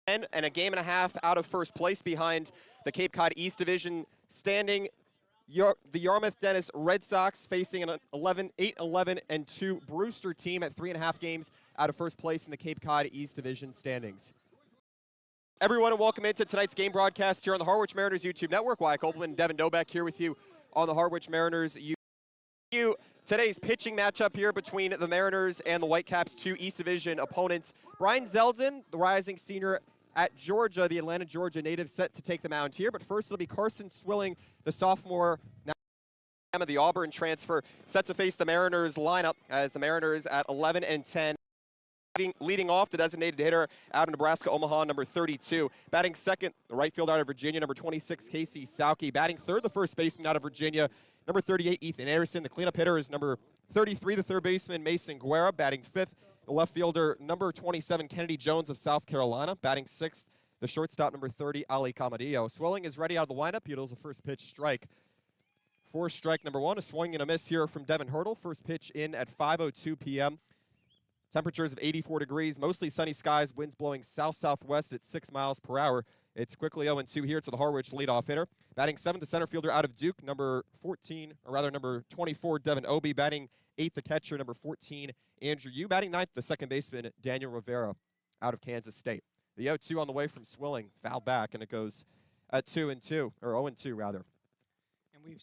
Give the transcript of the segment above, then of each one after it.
and a game and a half out of first place behind the Cape Cod East Division standing. The Yarmouth Dennis Red Sox facing an 8-11-2 Brewster team at 3.5 games out of first place in the Cape Cod East Division standings. Everyone, and welcome into tonight's game broadcast here on the Harwich Mariners YouTube Network. Wyatt Copeland and Devin Dobeck here with you on the Harwich Mariners YouTube. Today's pitching matchup here between the Mariners and the Whitecaps, two East Division opponents. Brian Zeldin, the rising senior at Georgia, the Atlanta, Georgia native, set to take the mound here. But first it'll be Carson Swilling, the sophomore, now the Auburn transfer, set to face the Mariners lineup as the Mariners at 11-10. Leading off, the designated hitter out of Nebraska, Omaha, number 32. Batting second, the right fielder out of Virginia, number 26, Casey Sauke. Batting third, the first baseman out of Virginia, number 38, Ethan Anderson. The cleanup hitter is number 33, the third baseman, Mason Guerra. Batting fifth, the left fielder, number 27, Kennedy Jones of South Carolina. Batting sixth, the shortstop, number 30, Ali Camadillo. Swilling is ready out of the windup. He deals a first pitch strike. For strike number one, a swing and a miss here from Devin Hurdle. First pitch in at 5:02 p.m. Temperatures of 84 degrees, mostly sunny skies, winds blowing south-southwest at 6 miles per hour. It's quickly 0-2 here to the Harwich leadoff hitter. Batting seventh, the center fielder out of Duke, number 24, Devin Obie. Batting eighth, the catcher, number 14, Andrew Yu. Batting ninth, the second baseman, Daniel Rivera, out of Kansas State. The 0-2 on the way from Swilling, foul back, and it goes at 2-2, or 0-2 rather. And we've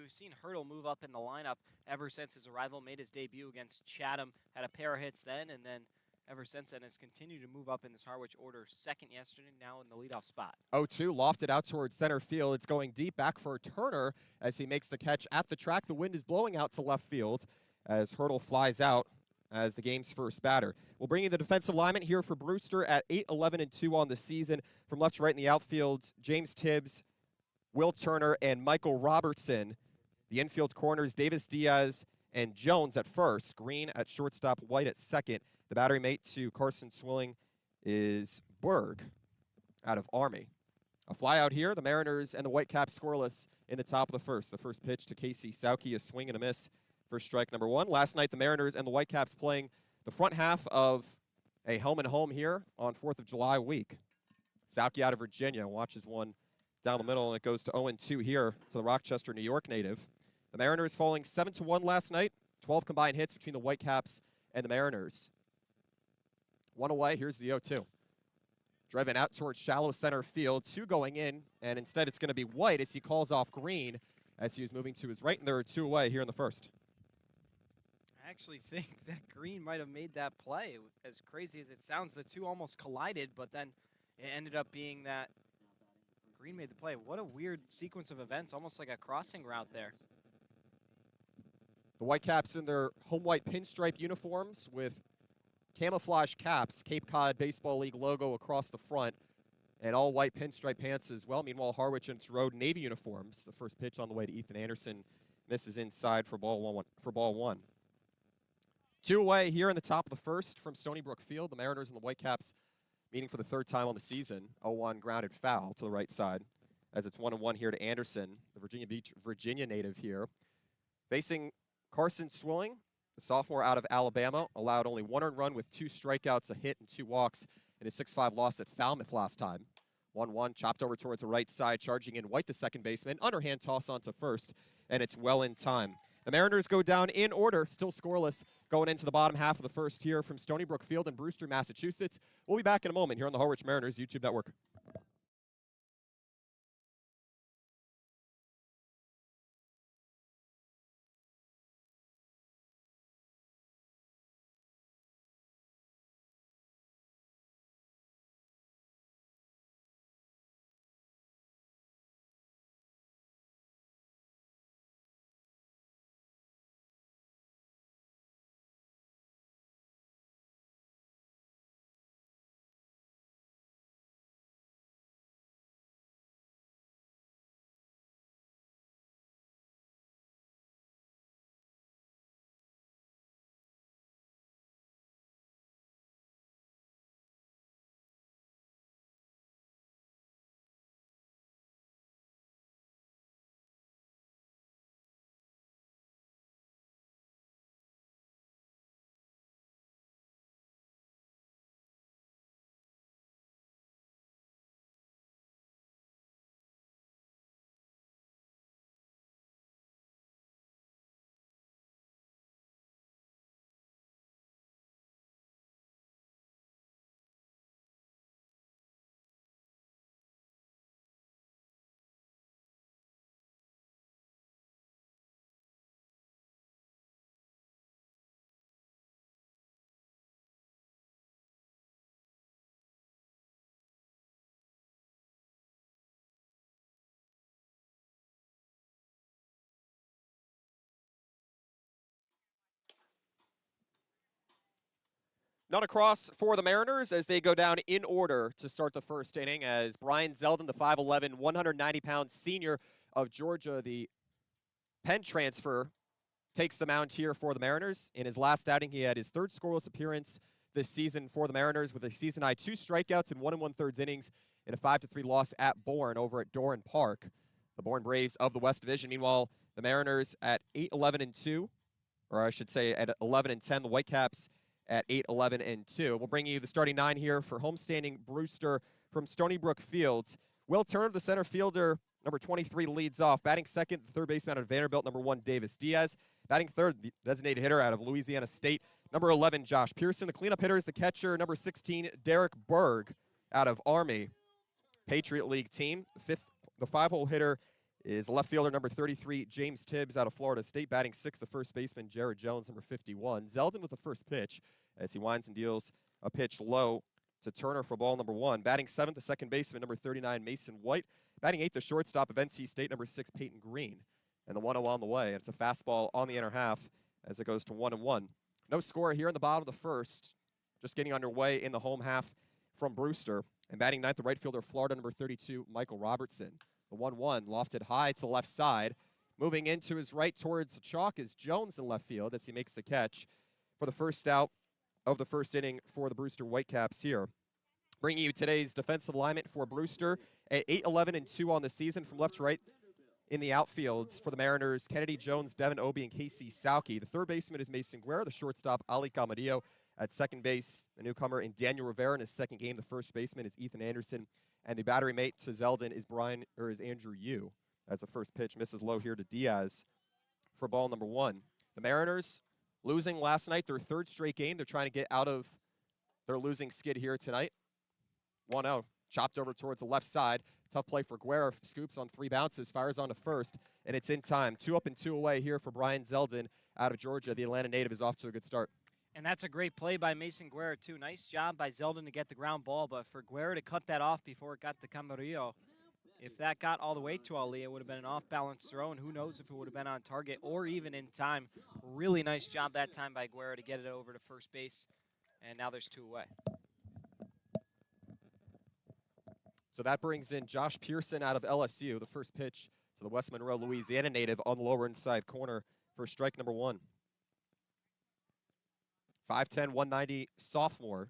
seen Hurdle move up in the lineup ever since his arrival, made his debut against Chatham, had a pair of hits then, and then ever since then has continued to move up in this Harwich order. Second yesterday, now in the leadoff spot. 0-2, lofted out towards center field. It's going deep, back for Turner as he makes the catch at the track. The wind is blowing out to left field as Hurdle flies out as the game's first batter. We'll bring you the defensive lineman here for Brewster at 8-11-2 on the season. From left to right in the outfield, James Tibbs, Will Turner, and Michael Robertson. The infield corners, Davis Diaz and Jones at first. Green at shortstop, White at second. The battery mate to Carson Swilling is Berg out of Army. A fly out here. The Mariners and the Whitecaps scoreless in the top of the first. The first pitch to Casey Sauke, a swing and a miss for strike number one. Last night, the Mariners and the Whitecaps playing the front half of a home-and-home here on 4th of July week. Sauke out of Virginia watches one down the middle, and it goes to 0-2 here to the Rochester, New York native. The Mariners falling 7-1 last night. 12 combined hits between the Whitecaps and the Mariners. One away, here's the 0-2. Driven out towards shallow center field, two going in, and instead it's going to be White as he calls off Green as he was moving to his right, and there are two away here in the first. I actually think that Green might have made that play. As crazy as it sounds, the two almost collided, but then it ended up being that Green made the play. What a weird sequence of events, almost like a crossing route there. The Whitecaps in their home white pinstripe uniforms with camouflage caps, Cape Cod Baseball League logo across the front, and all white pinstripe pants as well. Meanwhile, Harwich in its road navy uniforms. The first pitch on the way to Ethan Anderson misses inside for ball one. Two away here in the top of the first from Stony Brook Field. The Mariners and the Whitecaps meeting for the third time on the season. 0-1 grounded foul to the right side as it's 1-1 here to Anderson, the Virginia Beach, Virginia native here. Facing Carson Swilling, the sophomore out of Alabama, allowed only one earned run with 2 strikeouts, a hit, and 2 walks in a 6-5 loss at Falmouth last time. 1-1, chopped over towards the right side, charging in White, the second baseman. Underhand toss onto first, and it's well in time. The Mariners go down in order, still scoreless, going into the bottom half of the first here from Stony Brook Field in Brewster, Massachusetts. We'll be back in a moment here on the Harwich Mariners YouTube Network. None across for the Mariners as they go down in order to start the first inning as Brian Zeldin, the 5'11", 190-pound senior of Georgia, the Penn transfer, takes the mound here for the Mariners. In his last outing, he had his third scoreless appearance this season for the Mariners with a season-high 2 strikeouts in 1 1/3 innings in a 5-3 loss at Bourne over at Doran Park. The Bourne Braves of the West Division. Meanwhile, the Mariners at 8-11-2, or I should say at 11-10, the Whitecaps at 8-11-2. We'll bring you the starting 9 here for homestanding Brewster from Stony Brook Fields. Will Turner, the center fielder, number 23, leads off. Batting second, the third baseman out of Vanderbilt, number 1, Davis Diaz. Batting third, the designated hitter out of Louisiana State, number 11, Josh Pearson. The cleanup hitter is the catcher, number 16, Derek Berg out of Army. Patriot League team. The 5-hole hitter is left fielder number 33, James Tibbs out of Florida State. Batting sixth, the first baseman, Jared Jones, number 51. Zeldin with the first pitch as he winds and deals a pitch low to Turner for ball number 1. Batting seventh, the second baseman, number 39, Mason White. Batting eighth, the shortstop of NC State, number 6, Peyton Green. And the 1-0 on the way. And it's a fastball on the inner half as it goes to 1-1. No score here in the bottom of the first. Just getting underway in the home half from Brewster. And batting ninth, the right fielder, Florida, number 32, Michael Robertson. The 1-1 lofted high to the left side. Moving into his right towards the chalk is Jones in left field as he makes the catch for the first out of the first inning for the Brewster Whitecaps here. Bringing you today's defensive alignment for Brewster at 8-11-2 on the season from left to right in the outfields for the Mariners, Kennedy Jones, Devin Obie, and Casey Sauke. The third baseman is Mason Guerra, the shortstop, Ali Camarillo. At second base, a newcomer in Daniel Rivera in his second game. The first baseman is Ethan Anderson. And the battery mate to Zeldin is Andrew Yu. As the first pitch misses low here to Diaz for ball number 1. The Mariners losing last night, their third straight game. They're trying to get out of their losing skid here tonight. 1-0, chopped over towards the left side. Tough play for Guerra, scoops on 3 bounces, fires on to first, and it's in time. 2 up and 2 away here for Brian Zeldin out of Georgia. The Atlanta native is off to a good start. And that's a great play by Mason Guerra, too. Nice job by Zeldin to get the ground ball, but for Guerra to cut that off before it got to Camarillo, if that got all the way to Ali, it would have been an off-balance throw, and who knows if it would have been on target or even in time. Really nice job that time by Guerra to get it over to first base, and now there's 2 away. So that brings in Josh Pearson out of LSU, the first pitch to the West Monroe, Louisiana native on the lower inside corner for strike number 1. 5'10", 190 sophomore.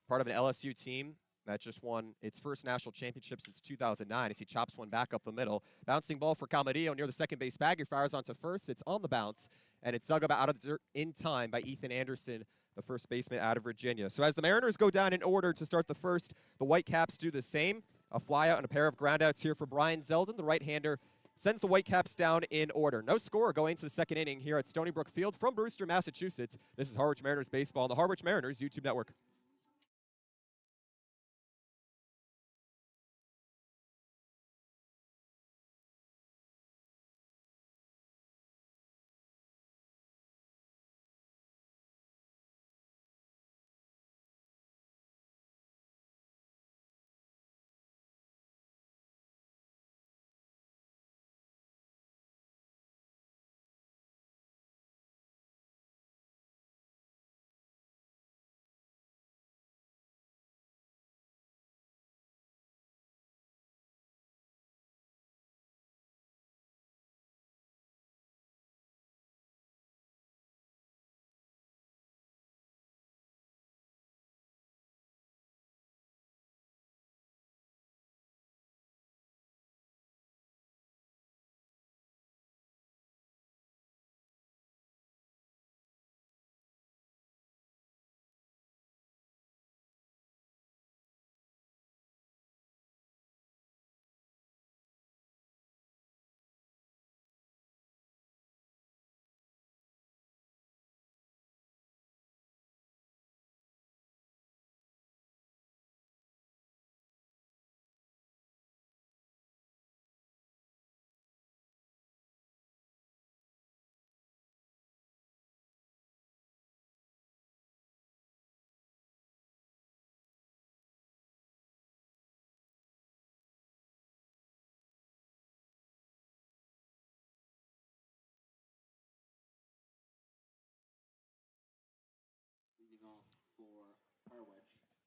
Part of an LSU team that just won its first national championship since 2009 as he chops one back up the middle. Bouncing ball for Camarillo near the second base bag. He fires onto first. It's on the bounce, and it's dug up out of the dirt in time by Ethan Anderson, the first baseman out of Virginia. So as the Mariners go down in order to start the first, the Whitecaps do the same. A flyout and a pair of groundouts here for Brian Zeldin, the right-hander, sends the Whitecaps down in order. No score going to the second inning here at Stony Brook Field from Brewster, Massachusetts. This is Harwich Mariners baseball on the Harwich Mariners YouTube network.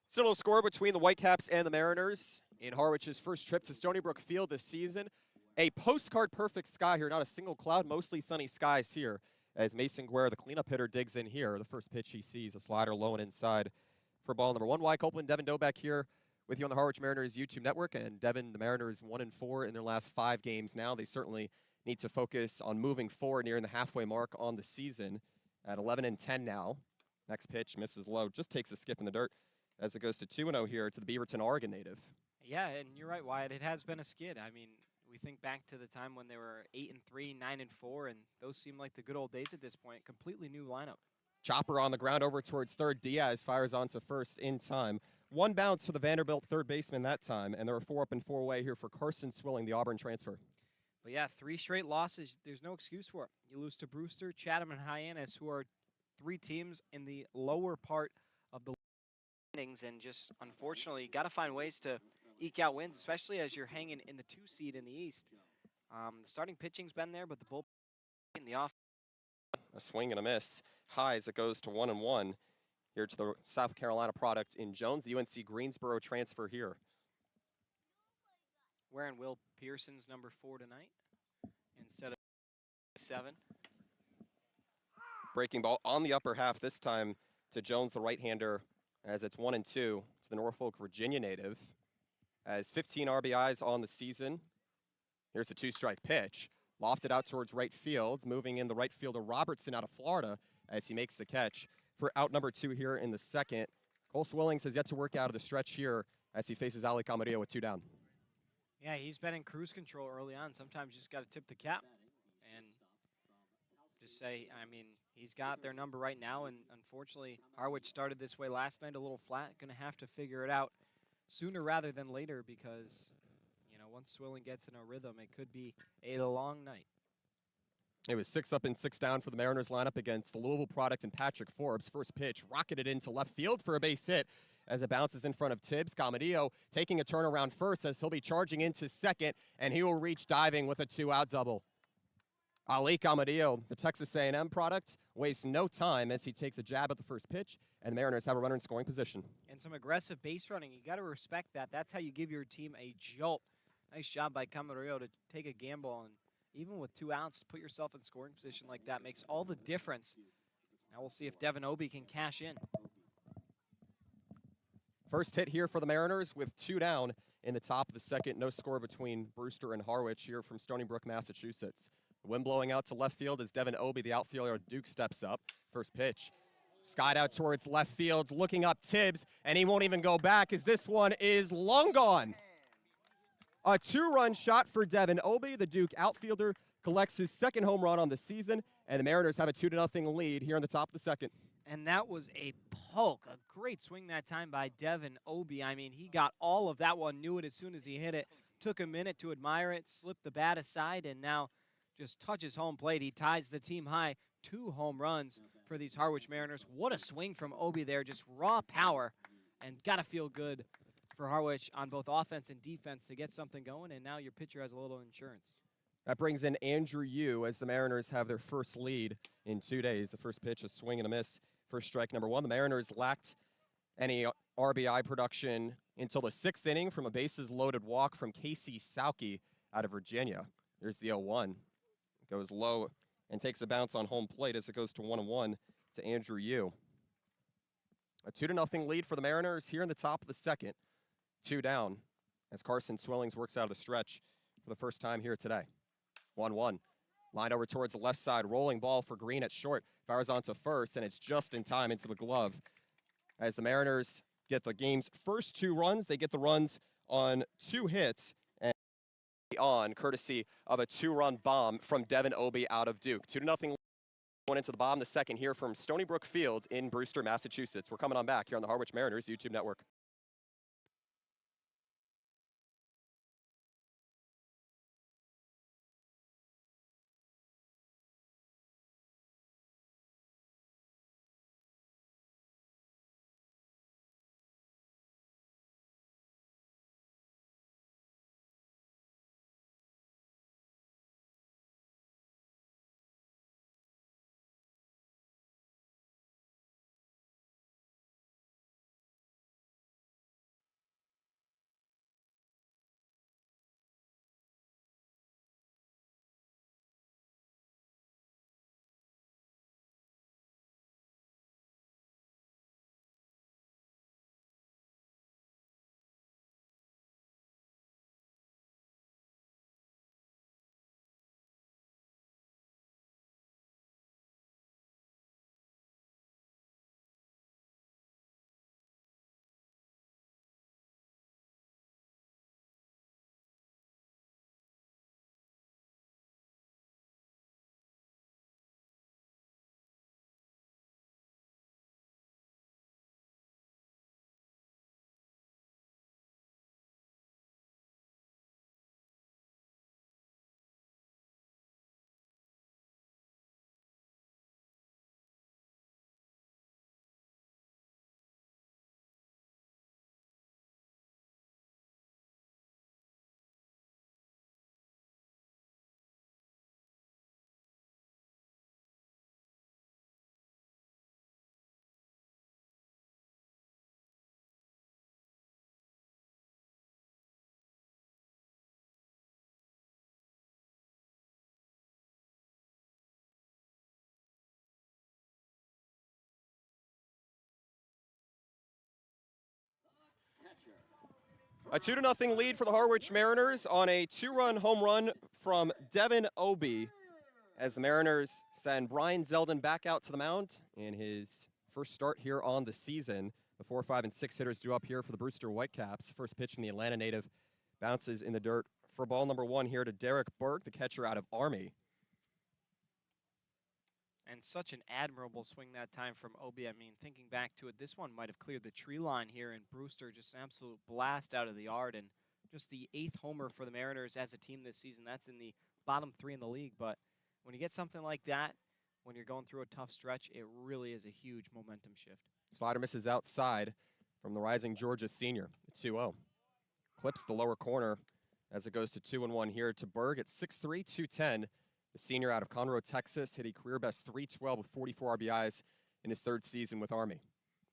Still no score between the Whitecaps and the Mariners in Harwich's first trip to Stony Brook Field this season. A postcard perfect sky here, not a single cloud, mostly sunny skies here as Mason Guerra, the cleanup hitter, digs in here. The first pitch he sees, a slider low and inside for ball number 1. Wyatt Copeland, Devin Dobeck here with you on the Harwich Mariners YouTube network. And Devin, the Mariners 1-4 in their last 5 games now. They certainly need to focus on moving forward, nearing the halfway mark on the season at 11-10 now. Next pitch misses low, just takes a skip in the dirt as it goes to 2-0 here to the Beaverton, Oregon native. Yeah, and you're right, Wyatt. It has been a skid. I mean, we think back to the time when they were 8-3, 9-4, and those seem like the good old days at this point. Completely new lineup. Chopper on the ground over towards third. Diaz fires onto first in time. 1 bounce for the Vanderbilt third baseman that time, and there are 4 up and 4 away here for Carson Swilling, the Auburn transfer. But yeah, 3 straight losses. There's no excuse for it. You lose to Brewster, Chatham, and Hyannis, who are 3 teams in the lower part of the innings, and just unfortunately got to find ways to eke out wins, especially as you're hanging in the 2 seed in the East. The starting pitching's been there, but the bullpen in the off. A swing and a miss. High as it goes to 1-1 here to the South Carolina product in Jones, the UNC Greensboro transfer here. Wearing Will Pearson's number 4 tonight instead of 7. Breaking ball on the upper half this time to Jones, the right-hander, as it's 1-2 to the Norfolk, Virginia native. Has 15 RBIs on the season. Here's a 2-strike pitch. Lofted out towards right field, moving in the right fielder Robertson out of Florida as he makes the catch for out number 2 here in the second. Cole Swillings has yet to work out of the stretch here as he faces Ali Camarillo with 2 down. Yeah, he's been in cruise control early on. Sometimes you just got to tip the cap and just say, I mean, he's got their number right now, and unfortunately, Harwich started this way last night, a little flat. Going to have to figure it out sooner rather than later because, you know, once Swilling gets in a rhythm, it could be a long night. It was 6 up and 6 down for the Mariners lineup against the Louisville product and Patrick Forbes. First pitch rocketed into left field for a base hit as it bounces in front of Tibbs. Camarillo taking a turn around first as he'll be charging into second, and he will reach diving with a 2-out double. Ali Camarillo, the Texas A&M product, wastes no time as he takes a jab at the first pitch, and the Mariners have a runner in scoring position. And some aggressive base running. You got to respect that. That's how you give your team a jolt. Nice job by Camarillo to take a gamble, and even with 2 outs, to put yourself in scoring position like that makes all the difference. Now we'll see if Devin Obie can cash in. First hit here for the Mariners with 2 down in the top of the second. No score between Brewster and Harwich here from Stony Brook, Massachusetts. The wind blowing out to left field as Devin Obie, the outfielder of Duke, steps up. First pitch. Skied out towards left field, looking up Tibbs, and he won't even go back as this one is long gone. A 2-run shot for Devin Obie. The Duke outfielder collects his 2nd home run on the season, and the Mariners have a 2-0 lead here in the top of the 2nd. And that was a poke, a great swing that time by Devin Obie. I mean, he got all of that one, knew it as soon as he hit it, took a minute to admire it, slipped the bat aside, and now just touches home plate. He ties the team high, 2 home runs for these Harwich Mariners. What a swing from Obie there, just raw power, and got to feel good for Harwich on both offense and defense to get something going, and now your pitcher has a little insurance. That brings in Andrew Yu as the Mariners have their first lead in 2 days. The first pitch, a swing and a miss for strike number 1. The Mariners lacked any RBI production until the 6th inning from a bases-loaded walk from Casey Sauke out of Virginia. Here's the 0-1. Goes low and takes a bounce on home plate as it goes to 1-1 to Andrew Yu. A 2-0 lead for the Mariners here in the top of the second. 2 down as Carson Swillings works out of the stretch for the first time here today. 1-1. Line over towards the left side. Rolling ball for Green at short. Fires onto first, and it's just in time into the glove. As the Mariners get the game's first 2 runs, they get the runs on 2 hits and on courtesy of a 2-run bomb from Devin Obie out of Duke. 2-0 going into the bottom of the second here from Stony Brook Field in Brewster, Massachusetts. We're coming on back here on the Harwich Mariners YouTube network. A 2-0 lead for the Harwich Mariners on a 2-run home run from Devin Obie as the Mariners send Brian Zeldin back out to the mound in his first start here on the season. The 4, 5, and 6 hitters due up here for the Brewster Whitecaps. First pitch from the Atlanta native bounces in the dirt for ball number 1 here to Derek Berg, the catcher out of Army. And such an admirable swing that time from Obie. I mean, thinking back to it, this one might have cleared the tree line here, and Brewster just an absolute blast out of the yard, and just the 8th homer for the Mariners as a team this season. That's in the bottom 3 in the league, but when you get something like that, when you're going through a tough stretch, it really is a huge momentum shift. Slider misses outside from the rising Georgia senior at 2-0. Clips the lower corner as it goes to 2-1 here to Berg at 6'3", 210. The senior out of Conroe, Texas, hit a career-best .312 with 44 RBIs in his 3rd season with Army.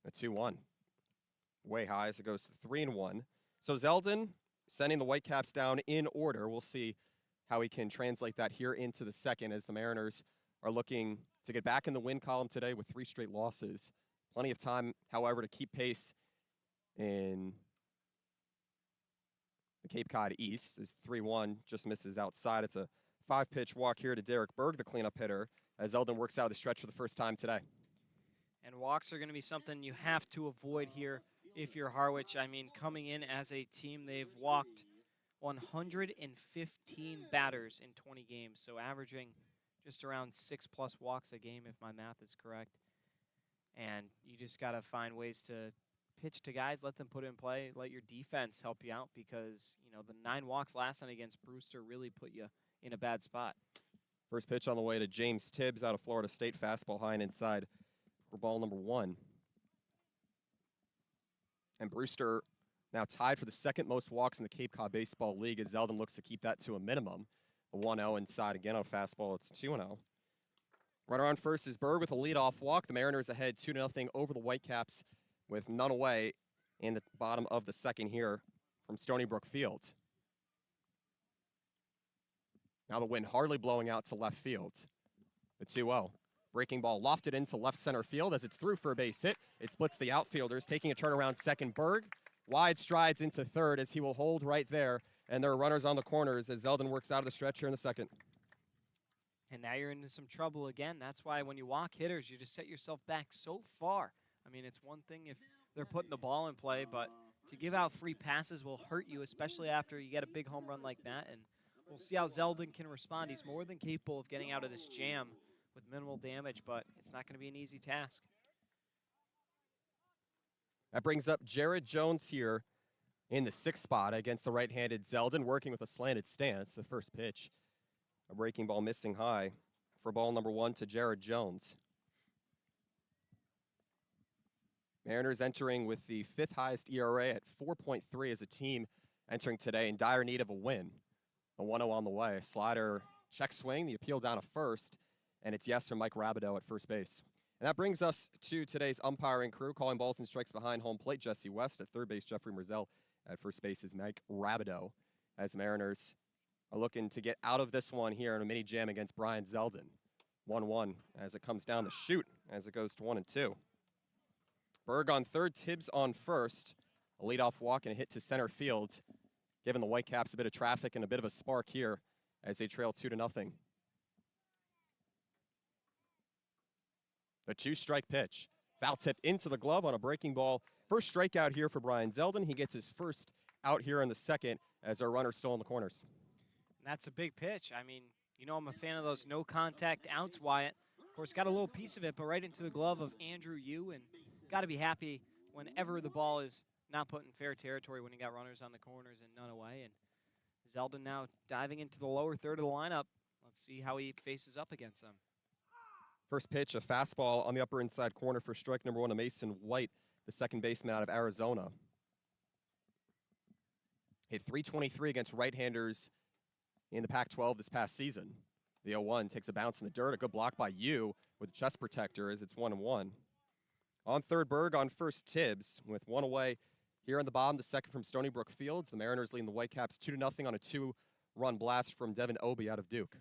A 2-1. Way high as it goes to 3-1. So Zeldin sending the Whitecaps down in order. We'll see how he can translate that here into the second as the Mariners are looking to get back in the win column today with 3 straight losses. Plenty of time, however, to keep pace in the Cape Cod East as 3-1 just misses outside. It's a 5-pitch walk here to Derek Berg, the cleanup hitter, as Zeldin works out of the stretch for the first time today. And walks are going to be something you have to avoid here if you're Harwich. I mean, coming in as a team, they've walked 115 batters in 20 games, so averaging just around 6+ walks a game if my math is correct. And you just got to find ways to pitch to guys, let them put in play, let your defense help you out because, you know, the 9 walks last night against Brewster really put you in a bad spot. First pitch on the way to James Tibbs out of Florida State, fastball high and inside for ball number 1. And Brewster now tied for the 2nd most walks in the Cape Cod Baseball League as Zeldin looks to keep that to a minimum. A 1-0 inside again on fastball. It's 2-0. Runner on first is Berg with a leadoff walk. The Mariners ahead 2-0 over the Whitecaps with none away in the bottom of the 2nd here from Stony Brook Field. Now the wind hardly blowing out to left field. The 2-0. Breaking ball lofted into left center field as it's through for a base hit. It splits the outfielders, taking a turnaround second. Berg wide strides into 3rd as he will hold right there. And there are runners on the corners as Zeldin works out of the stretch here in the 2nd. And now you're into some trouble again. That's why when you walk hitters, you just set yourself back so far. I mean, it's one thing if they're putting the ball in play, but to give out free passes will hurt you, especially after you get a big home run like that. And we'll see how Zeldin can respond. He's more than capable of getting out of this jam with minimal damage, but it's not going to be an easy task. That brings up Jared Jones here in the 6th spot against the right-handed Zeldin, working with a slanted stance. The first pitch, a breaking ball missing high for ball number 1 to Jared Jones. Mariners entering with the 5th highest ERA at 4.3 as a team entering today in dire need of a win. A 1-0 on the way. Slider check swing, the appeal down to first, and it's yes from Mike Rabideau at first base. And that brings us to today's umpiring crew. Calling balls and strikes behind home plate, Jesse West. At third base, Jeffrey Merzell. At first base is Mike Rabideau. As the Mariners are looking to get out of this one here in a mini jam against Brian Zeldin. 1-1 as it comes down the chute as it goes to 1-2. Berg on third, Tibbs on first. A leadoff walk and a hit to center field, giving the Whitecaps a bit of traffic and a bit of a spark here as they trail 2-0. The 2-strike pitch. Foul tip into the glove on a breaking ball. First strikeout here for Brian Zeldin. He gets his first out here in the 2nd as our runner's still in the corners. That's a big pitch. I mean, you know I'm a fan of those no-contact outs, Wyatt. Of course, got a little piece of it, but right into the glove of Andrew Yu, and got to be happy whenever the ball is not put in fair territory when you got runners on the corners and none away. And Zeldin now diving into the lower 3rd of the lineup. Let's see how he faces up against them. First pitch, a fastball on the upper inside corner for strike number 1 to Mason White, the 2nd baseman out of Arizona. Hit .323 against right-handers in the Pac-12 this past season. The 0-1 takes a bounce in the dirt. A good block by Yu with a chest protector as it's 1-1. On third, Berg. On first, Tibbs with 1 away here in the bottom. The 2nd from Stony Brook Fields. The Mariners leading the Whitecaps 2-0 on a 2-run blast from Devin Obie out of Duke.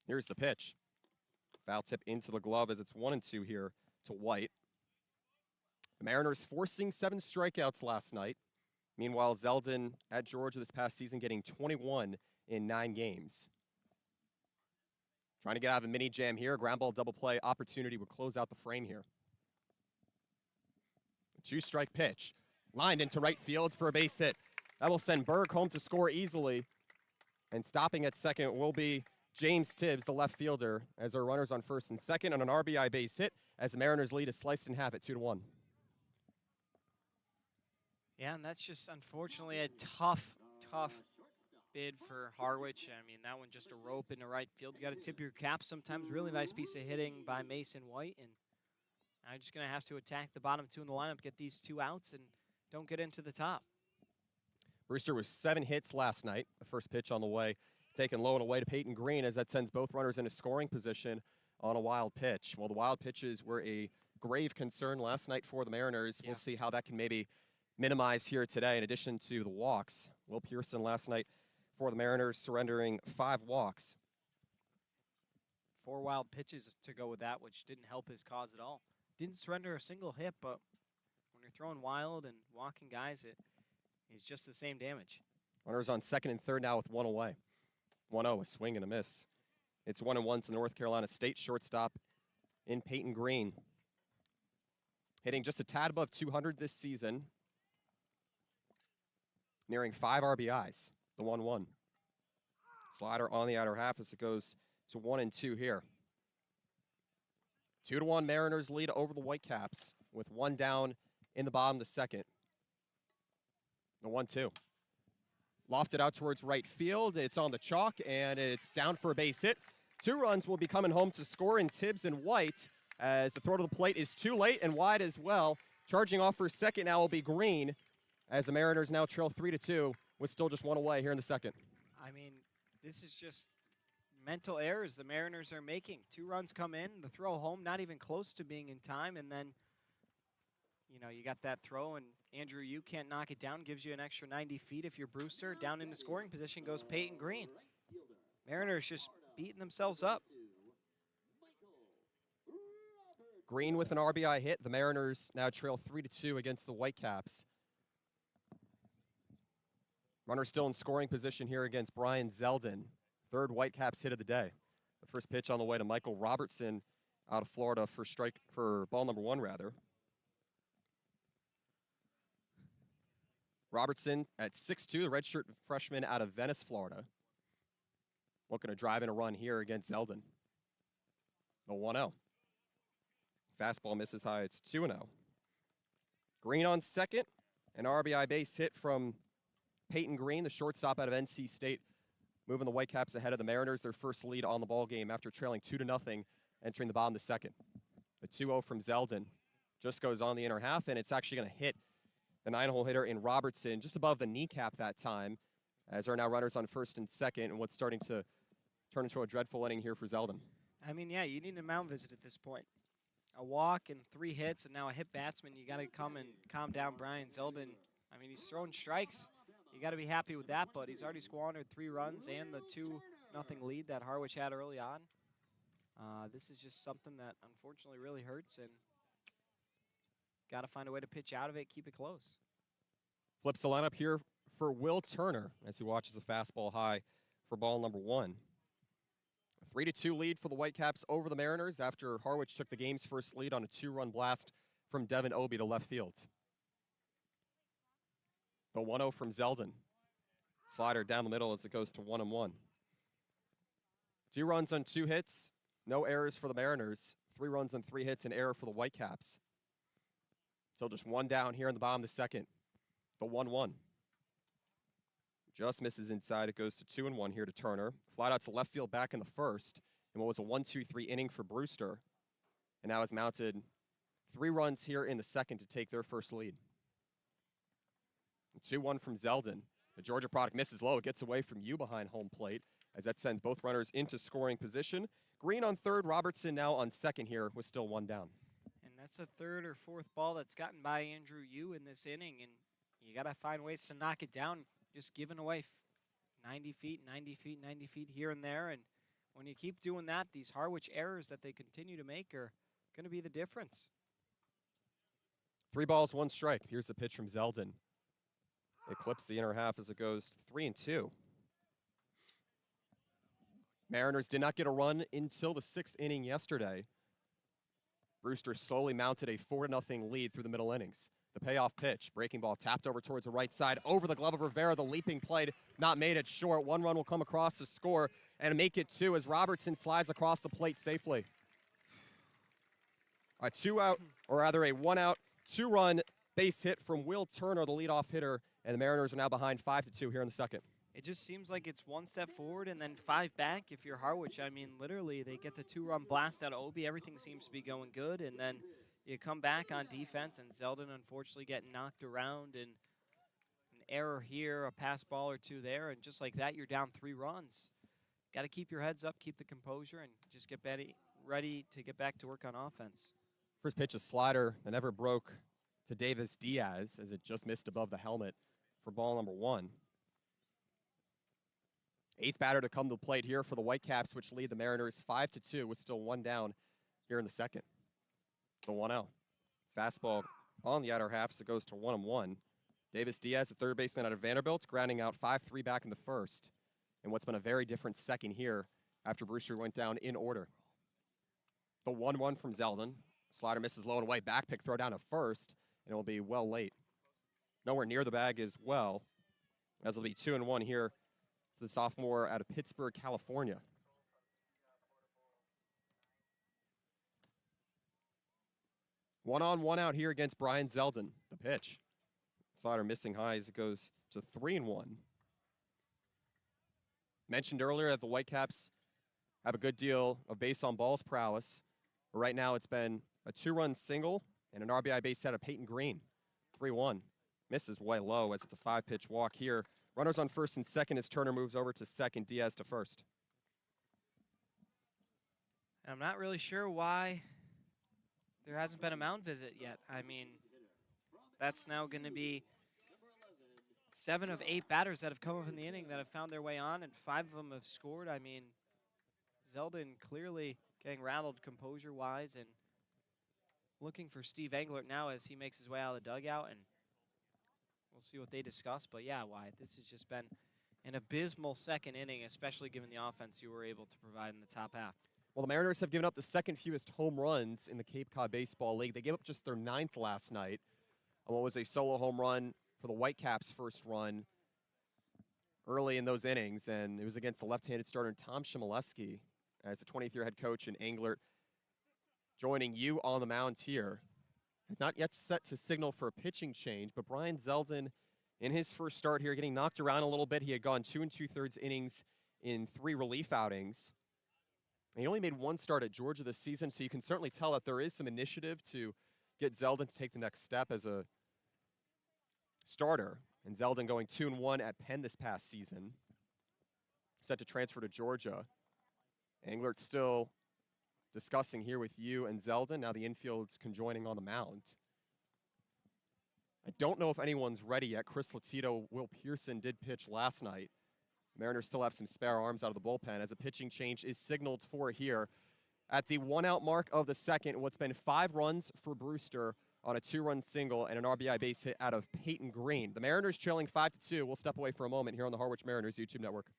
Here's the pitch. Foul tip into the glove as it's 1-2 here to White. The Mariners forcing 7 strikeouts last night. Meanwhile, Zeldin at Georgia this past season getting 21 in 9 games. Trying to get out of a mini jam here. Ground ball double play opportunity would close out the frame here. A 2-strike pitch. Lined into right field for a base hit. That will send Berg home to score easily. And stopping at second will be James Tibbs, the left fielder, as our runners on first and second on an RBI base hit as the Mariners lead is sliced in half at 2-1. Yeah, and that's just unfortunately a tough bid for Harwich. I mean, that one just a rope in the right field. You got to tip your cap sometimes. Really nice piece of hitting by Mason White. And now you're just going to have to attack the bottom 2 in the lineup, get these 2 outs, and don't get into the top. Brewster was 7 hits last night. The first pitch on the way, taken low and away to Peyton Green as that sends both runners into scoring position on a wild pitch. Well, the wild pitches were a grave concern last night for the Mariners. Yeah. We'll see how that can maybe minimize here today in addition to the walks. Will Pearson last night for the Mariners surrendering 5 walks. 4 wild pitches to go with that, which didn't help his cause at all. Didn't surrender a single hit, but when you're throwing wild and walking guys, it is just the same damage. Runners on second and third now with 1 away. 1-0, a swing and a miss. It's 1-1 to North Carolina State shortstop in Peyton Green. Hitting just a tad above 200 this season. Nearing 5 RBIs, the 1-1. Slider on the outer half as it goes to 1-2 here. 2-1 Mariners lead over the Whitecaps with 1 down in the bottom of the second. The 1-2. Lofted out towards right field. It's on the chalk, and it's down for a base hit. 2 runs will be coming home to score in Tibbs and White as the throw to the plate is too late and wide as well. Charging off for second now will be Green as the Mariners now trail 3-2 with still just 1 away here in the second. I mean, this is just mental errors the Mariners are making. 2 runs come in, the throw home not even close to being in time, and then you got that throw, and Andrew, you can't knock it down, gives you an extra 90 feet. If you're Brewster, down into scoring position goes Peyton Green. Mariners just beating themselves up. Green with an RBI hit. The Mariners now trail 3-2 against the Whitecaps. Runner still in scoring position here against Brian Zeldin. 3rd Whitecaps hit of the day. The first pitch on the way to Michael Robertson out of Florida for ball number 1 rather. Robertson at 6'2", the redshirt freshman out of Venice, Florida. Looking to drive in a run here against Zeldin. The 1-0. Fastball misses high, it's 2-0. Green on second, an RBI base hit from Peyton Green, the shortstop out of NC State, moving the Whitecaps ahead of the Mariners, their first lead on the ball game after trailing 2-0, entering the bottom of the second. The 2-0 from Zeldin just goes on the inner half, and it's actually going to hit the 9-hole hitter in Robertson just above the kneecap that time, as there are now runners on first and second, and what's starting to turn into a dreadful inning here for Zeldin. I mean, yeah, you need a mound visit at this point. A walk and 3 hits, and now a hit batsman. You got to come and calm down Brian Zeldin. I mean, he's throwing strikes. You got to be happy with that, but he's already squandered 3 runs and the 2-0 lead that Harwich had early on. This is just something that unfortunately really hurts, and got to find a way to pitch out of it, keep it close. Flips the lineup here for Will Turner as he watches a fastball high for ball number 1. A 3-2 lead for the Whitecaps over the Mariners after Harwich took the game's first lead on a 2-run blast from Devin Obie to left field. The 1-0 from Zeldin. Slider down the middle as it goes to 1-1. 2 runs on 2 hits. No errors for the Mariners. 3 runs on 3 hits, an error for the Whitecaps. So just 1 down here in the bottom of the second. The 1-1. Just misses inside. It goes to 2-1 here to Turner. Flat out to left field back in the first. And what was a 1-2-3 inning for Brewster. And now has mounted 3 runs here in the second to take their first lead. 2-1 from Zeldin. The Georgia product misses low. It gets away from you behind home plate as that sends both runners into scoring position. Green on third, Robertson now on second here with still 1 down. And that's a 3rd or 4th ball that's gotten by Andrew Yu in this inning, and you got to find ways to knock it down, just giving away 90 feet, 90 feet, 90 feet here and there. And when you keep doing that, these Harwich errors that they continue to make are going to be the difference. 3 balls, 1 strike. Here's the pitch from Zeldin. It clips the inner half as it goes 3-2. Mariners did not get a run until the 6th inning yesterday. Brewster slowly mounted a 4-0 lead through the middle innings. The payoff pitch, breaking ball tapped over towards the right side, over the glove of Rivera. The leaping play not made it short. 1 run will come across to score and make it 2 as Robertson slides across the plate safely. A 2-out, or rather a 1-out, 2-run base hit from Will Turner, the leadoff hitter, and the Mariners are now behind 5-2 here in the second. It just seems like it's 1 step forward and then 5 back if you're Harwich. I mean, literally, they get the 2-run blast out of Obi. Everything seems to be going good, and then you come back on defense, and Zeldin unfortunately getting knocked around, and an error here, a pass ball or 2 there, and just like that, you're down 3 runs. Got to keep your heads up, keep the composure, and just get ready to get back to work on offense. First pitch, a slider that never broke to Davis Diaz as it just missed above the helmet for ball number 1. 8th batter to come to the plate here for the Whitecaps, which lead the Mariners 5-2 with still 1 down here in the second. The 1-0. Fastball on the outer half, so it goes to 1-1. Davis Diaz, the third baseman out of Vanderbilt, grounding out 5-3 back in the first. And what's been a very different second here after Brewster went down in order. The 1-1 from Zeldin. Slider misses low and away. Back pick throw down to first, and it will be well late. Nowhere near the bag as well, as it'll be 2-1 here to the sophomore out of Pittsburgh, California. One on, one out here against Brian Zeldin. The pitch. Slider missing high as it goes to 3-1. Mentioned earlier that the Whitecaps have a good deal of base on balls prowess. But right now it's been a 2-run single and an RBI base hit of Peyton Green. 3-1. Misses way low as it's a 5-pitch walk here. Runners on first and second as Turner moves over to second, Diaz to first. I'm not really sure why there hasn't been a mound visit yet. I mean, that's now going to be 7 of 8 batters that have come up in the inning that have found their way on, and 5 of them have scored. I mean, Zeldin clearly getting rattled composure-wise and looking for Steve Englert now as he makes his way out of the dugout, and we'll see what they discuss. But yeah, Wyatt, this has just been an abysmal second inning, especially given the offense you were able to provide in the top half. Well, the Mariners have given up the second fewest home runs in the Cape Cod Baseball League. They gave up just their 9th last night on what was a solo home run for the Whitecaps' first run early in those innings, and it was against the left-handed starter Tom Chmielewski as the 20th-year head coach in Englert joining you on the mound here. It's not yet set to signal for a pitching change, but Brian Zeldin in his first start here getting knocked around a little bit. He had gone 2 2/3 innings in 3 relief outings. He only made 1 start at Georgia this season, so you can certainly tell that there is some initiative to get Zeldin to take the next step as a starter. And Zeldin going 2-1 at Penn this past season. Set to transfer to Georgia. Englert still discussing here with you and Zeldin. Now the infield's conjoining on the mound. I don't know if anyone's ready yet. Chris Latito, Will Pearson did pitch last night. Mariners still have some spare arms out of the bullpen as a pitching change is signaled for here. At the 1-out mark of the second, what's been 5 runs for Brewster on a 2-run single and an RBI base hit out of Peyton Green. The Mariners trailing 5-2. We'll step away for a moment here on the Harwich Mariners YouTube network.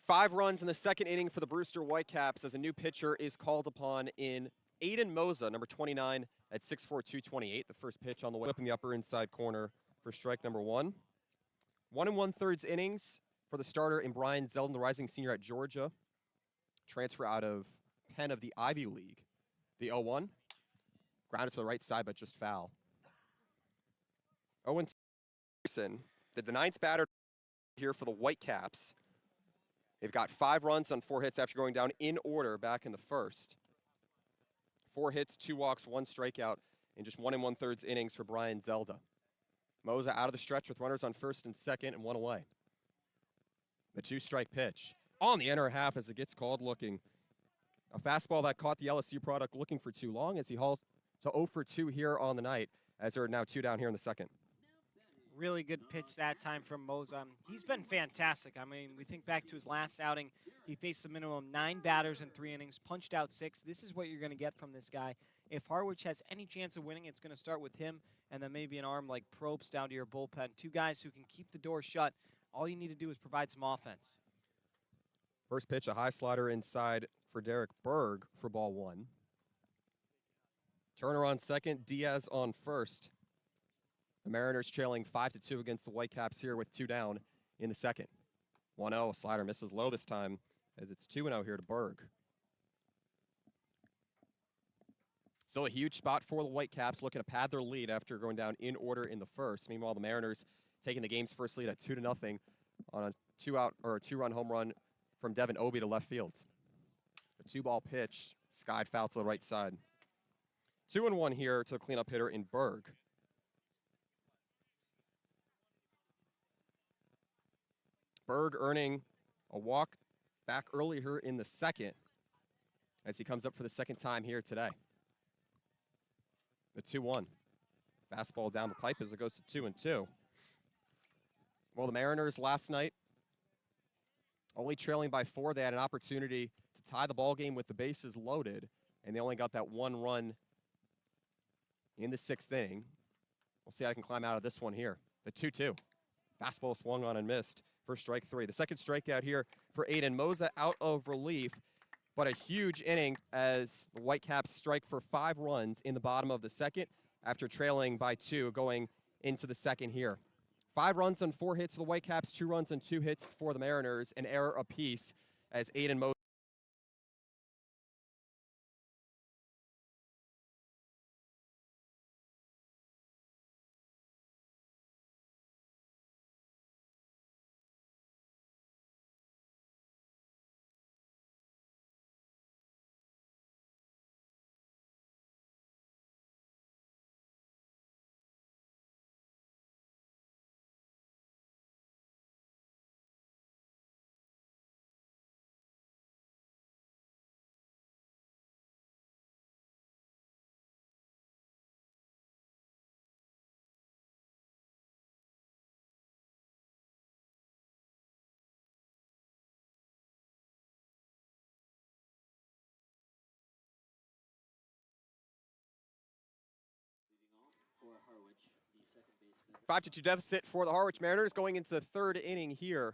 5 runs in the second inning for the Brewster Whitecaps as a new pitcher is called upon in Aiden Moza, number 29 at 6'4", 228. The first pitch on the way up in the upper inside corner for strike number 1. 1 1/3 innings for the starter in Brian Zeldin, the rising senior at Georgia. Transfer out of Penn of the Ivy League. The 0-1. Grounded to the right side, but just foul. 0-2 the 9th batter here for the Whitecaps. They've got 5 runs on 4 hits after going down in order back in the first. 4 hits, 2 walks, 1 strikeout in just 1 1/3 innings for Brian Zelda. Moza out of the stretch with runners on first and second and 1 away. The 2-strike pitch on the inner half as it gets called looking. A fastball that caught the LSU product looking for too long as he hauls to 0 for 2 here on the night as there are now 2 down here in the second. Really good pitch that time from Moza. He's been fantastic. I mean, we think back to his last outing. He faced a minimum 9 batters in 3 innings, punched out 6. This is what you're going to get from this guy. If Harwich has any chance of winning, it's going to start with him and then maybe an arm like Probst down to your bullpen. 2 guys who can keep the door shut. All you need to do is provide some offense. First pitch, a high slider inside for Derek Berg for ball 1. Turner on second, Diaz on first. The Mariners trailing 5-2 against the Whitecaps here with 2 down in the second. 1-0, a slider misses low this time as it's 2-0 here to Berg. Still a huge spot for the Whitecaps, looking to pad their lead after going down in order in the first. Meanwhile, the Mariners taking the game's first lead at 2-0 on a 2-run home run from Devin Obie to left field. A 2-ball pitch, skied foul to the right side. 2-1 here to the cleanup hitter in Berg. Berg earning a walk back earlier in the second as he comes up for the second time here today. The 2-1. Fastball down the pipe as it goes to 2-2. Well, the Mariners last night, only trailing by 4, they had an opportunity to tie the ball game with the bases loaded, and they only got that 1 run in the 6th inning. We'll see how I can climb out of this one here. The 2-2. Fastball swung on and missed for strike 3. The second strikeout here for Aiden Moza out of relief, but a huge inning as the Whitecaps strike for 5 runs in the bottom of the second after trailing by 2 going into the second here. 5 runs on 4 hits for the Whitecaps, 2 runs on 2 hits for the Mariners, an error apiece as Aiden Moza for Harwich, the second baseman. 5-2 deficit for the Harwich Mariners going into the 3rd inning here.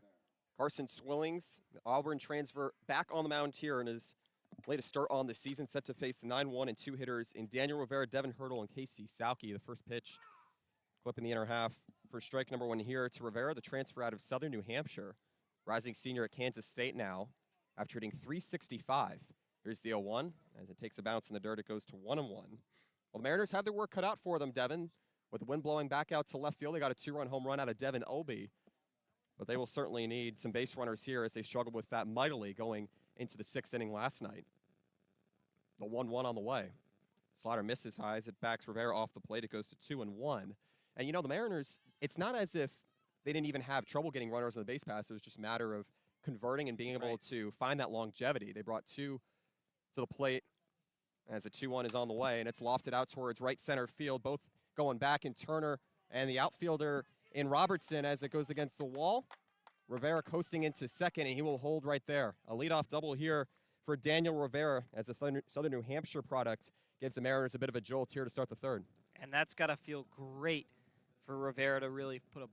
Carson Swillings, the Auburn transfer, back on the mound here in his latest start on the season, set to face the 9-1 and 2 hitters in Daniel Rivera, Devin Hurdle, and Casey Salke. The first pitch, clip in the inner half for strike number 1 here to Rivera, the transfer out of Southern New Hampshire. Rising senior at Kansas State now after hitting .365. Here's the 0-1. As it takes a bounce in the dirt, it goes to 1-1. Well, the Mariners have their work cut out for them, Devin. With the wind blowing back out to left field, they got a 2-run home run out of Devin Obie. But they will certainly need some base runners here as they struggled with that mightily going into the 6th inning last night. The 1-1 on the way. Slider misses high as it backs Rivera off the plate. It goes to 2-1. And, you know, the Mariners, it's not as if they didn't even have trouble getting runners on the base pass. It was just a matter of converting and being able to find that longevity. They brought 2 to the plate as the 2-1 is on the way, and it's lofted out towards right center field, both going back in Turner and the outfielder in Robertson as it goes against the wall. Rivera coasting into second, and he will hold right there. A leadoff double here for Daniel Rivera as the Southern New Hampshire product gives the Mariners a bit of a jolt here to start the 3rd. And that's got to feel great for Rivera to really put a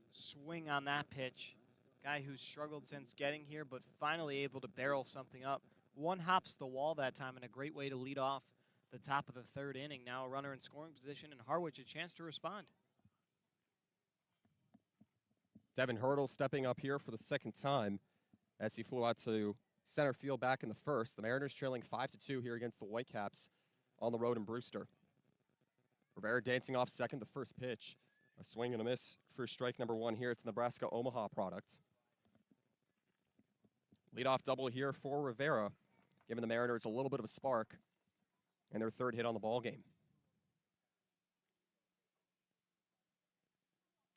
swing on that pitch. Guy who's struggled since getting here, but finally able to barrel something up. One hops the wall that time, and a great way to lead off the top of the third inning. Now a runner in scoring position, and Harwich a chance to respond. Devin Hurdle stepping up here for the second time as he flew out to center field back in the first. The Mariners trailing 5-2 here against the Whitecaps on the road in Brewster. Rivera dancing off second, the first pitch. A swing and a miss for strike number one here at the Nebraska Omaha product. Leadoff double here for Rivera, giving the Mariners a little bit of a spark and their third hit on the ball game.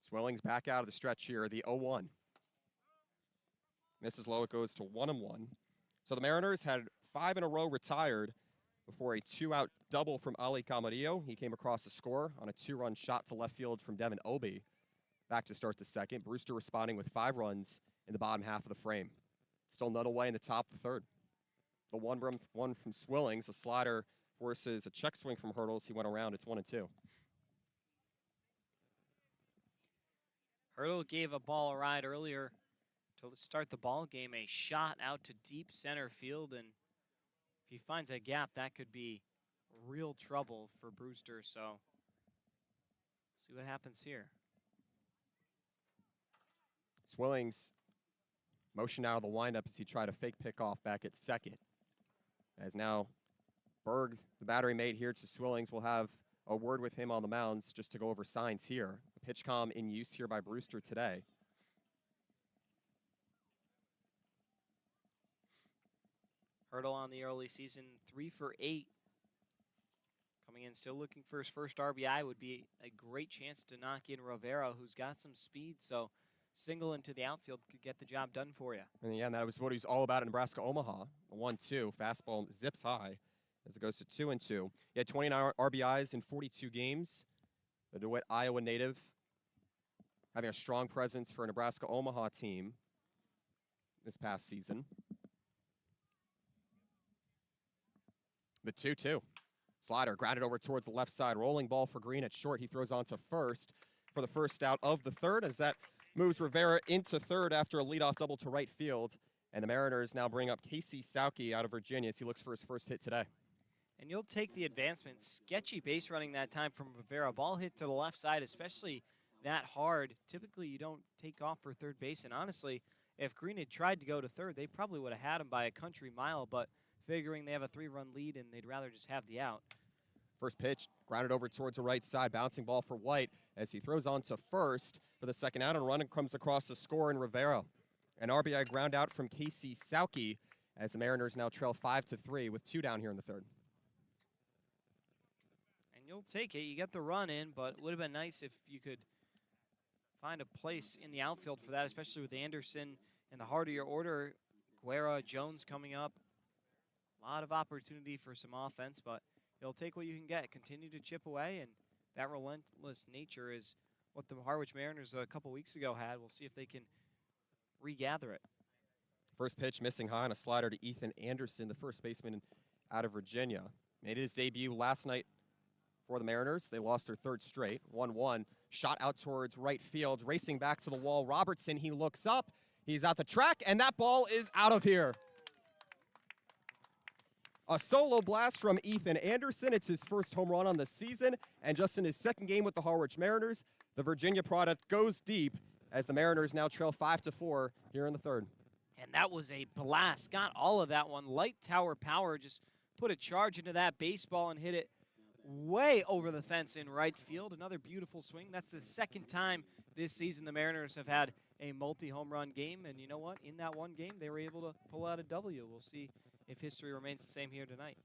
Swelling's back out of the stretch here, the 0-1. Misses low, it goes to 1-1. So the Mariners had 5 in a row retired before a 2-out double from Ali Camarillo. He came across the score on a 2-run shot to left field from Devin Obey. Back to start the second. Brewster responding with 5 runs in the bottom half of the frame. Still none away in the top of the third. The one from Swillings, a slider forces a check swing from Hurdles. He went around. It's 1-2. Hurdle gave a ball a ride earlier to start the ball game, a shot out to deep center field, and if he finds a gap, that could be real trouble for Brewster, so see what happens here. Swillings motioned out of the windup as he tried a fake pickoff back at second. As now Berg, the battery mate here to Swillings, will have a word with him on the mounds just to go over signs here. The pitch comm in use here by Brewster today. Hurdle on the early season, 3 for 8. Coming in still looking for his first RBI would be a great chance to knock in Rivera, who's got some speed, so single into the outfield could get the job done for you. And yeah, that was what he was all about at Nebraska Omaha. A 1-2, fastball zips high as it goes to 2-2. He had 29 RBIs in 42 games. The DeWitt, Iowa native, having a strong presence for a Nebraska Omaha team this past season. The 2-2. Slider grounded over towards the left side. Rolling ball for Green at short. He throws on to first for the first out of the third as that moves Rivera into third after a leadoff double to right field. And the Mariners now bring up Casey Sauke out of Virginia as he looks for his first hit today. And you'll take the advancement. Sketchy base running that time from Rivera. Ball hit to the left side, especially that hard. Typically, you don't take off for third base. And honestly, if Green had tried to go to third, they probably would have had him by a country mile. But figuring they have a 3-run lead and they'd rather just have the out. First pitch, grounded over towards the right side. Bouncing ball for White as he throws on to first for the second out, and run comes across the score in Rivera. An RBI ground out from Casey Sauke as the Mariners now trail 5-3 with 2 down here in the third. And you'll take it. You get the run in, but it would have been nice if you could find a place in the outfield for that, especially with Anderson in the heart of your order. Guerra, Jones coming up. A lot of opportunity for some offense, but you'll take what you can get. Continue to chip away, and that relentless nature is what the Harwich Mariners a couple weeks ago had. We'll see if they can regather it. First pitch missing high on a slider to Ethan Anderson, the first baseman out of Virginia. Made his debut last night for the Mariners. They lost their third straight, 1-1. Shot out towards right field, racing back to the wall. Robertson, he looks up. He's at the track, and that ball is out of here. A solo blast from Ethan Anderson. It's his first home run on the season, and just in his second game with the Harwich Mariners, the Virginia product goes deep as the Mariners now trail 5-4 here in the third. And that was a blast. Got all of that one. Light tower power. Just put a charge into that baseball and hit it way over the fence in right field. Another beautiful swing. That's the second time this season the Mariners have had a multi-home run game. And you know what? In that one game, they were able to pull out a W. We'll see if history remains the same here tonight.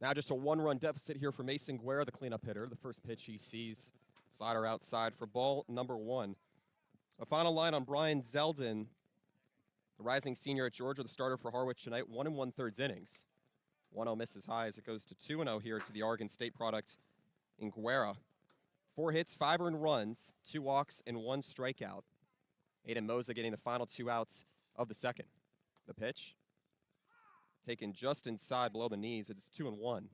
Now just a 1-run deficit here for Mason Guerra, the cleanup hitter. The first pitch he sees, slider outside for ball number 1. A final line on Brian Zeldin, the rising senior at Georgia, the starter for Harwich tonight, 1 1/3 innings. 1-0 misses high as it goes to 2-0 here to the Oregon State product in Guerra. 4 hits, 5 earned runs, 2 walks, and 1 strikeout. Aiden Moza getting the final 2 outs of the second. The pitch, taken just inside below the knees. It's 2-1.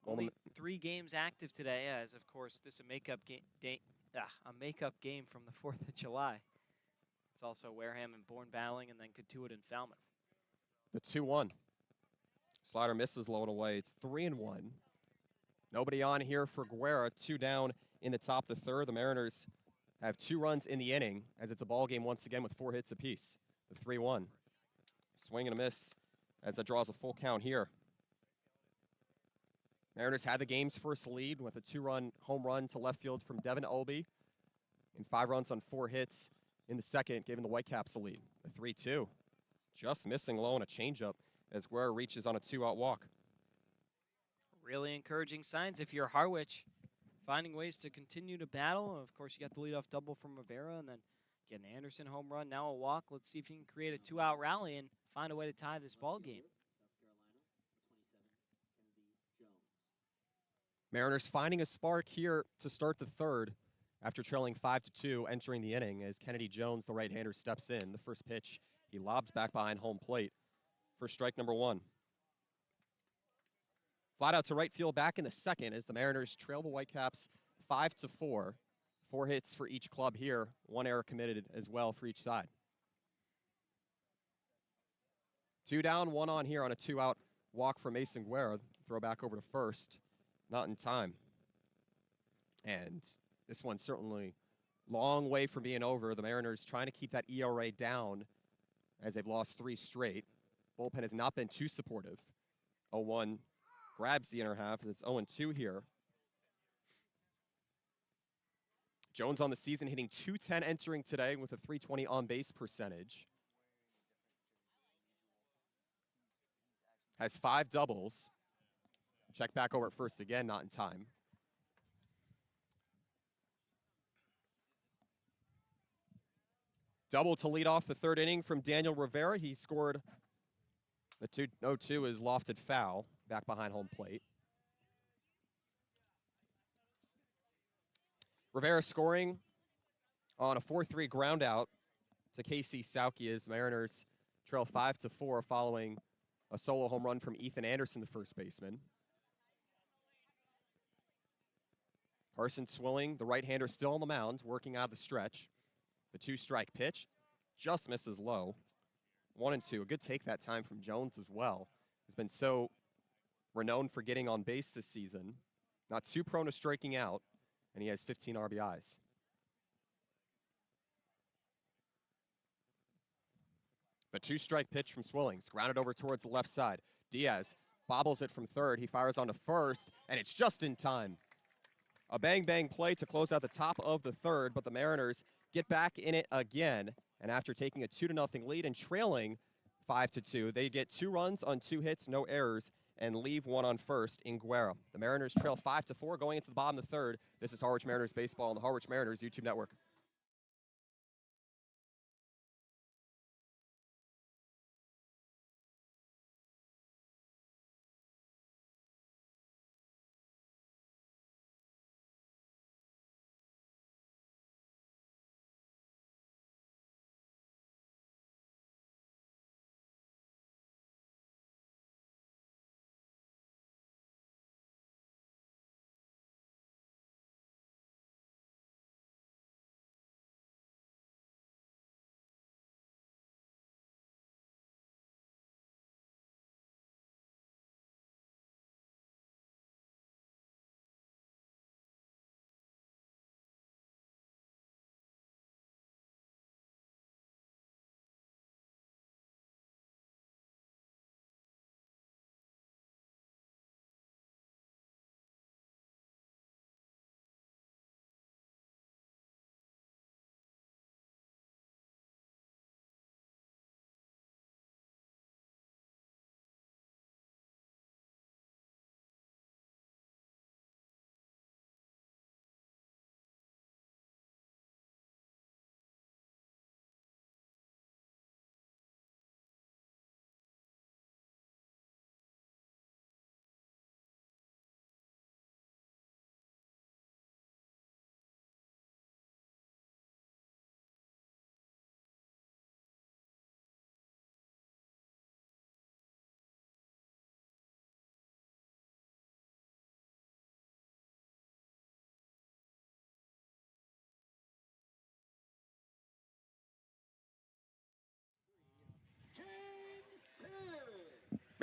Only 3 games active today, as of course this is a makeup a makeup game from the 4th of July. It's also Wareham and Bourne battling, and then Katuitt and Falmouth. The 2-1. Slider misses low and away. It's 3-1. Nobody on here for Guerra. 2 down in the top of the 3rd. The Mariners have 2 runs in the inning as it's a ball game once again with 4 hits apiece. The 3-1. Swing and a miss as it draws a full count here. Mariners had the game's first lead with a 2-run home run to left field from Devin Olby and 5 runs on 4 hits in the second, giving the Whitecaps the lead. The 3-2. Just missing low on a changeup as Guerra reaches on a 2-out walk. Really encouraging signs if you're Harwich, finding ways to continue to battle. Of course, you got the leadoff double from Rivera and then get an Anderson home run, now a walk. Let's see if you can create a 2-out rally and find a way to tie this ball game. Mariners finding a spark here to start the 3rd after trailing 5-2 entering the inning as Kennedy Jones, the right-hander, steps in. The first pitch, he lobs back behind home plate for strike number 1. Flat out to right field back in the second as the Mariners trail the Whitecaps 5-4. 4 hits for each club here, 1 error committed as well for each side. 2 down, 1 on here on a 2-out walk for Mason Guerra. Throw back over to first, not in time. And this one's certainly long way from being over. The Mariners trying to keep that ERA down as they've lost 3 straight. Bullpen has not been too supportive. 0-1 grabs the inner half as it's 0-2 here. Jones on the season hitting .210 entering today with a .320 on-base percentage. Has 5 doubles. Check back over at first again, not in time. Double to lead off the 3rd inning from Daniel Rivera. He scored the 2-0-2 is lofted foul back behind home plate. Rivera scoring on a 4-3 ground out to Casey Sauke as the Mariners trail 5-4 following a solo home run from Ethan Anderson, the first baseman. Carson Swilling, the right-hander, still on the mound, working out of the stretch. The 2-strike pitch just misses low. 1-2. A good take that time from Jones as well. He's been so renowned for getting on base this season. Not too prone to striking out, and he has 15 RBIs. The 2-strike pitch from Swillings, grounded over towards the left side. Diaz bobbles it from 3rd. He fires onto 1st, and it's just in time. A bang-bang play to close out the top of the 3rd, but the Mariners get back in it again. And after taking a 2-0 lead and trailing 5-2, they get 2 runs on 2 hits, no errors, and leave 1 on first in Guerra. The Mariners trail 5-4 going into the bottom of the 3rd. This is Harwich Mariners baseball on the Harwich Mariners YouTube network.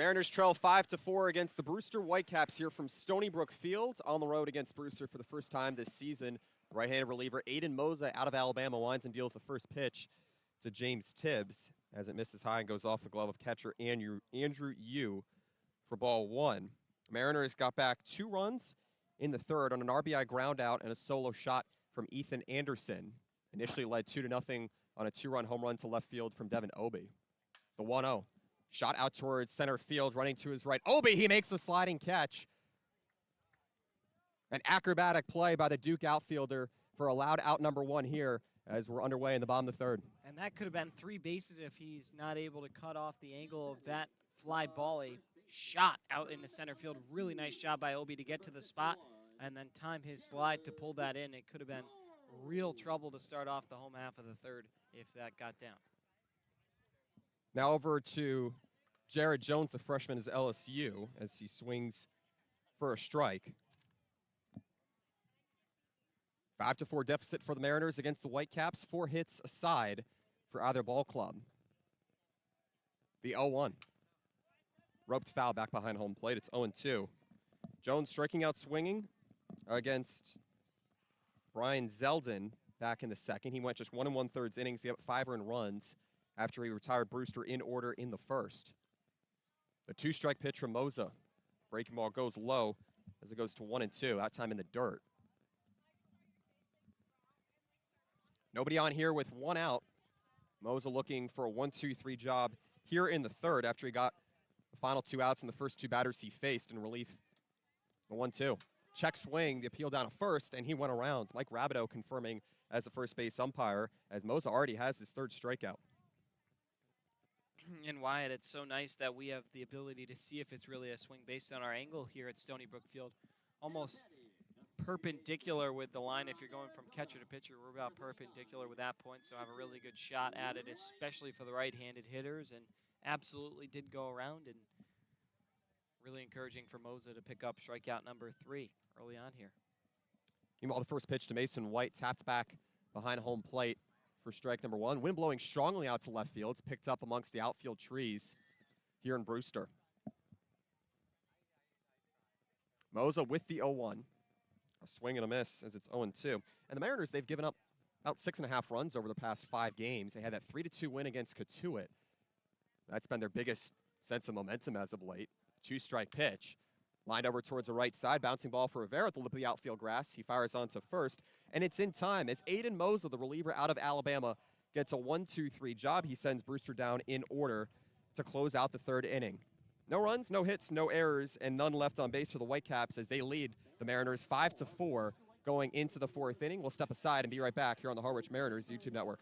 Mariners trail 5-4 against the Brewster Whitecaps here from Stony Brook Field on the road against Brewster for the first time this season. Right-handed reliever Aiden Moza out of Alabama winds and deals the first pitch to James Tibbs as it misses high and goes off the glove of catcher Andrew Yu for ball one. Mariners got back 2 runs in the third on an RBI ground out and a solo shot from Ethan Anderson. Initially led 2-0 on a 2-run home run to left field from Devin Obey. The 1-0. Shot out towards center field, running to his right. Obey, he makes the sliding catch. An acrobatic play by the Duke outfielder for a loud out number 1 here as we're underway in the bottom of the third. And that could have been 3 bases if he's not able to cut off the angle of that fly ball. A shot out into center field. Really nice job by Obey to get to the spot and then time his slide to pull that in. It could have been real trouble to start off the home half of the third if that got down. Now over to Jared Jones, the freshman, is LSU, as he swings for a strike. 5-4 deficit for the Mariners against the Whitecaps. 4 hits aside for either ball club. The 0-1. Roped foul back behind home plate. It's 0-2. Jones striking out swinging against Brian Zeldin back in the second. He went just 1 1/3 innings. He got 5 earned runs after he retired Brewster in order in the first. The 2-strike pitch from Moza. Breaking ball goes low as it goes to 1-2, that time in the dirt. Nobody on here with 1 out. Moza looking for a 1-2-3 job here in the third after he got the final 2 outs and the first 2 batters he faced in relief. The 1-2. Check swing, the appeal down at first, and he went around. Mike Rabideau confirming as the first base umpire as Moza already has his 3rd strikeout. And Wyatt, it's so nice that we have the ability to see if it's really a swing based on our angle here at Stony Brook Field. Almost perpendicular with the line. If you're going from catcher to pitcher, we're about perpendicular with that point, so I have a really good shot at it, especially for the right-handed hitters, and absolutely did go around, and really encouraging for Moza to pick up strikeout number 3 early on here. Meanwhile, the first pitch to Mason White, tapped back behind home plate for strike number 1. Wind blowing strongly out to left field. It's picked up amongst the outfield trees here in Brewster. Moza with the 0-1. A swing and a miss as it's 0-2. And the Mariners, they've given up about 6.5 runs over the past 5 games. They had that 3-2 win against Katuitt. That's been their biggest sense of momentum as of late. 2-strike pitch. Lined over towards the right side. Bouncing ball for Rivera at the lip of the outfield grass. He fires on to first. And it's in time as Aiden Moza, the reliever out of Alabama, gets a 1-2-3 job. He sends Brewster down in order to close out the 3rd inning. No runs, no hits, no errors, and none left on base for the Whitecaps as they lead the Mariners 5-4 going into the 4th inning. We'll step aside and be right back here on the Harwich Mariners YouTube network.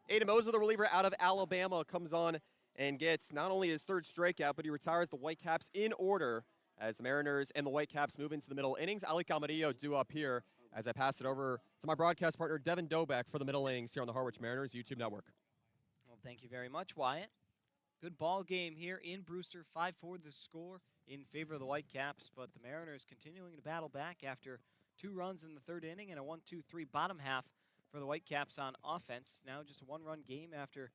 Aiden Moza, the reliever out of Alabama, comes on and gets not only his 3rd strikeout, but he retires the Whitecaps in order as the Mariners and the Whitecaps move into the middle innings. Ali Camarillo due up here as I pass it over to my broadcast partner, Devin Dobek, for the middle innings here on the Harwich Mariners YouTube network. Well, thank you very much, Wyatt. Good ball game here in Brewster. 5-4 the score in favor of the Whitecaps, but the Mariners continuing to battle back after 2 runs in the 3rd inning and a 1-2-3 bottom half for the Whitecaps on offense. Now just a 1-run game after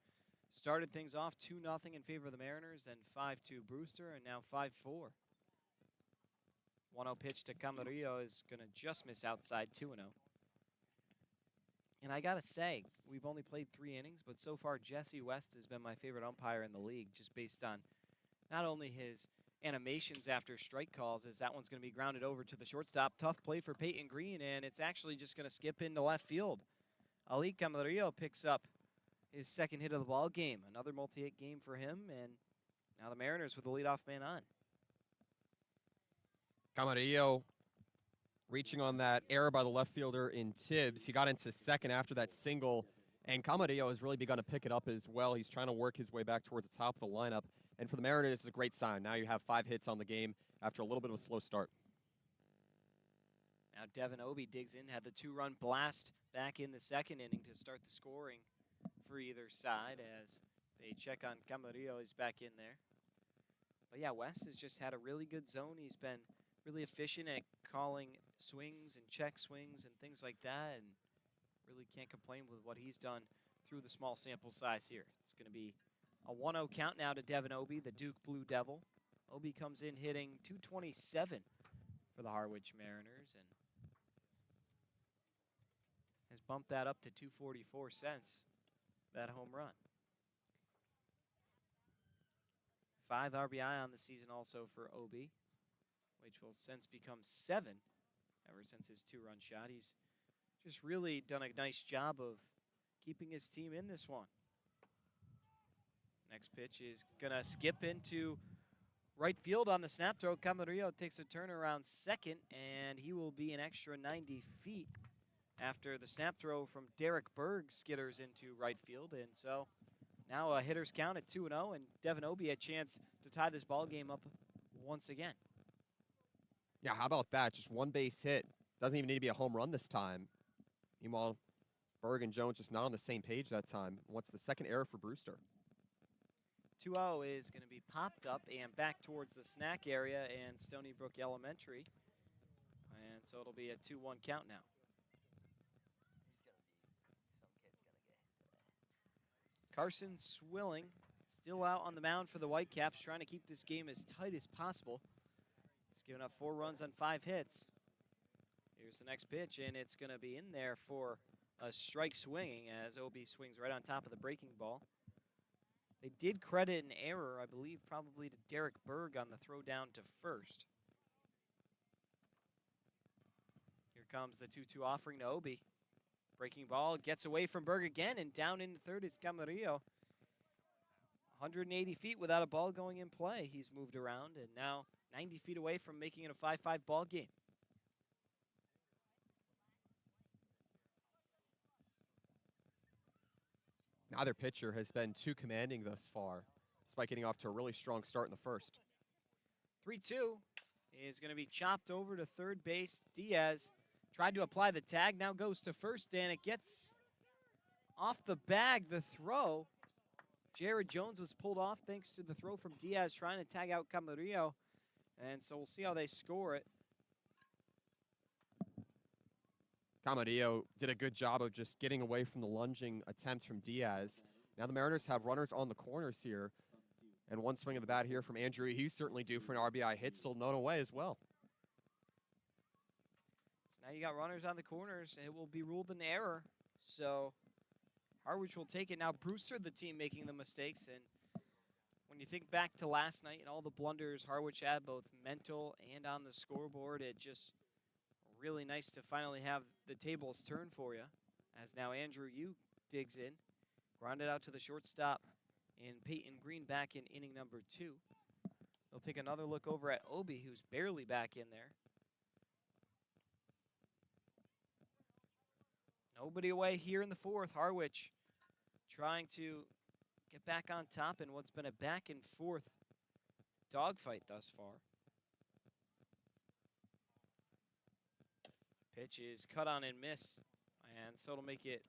started things off 2-0 in favor of the Mariners, then 5-2 Brewster, and now 5-4. 1-0 pitch to Camarillo is going to just miss outside 2-0. And I got to say, we've only played 3 innings, but so far Jesse West has been my favorite umpire in the league, just based on not only his animations after strike calls, as that one's going to be grounded over to the shortstop. Tough play for Peyton Green, and it's actually just going to skip into left field. Ali Camarillo picks up his second hit of the ball game. Another multi-hit game for him, and now the Mariners with the leadoff man on. Camarillo reaching on that error by the left fielder in Tibbs. He got into second after that single, and Camarillo has really begun to pick it up as well. He's trying to work his way back towards the top of the lineup. And for the Mariners, it's a great sign. Now you have 5 hits on the game after a little bit of a slow start. Now Devin Obie digs in, had the 2-run blast back in the second inning to start the scoring for either side as they check on Camarillo. He's back in there. But yeah, West has just had a really good zone. He's been really efficient at calling swings and check swings and things like that, and really can't complain with what he's done through the small sample size here. It's going to be a 1-0 count now to Devin Obie, the Duke Blue Devil. Obie comes in hitting .227 for the Harwich Mariners and has bumped that up to .244 since that home run. 5 RBI on the season also for Obie, which will since become 7 ever since his 2-run shot. He's just really done a nice job of keeping his team in this one. Next pitch is going to skip into right field on the snap throw. Camarillo takes a turn around second, and he will be an extra 90 feet after the snap throw from Derek Berg skitters into right field. And so now a hitter's count at 2-0, and Devin Obie a chance to tie this ball game up once again. Yeah, how about that? Just 1 base hit. Doesn't even need to be a home run this time. Meanwhile, Berg and Jones just not on the same page that time. What's the second error for Brewster? 2-0 is going to be popped up and back towards the snack area and Stony Brook Elementary. And so it'll be a 2-1 count now. Carson Swilling still out on the mound for the Whitecaps, trying to keep this game as tight as possible. He's given up 4 runs on 5 hits. Here's the next pitch, and it's going to be in there for a strike swinging as Obie swings right on top of the breaking ball. They did credit an error, I believe, probably to Derek Berg on the throw down to first. Here comes the 2-2 offering to Obie. Breaking ball gets away from Berg again, and down into third is Camarillo. 180 feet without a ball going in play. He's moved around, and now 90 feet away from making it a 5-5 ball game. Neither pitcher has been too commanding thus far, despite getting off to a really strong start in the first. 3-2 is going to be chopped over to third base. Diaz tried to apply the tag, now goes to first, and it gets off the bag, the throw. Jared Jones was pulled off thanks to the throw from Diaz trying to tag out Camarillo, and so we'll see how they score it. Camarillo did a good job of just getting away from the lunging attempts from Diaz. Now the Mariners have runners on the corners here. And 1 swing of the bat here from Andrew. He's certainly due for an RBI hit, still known away as well. So now you got runners on the corners, and it will be ruled an error. So Harwich will take it. Now Brewster, the team making the mistakes. And when you think back to last night and all the blunders Harwich had, both mental and on the scoreboard, it just really nice to finally have the tables turn for you, as now Andrew Yu digs in, grounded out to the shortstop, and Peyton Green back in inning number 2. They'll take another look over at Obie, who's barely back in there. Nobody away here in the 4th. Harwich trying to get back on top in what's been a back and forth dogfight thus far. Pitch is cut on and miss, and so it'll make it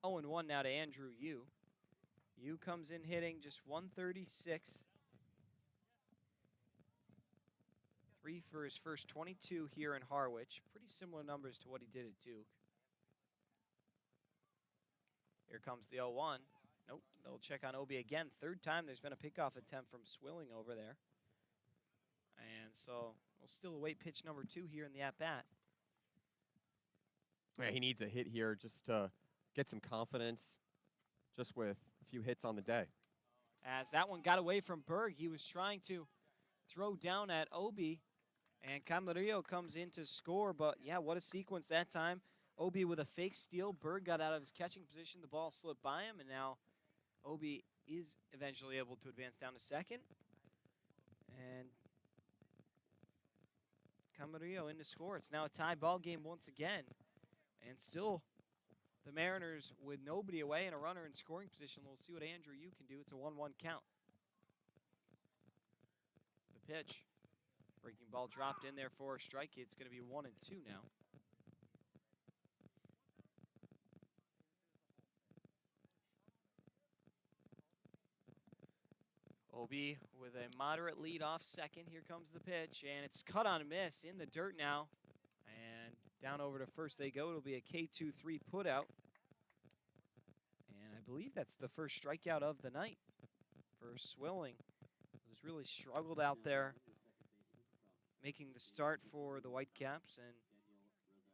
0-1 now to Andrew Yu. Yu comes in hitting just 136. 3 for his first 22 here in Harwich. Pretty similar numbers to what he did at Duke. Here comes the 0-1. Nope, they'll check on Obie again. 3rd time there's been a pickoff attempt from Swilling over there. And so we'll still await pitch number 2 here in the at-bat. Yeah, he needs a hit here just to get some confidence just with a few hits on the day. As that one got away from Berg, he was trying to throw down at Obi, and Camarillo comes in to score. But yeah, what a sequence that time. Obi with a fake steal. Berg got out of his catching position. The ball slipped by him, and now Obi is eventually able to advance down to second. And Camarillo in to score. It's now a tie ball game once again. And still the Mariners with nobody away and a runner in scoring position. We'll see what Andrew you can do. It's a 1-1 count. The pitch. Breaking ball dropped in there for a strike. It's going to be 1-2 now. Obi with a moderate lead off second. Here comes the pitch, and it's cut on a miss in the dirt now. And down over to first they go. It'll be a K2-3 put out. And I believe that's the first strikeout of the night for Swilling, who's really struggled out there making the start for the Whitecaps. And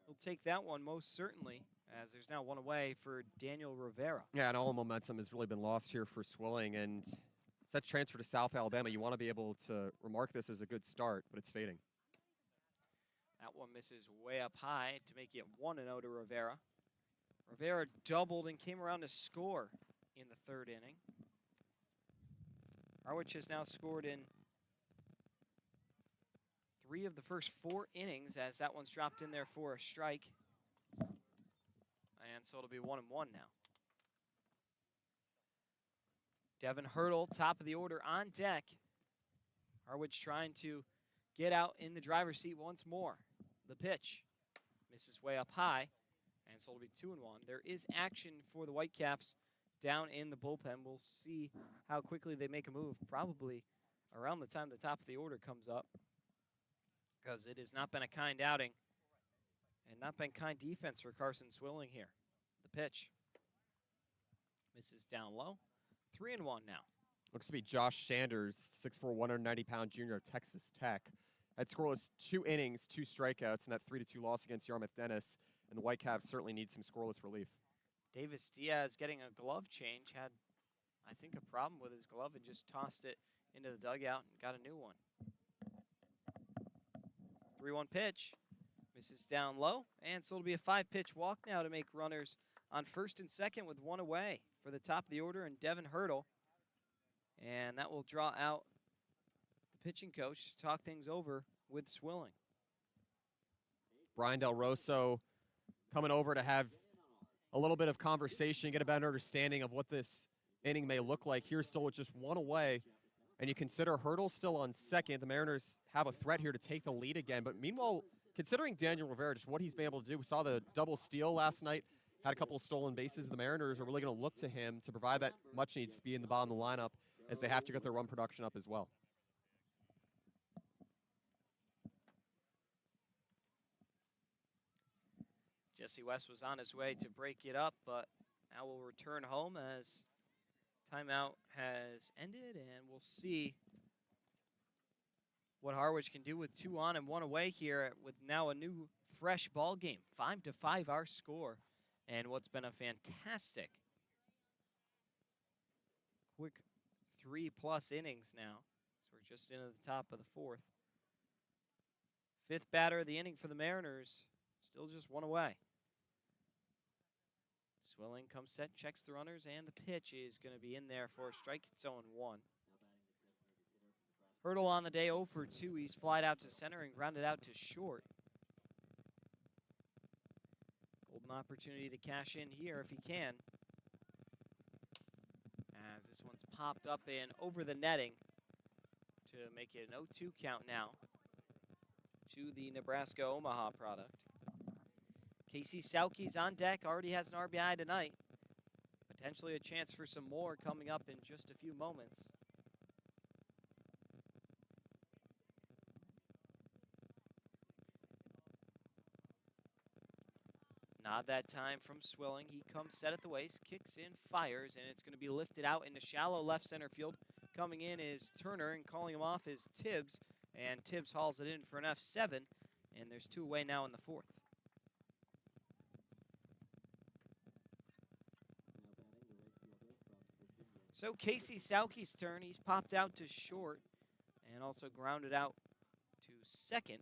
he'll take that one most certainly, as there's now one away for Daniel Rivera. Yeah, and all momentum has really been lost here for Swilling. And that transfer to South Alabama, you want to be able to remark this as a good start, but it's fading. That one misses way up high to make it 1-0 to Rivera. Rivera doubled and came around to score in the third inning. Harwich has now scored in 3 of the first 4 innings, as that one's dropped in there for a strike. And so it'll be 1-1 now. Devin Hurdle, top of the order on deck. Harwich trying to get out in the driver's seat once more. The pitch misses way up high, and so it'll be 2-1. There is action for the Whitecaps down in the bullpen. We'll see how quickly they make a move, probably around the time the top of the order comes up, because it has not been a kind outing and not been kind defense for Carson Swilling here. The pitch misses down low. 3-1 now. Looks to be Josh Sanders, 6'4", 190-pound junior of Texas Tech. Had scoreless 2 innings, 2 strikeouts, and that 3-2 loss against Yarmouth Dennis. And the Whitecaps certainly need some scoreless relief. Davis Diaz getting a glove change. Had, I think, a problem with his glove and just tossed it into the dugout and got a new one. 3-1 pitch. Misses down low. And so it'll be a 5-pitch walk now to make runners on first and second with 1 away for the top of the order and Devin Hurdle. And that will draw out the pitching coach to talk things over with Swilling. Brian Del Rosso coming over to have a little bit of conversation, get a better understanding of what this inning may look like. Here still with just 1 away. And you consider Hurdle still on second. The Mariners have a threat here to take the lead again. But meanwhile, considering Daniel Rivera, just what he's been able to do, we saw the double steal last night. Had a couple of stolen bases. The Mariners are really going to look to him to provide that much-needed speed in the bottom of the lineup as they have to get their run production up as well. Jesse West was on his way to break it up, but now will return home as timeout has ended, and we'll see what Harwich can do with 2 on and 1 away here with now a new fresh ball game. 5-5 our score. And what's been a fantastic quick 3+ innings now. So we're just into the top of the 4th. 5th batter of the inning for the Mariners. Still just 1 away. Swilling comes set, checks the runners, and the pitch is going to be in there for a strike. It's 0-1. Hurdle on the day 0 for 2. He's flied out to center and grounded out to short. Golden opportunity to cash in here if he can. As this one's popped up and over the netting to make it an 0-2 count now to the Nebraska-Omaha product. Casey Sauke's on deck, already has an RBI tonight. Potentially a chance for some more coming up in just a few moments. Nod that time from Swilling. He comes set at the waist, kicks in, fires, and it's going to be lifted out into shallow left center field. Coming in is Turner, and calling him off is Tibbs. And Tibbs hauls it in for an F7, and there's 2 away now in the 4th. So Casey Sauke's turn. He's popped out to short and also grounded out to second.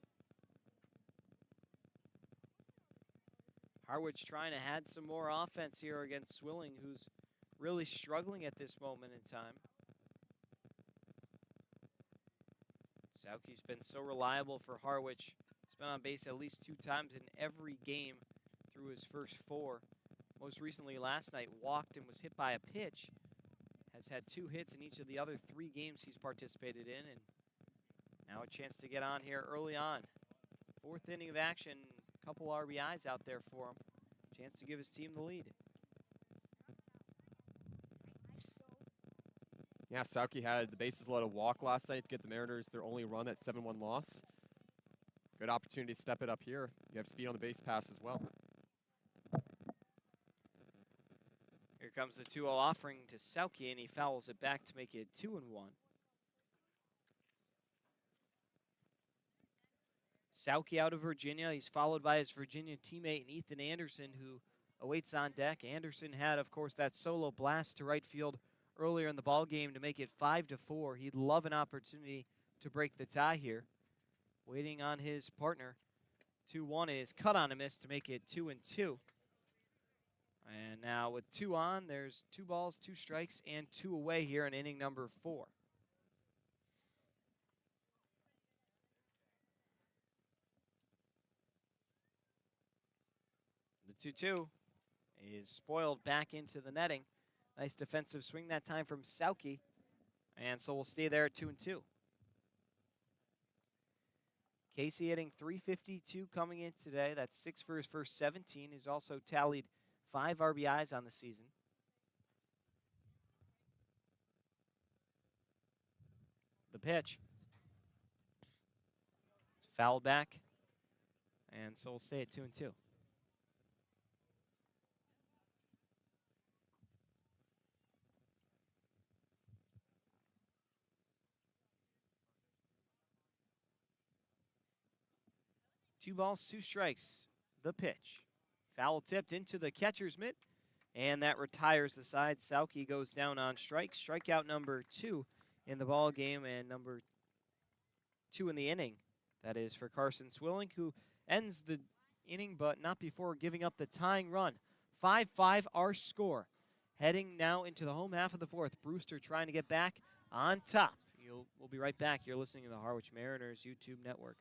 Harwich trying to add some more offense here against Swilling, who's really struggling at this moment in time. Sauke's been so reliable for Harwich. He's been on base at least 2 times in every game through his first 4. Most recently last night, walked and was hit by a pitch. Has had 2 hits in each of the other 3 games he's participated in, and now a chance to get on here early on. 4th inning of action, a couple RBIs out there for him. Chance to give his team the lead. Yeah, Sauke had the bases loaded walk last night to get the Mariners their only run, that 7-1 loss. Good opportunity to step it up here. You have speed on the base pass as well. Here comes the 2-0 offering to Sauke, and he fouls it back to make it 2-1. Sauke out of Virginia. He's followed by his Virginia teammate Ethan Anderson, who awaits on deck. Anderson had, of course, that solo blast to right field earlier in the ball game to make it 5-4. He'd love an opportunity to break the tie here. Waiting on his partner. 2-1 is cut on a miss to make it 2-2. And now with 2 on, there's 2 balls, 2 strikes, and 2 away here in inning number 4. The 2-2 is spoiled back into the netting. Nice defensive swing that time from Sauke. And so we'll stay there at 2-2. Casey hitting .352 coming in today. That's 6 for his first 17. He's also tallied 5 RBIs on the season. The pitch. Fouled back. And so we'll stay at 2-2. Two balls, 2 strikes. The pitch. Foul tipped into the catcher's mitt, and that retires the side. Sauke goes down on strikes. Strikeout number 2 in the ball game, and number 2 in the inning. That is for Carson Swilling, who ends the inning, but not before giving up the tying run. 5-5 our score. Heading now into the home half of the 4th. Brewster trying to get back on top. We'll be right back. You're listening to the Harwich Mariners YouTube network.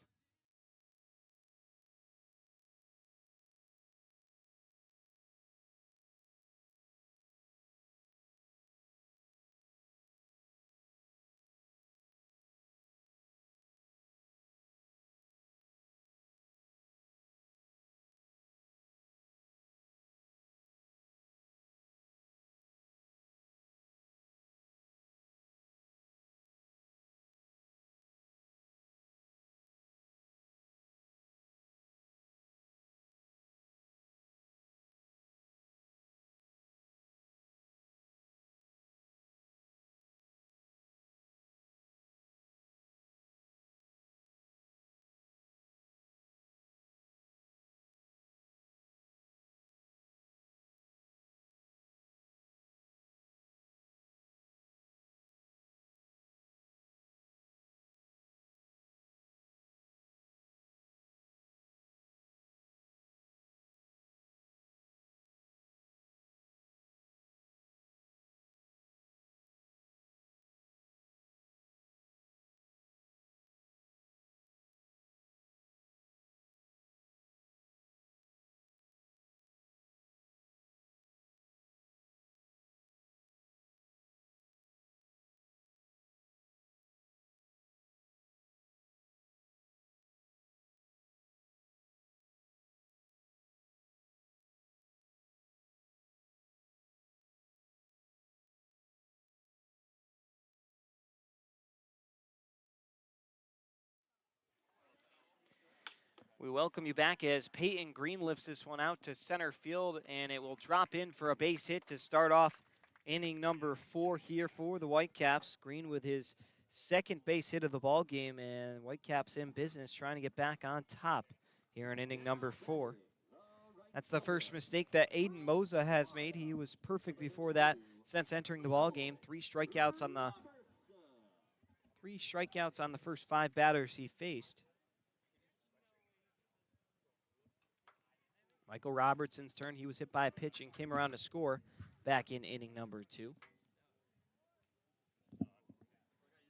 We welcome you back as Peyton Green lifts this one out to center field, and it will drop in for a base hit to start off inning number 4 here for the Whitecaps. Green with his 2nd base hit of the ball game, and Whitecaps in business trying to get back on top here in inning number 4. That's the first mistake that Aiden Moza has made. He was perfect before that since entering the ball game. Three strikeouts on the first 5 batters he faced. Michael Robertson's turn. He was hit by a pitch and came around to score back in inning number 2.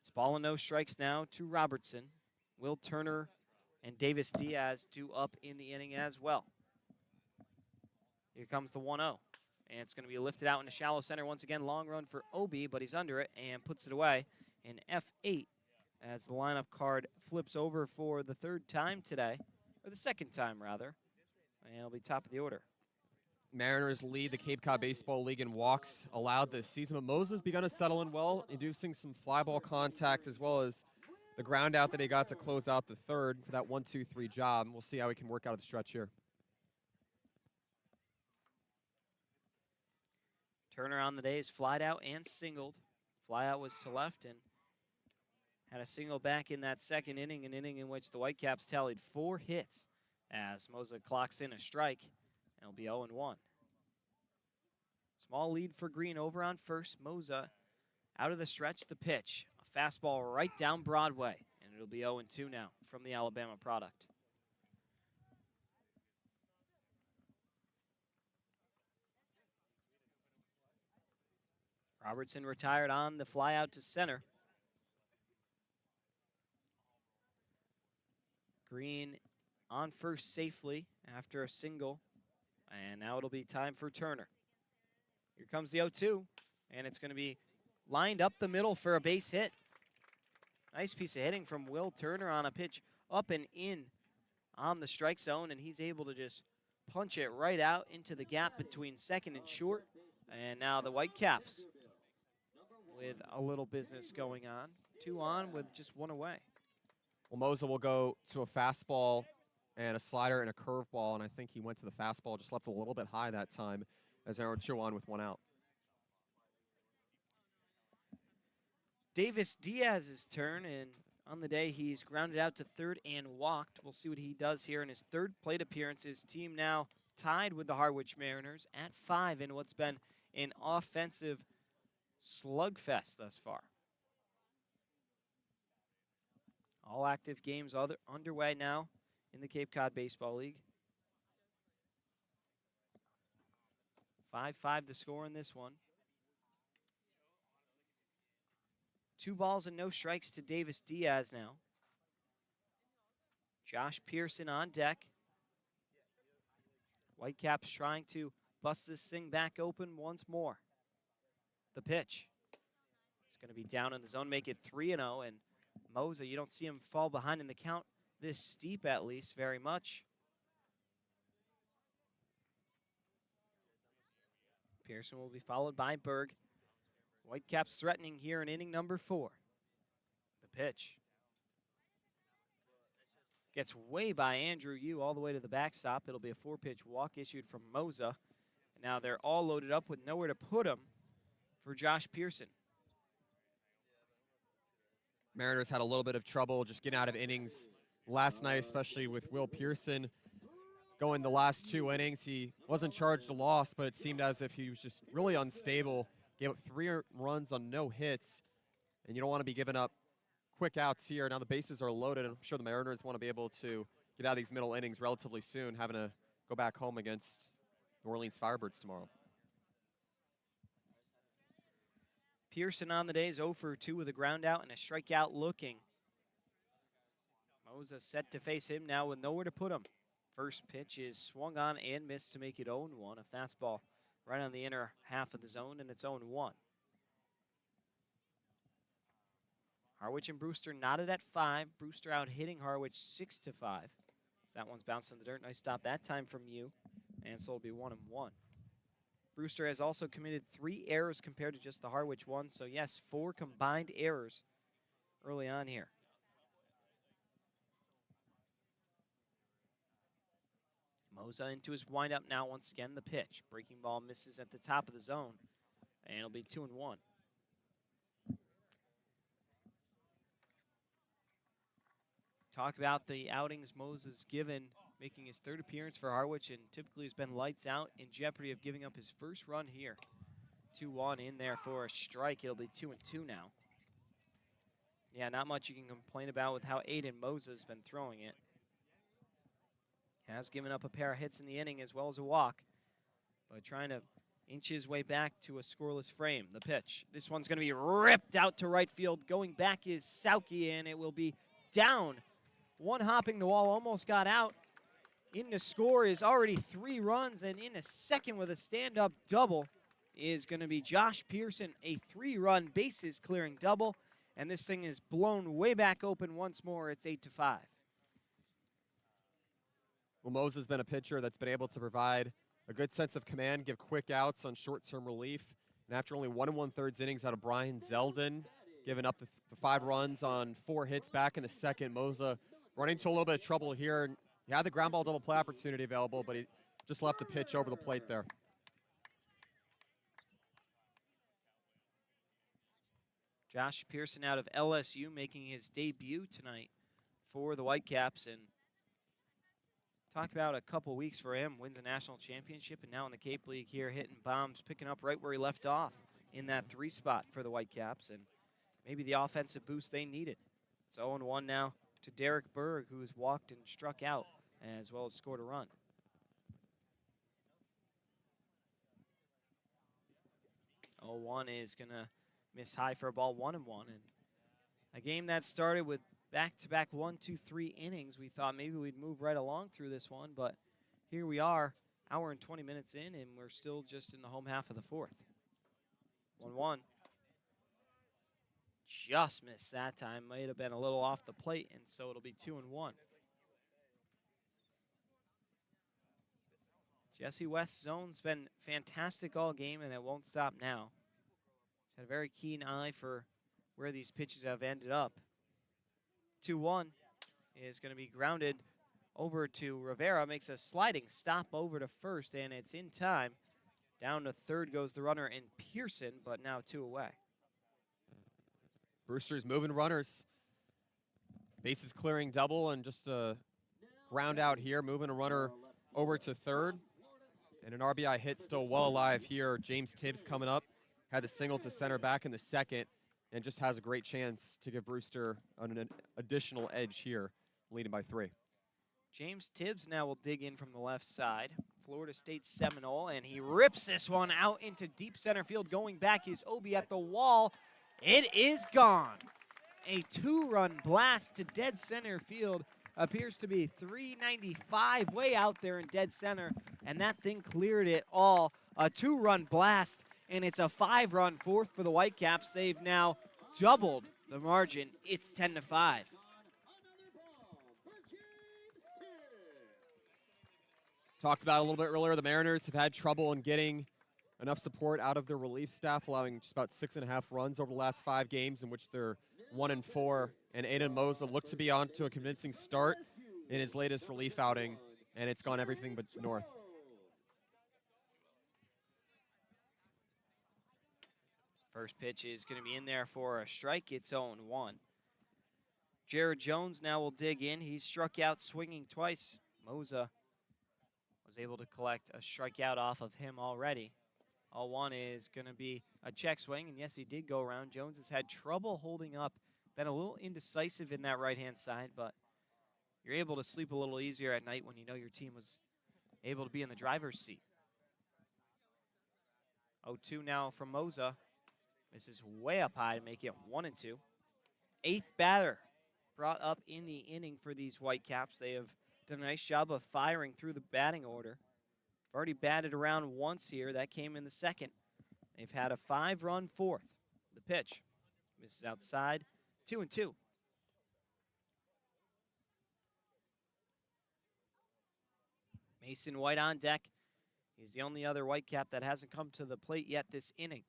It's ball and no strikes now to Robertson. Will Turner and Davis Diaz due up in the inning as well. Here comes the 1-0. And it's going to be lifted out into shallow center once again. Long run for Obi, but he's under it and puts it away in F8 as the lineup card flips over for the third time today, or the second time rather. And it'll be top of the order. Mariners lead the Cape Cod Baseball League in walks allowed this season, but Moses begun to settle in well, inducing some fly ball contact as well as the ground out that he got to close out the third for that 1-2-3 job. We'll see how he can work out of the stretch here. Turner on the day is flied out and singled. Fly out was to left and had a single back in that second inning, an inning in which the Whitecaps tallied 4 hits as Moza clocks in a strike, and it'll be 0-1. Small lead for Green over on first. Moza out of the stretch, the pitch. A fastball right down Broadway, and it'll be 0-2 now from the Alabama product. Robertson retired on the fly out to center. Green on first safely after a single. And now it'll be time for Turner. Here comes the 0-2. And it's going to be lined up the middle for a base hit. Nice piece of hitting from Will Turner on a pitch up and in on the strike zone. And he's able to just punch it right out into the gap between second and short. And now the Whitecaps with a little business going on. 2 on with just 1 away. Well, Moza will go to a fastball and a slider and a curveball, and I think he went to the fastball, just left a little bit high that time as Aaron Chu on with 1 out. Davis Diaz's turn, and on the day he's grounded out to third and walked. We'll see what he does here in his third plate appearance. His team now tied with the Harwich Mariners at 5 in what's been an offensive slugfest thus far. All active games underway now in the Cape Cod Baseball League. 5-5 the score in this one. 2 balls and no strikes to Davis Diaz now. Josh Pearson on deck. Whitecaps trying to bust this thing back open once more. The pitch. It's going to be down in the zone, make it 3-0, and Moza, you don't see him fall behind in the count this steep, at least, very much. Pearson will be followed by Berg. Whitecaps threatening here in inning number 4. The pitch. Gets way by Andrew Yu all the way to the backstop. It'll be a 4-pitch walk issued from Moza. And now they're all loaded up with nowhere to put them for Josh Pearson. Mariners had a little bit of trouble just getting out of innings last night, especially with Will Pearson going the last 2 innings. He wasn't charged a loss, but it seemed as if he was just really unstable. Gave up 3 runs on no hits, and you don't want to be giving up quick outs here. Now the bases are loaded, and I'm sure the Mariners want to be able to get out of these middle innings relatively soon, having to go back home against New Orleans Firebirds tomorrow. Pearson on the day is 0 for 2 with a ground out and a strikeout looking. Moza set to face him now with nowhere to put him. First pitch is swung on and missed to make it 0-1. A fastball right on the inner half of the zone, and it's 0-1. Harwich and Brewster knotted at 5. Brewster out hitting Harwich 6-5. So that one's bounced in the dirt. Nice stop that time from you. And so it'll be 1-1. Brewster has also committed 3 errors compared to just the Harwich one. So yes, 4 combined errors early on here. Moza into his windup now once again. The pitch. Breaking ball misses at the top of the zone. And it'll be 2-1. Talk about the outings Moza's given, making his 3rd appearance for Harwich, and typically has been lights out, in jeopardy of giving up his first run here 2-1 in there for a strike. It'll be 2-2 now. Yeah, not much you can complain about with how Aiden Mosa's been throwing it. Has given up a pair of hits in the inning as well as a walk, but trying to inch his way back to a scoreless frame. The pitch. This one's going to be ripped out to right field. Going back is Sauki, and it will be down. One hopping the wall, almost got out. In to score is already 3 runs, and in a second with a stand-up double is going to be Josh Pearson, a 3-run bases clearing double, and this thing is blown way back open once more. It's 8-5. Well, Moses has been a pitcher that's been able to provide a good sense of command, give quick outs on short-term relief. And after only 1 1/3 innings out of Brian Zeldin, giving up the 5 runs on 4 hits back in the second, Mosa running into a little bit of trouble here. And he had the ground ball double play opportunity available, but he just left the pitch over the plate there. Josh Pearson out of LSU making his debut tonight for the Whitecaps, and talk about a couple weeks for him. Wins a national championship, and now in the Cape League here, hitting bombs, picking up right where he left off in that 3 spot for the Whitecaps, and maybe the offensive boost they needed. It's 0-1 now to Derek Berg, who has walked and struck out as well as scored a run. Oh, 1 is going to miss high for a ball, 1-1. And a game that started with back-to-back 1, 2, 3 innings. We thought maybe we'd move right along through this one, but here we are, hour and 20 minutes in, and we're still just in the home half of the 4th. 1-1. Just missed that time. Might have been a little off the plate, and so it'll be 2-1. Jesse West's zone's been fantastic all game, and it won't stop now. He's had a very keen eye for where these pitches have ended up. 2-1 is going to be grounded over to Rivera. Makes a sliding stop over to first, and it's in time. Down to third goes the runner in Pearson, but now 2 away. Brewster's moving runners. Bases clearing double and just a ground out here, moving a runner over to third. And an RBI hit still well alive here. James Tibbs coming up. Had the single to center back in the second, and just has a great chance to give Brewster an additional edge here, leading by 3. James Tibbs now will dig in from the left side. Florida State Seminole, and he rips this one out into deep center field. Going back is Obi at the wall. It is gone. A 2-run blast to dead center field. Appears to be 395 way out there in dead center, and that thing cleared it all. A 2-run blast, and it's a 5-run 4th for the Whitecaps. They've now doubled the margin. It's 10-5. Talked about a little bit earlier, the Mariners have had trouble in getting enough support out of their relief staff, allowing just about 6.5 runs over the last 5 games, in which they're 1-4. And Aiden Mosa looked to be on to a convincing start in his latest relief outing, and it's gone everything but north. First pitch is going to be in there for a strike. It's 0-1. Jared Jones now will dig in. He's struck out swinging twice. Mosa was able to collect a strikeout off of him already. 0-1 is going to be a check swing, and yes, he did go around. Jones has had trouble holding up, been a little indecisive in that right-hand side, but you're able to sleep a little easier at night when you know your team was able to be in the driver's seat. 0-2 now from Mosa. This is way up high to make it 1-2. 8th batter brought up in the inning for these Whitecaps. They have done a nice job of firing through the batting order. Already batted around once here. That came in the second. They've had a 5-run 4th. The pitch misses outside. 2-2. Mason White on deck. He's the only other Whitecap that hasn't come to the plate yet this inning.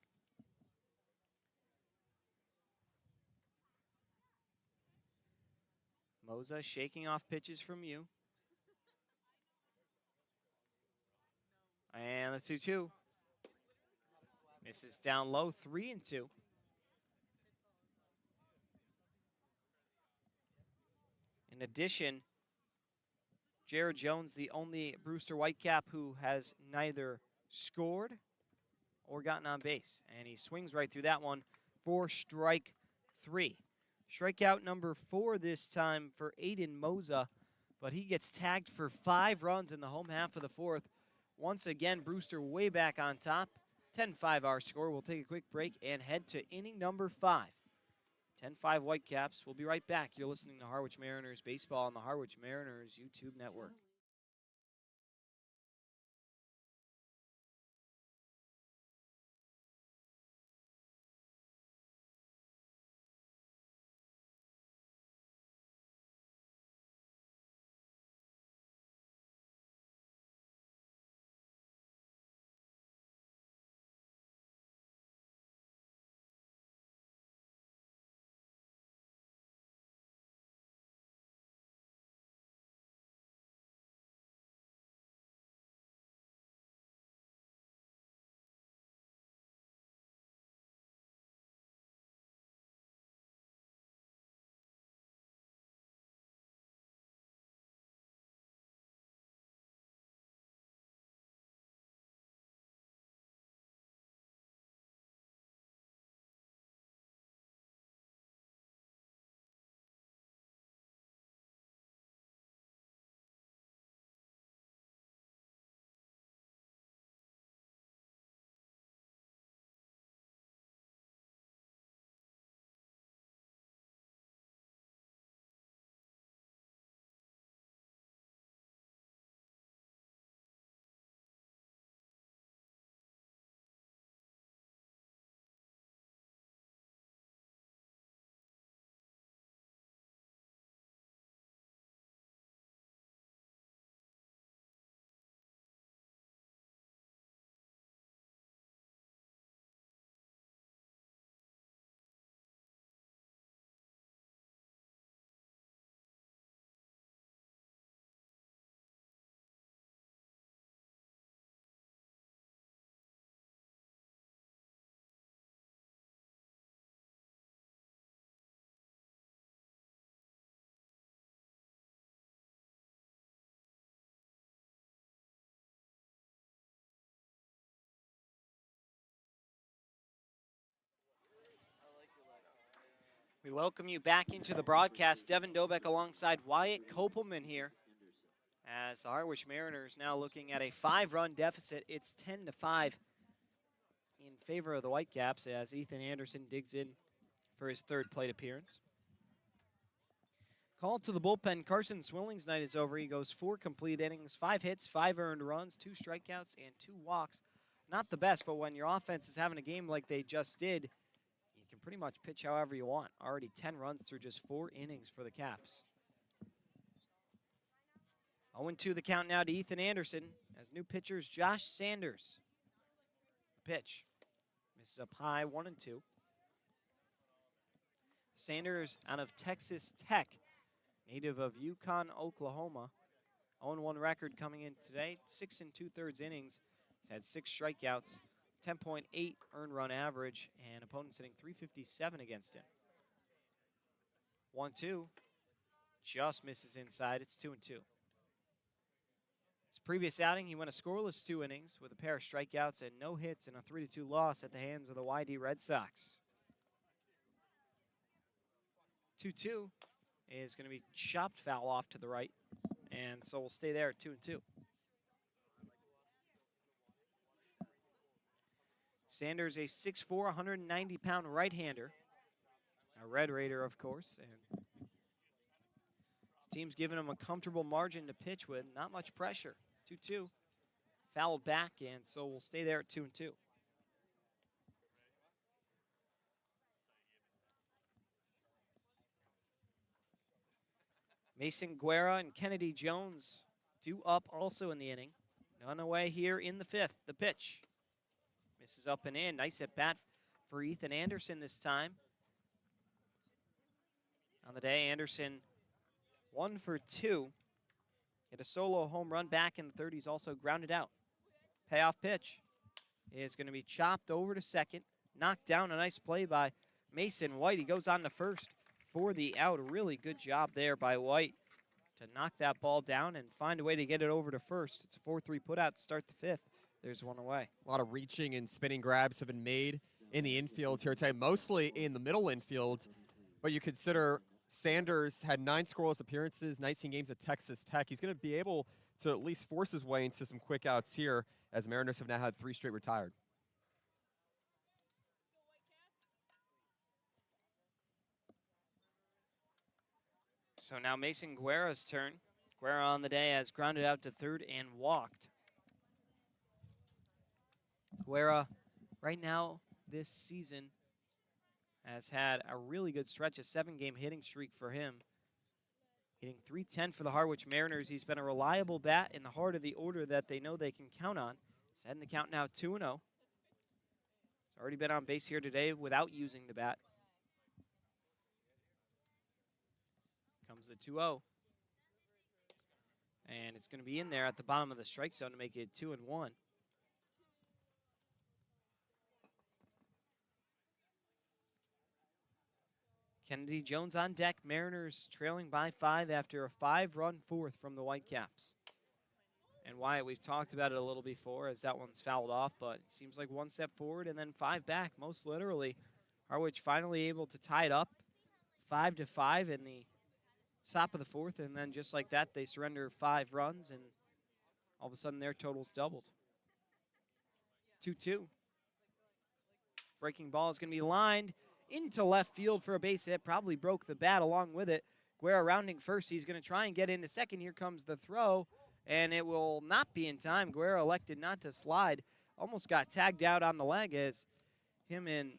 Mosa shaking off pitches from you. And the 2-2. Misses down low, 3-2. In addition, Jared Jones, the only Brewster Whitecap who has neither scored or gotten on base. And he swings right through that one for strike 3. Strikeout number 4 this time for Aiden Moza, but he gets tagged for 5 runs in the home half of the 4th. Once again, Brewster way back on top. 10-5 our score. We'll take a quick break and head to inning number 5. 10-5 Whitecaps. We'll be right back. You're listening to Harwich Mariners Baseball on the Harwich Mariners YouTube network. We welcome you back into the broadcast. Devin Dobeck alongside Wyatt Kopelman here. As the Harwich Mariners now looking at a 5-run deficit. It's 10-5 in favor of the Whitecaps as Ethan Anderson digs in for his 3rd plate appearance. Called to the bullpen, Carson Swilling's night is over. He goes 4 complete innings, 5 hits, 5 earned runs, 2 strikeouts, and 2 walks. Not the best, but when your offense is having a game like they just did, you can pretty much pitch however you want. Already 10 runs through just 4 innings for the Caps. 0-2 the count now to Ethan Anderson as new pitchers Josh Sanders. Pitch. Misses up high, 1-2. Sanders out of Texas Tech, native of Yukon, Oklahoma. 0-1 record coming in today, 6 2/3 innings. He's had 6 strikeouts, 10.8 earned run average, and opponents hitting .357 against him. 1-2, just misses inside. It's 2-2. His previous outing, he went a scoreless 2 innings with a pair of strikeouts and no hits and a 3-2 loss at the hands of the YD Red Sox. 2-2 is going to be chopped foul off to the right, and so we'll stay there at 2-2. Sanders, a 6'4", 190-pound right-hander. A Red Raider, of course. And his team's giving him a comfortable margin to pitch with. Not much pressure. 2-2. Fouled back, and so we'll stay there at 2-2. Mason Guerra and Kennedy Jones due up also in the inning. None away here in the 5th. The pitch. Misses up and in. Nice at bat for Ethan Anderson this time. On the day, Anderson 1 for 2. Hit a solo home run back in the 3rd. He's also grounded out. Payoff pitch is going to be chopped over to second. Knocked down. A nice play by Mason White. He goes on to first for the out. A really good job there by White to knock that ball down and find a way to get it over to first. It's a 4-3 putout to start the 5th. There's one away. A lot of reaching and spinning grabs have been made in the infield here today, mostly in the middle infield. But you consider Sanders had 9 scoreless appearances, 19 games at Texas Tech. He's going to be able to at least force his way into some quick outs here, as Mariners have now had 3 straight retired. So now Mason Guerra's turn. Guerra on the day has grounded out to third and walked. Guerra, right now this season, has had a really good stretch, a 7-game hitting streak for him. Hitting .310 for the Harwich Mariners. He's been a reliable bat in the heart of the order that they know they can count on. Setting the count now 2-0. He's already been on base here today without using the bat. Comes the 2-0. And it's going to be in there at the bottom of the strike zone to make it 2-1. Kennedy Jones on deck. Mariners trailing by 5 after a 5-run fourth from the Whitecaps. And Wyatt, we've talked about it a little before as that one's fouled off, but it seems like 1 step forward and then 5 back, most literally. Harwich finally able to tie it up 5-5 in the top of the 4th, and then just like that, they surrender 5 runs, and all of a sudden their total's doubled. 2-2. Breaking ball is going to be lined into left field for a base hit. Probably broke the bat along with it. Guerra rounding first. He's going to try and get into second. Here comes the throw, and it will not be in time. Guerra elected not to slide. Almost got tagged out on the leg as him and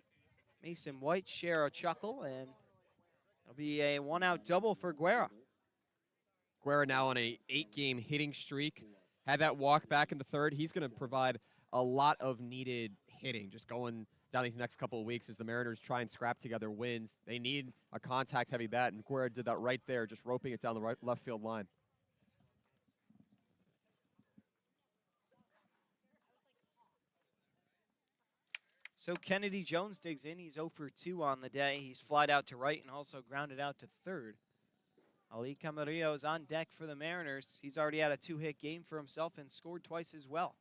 Mason White share a chuckle, and it'll be a 1-out double for Guerra. Guerra now on a 8-game hitting streak. Had that walk back in the 3rd. He's going to provide a lot of needed hitting just going down these next couple of weeks as the Mariners try and scrap together wins. They need a contact-heavy bat, and Guerra did that right there, just roping it down the left field line. So Kennedy Jones digs in. He's 0 for 2 on the day. He's flied out to right and also grounded out to third. Ali Camarillo is on deck for the Mariners. He's already had a 2-hit game for himself and scored twice as well.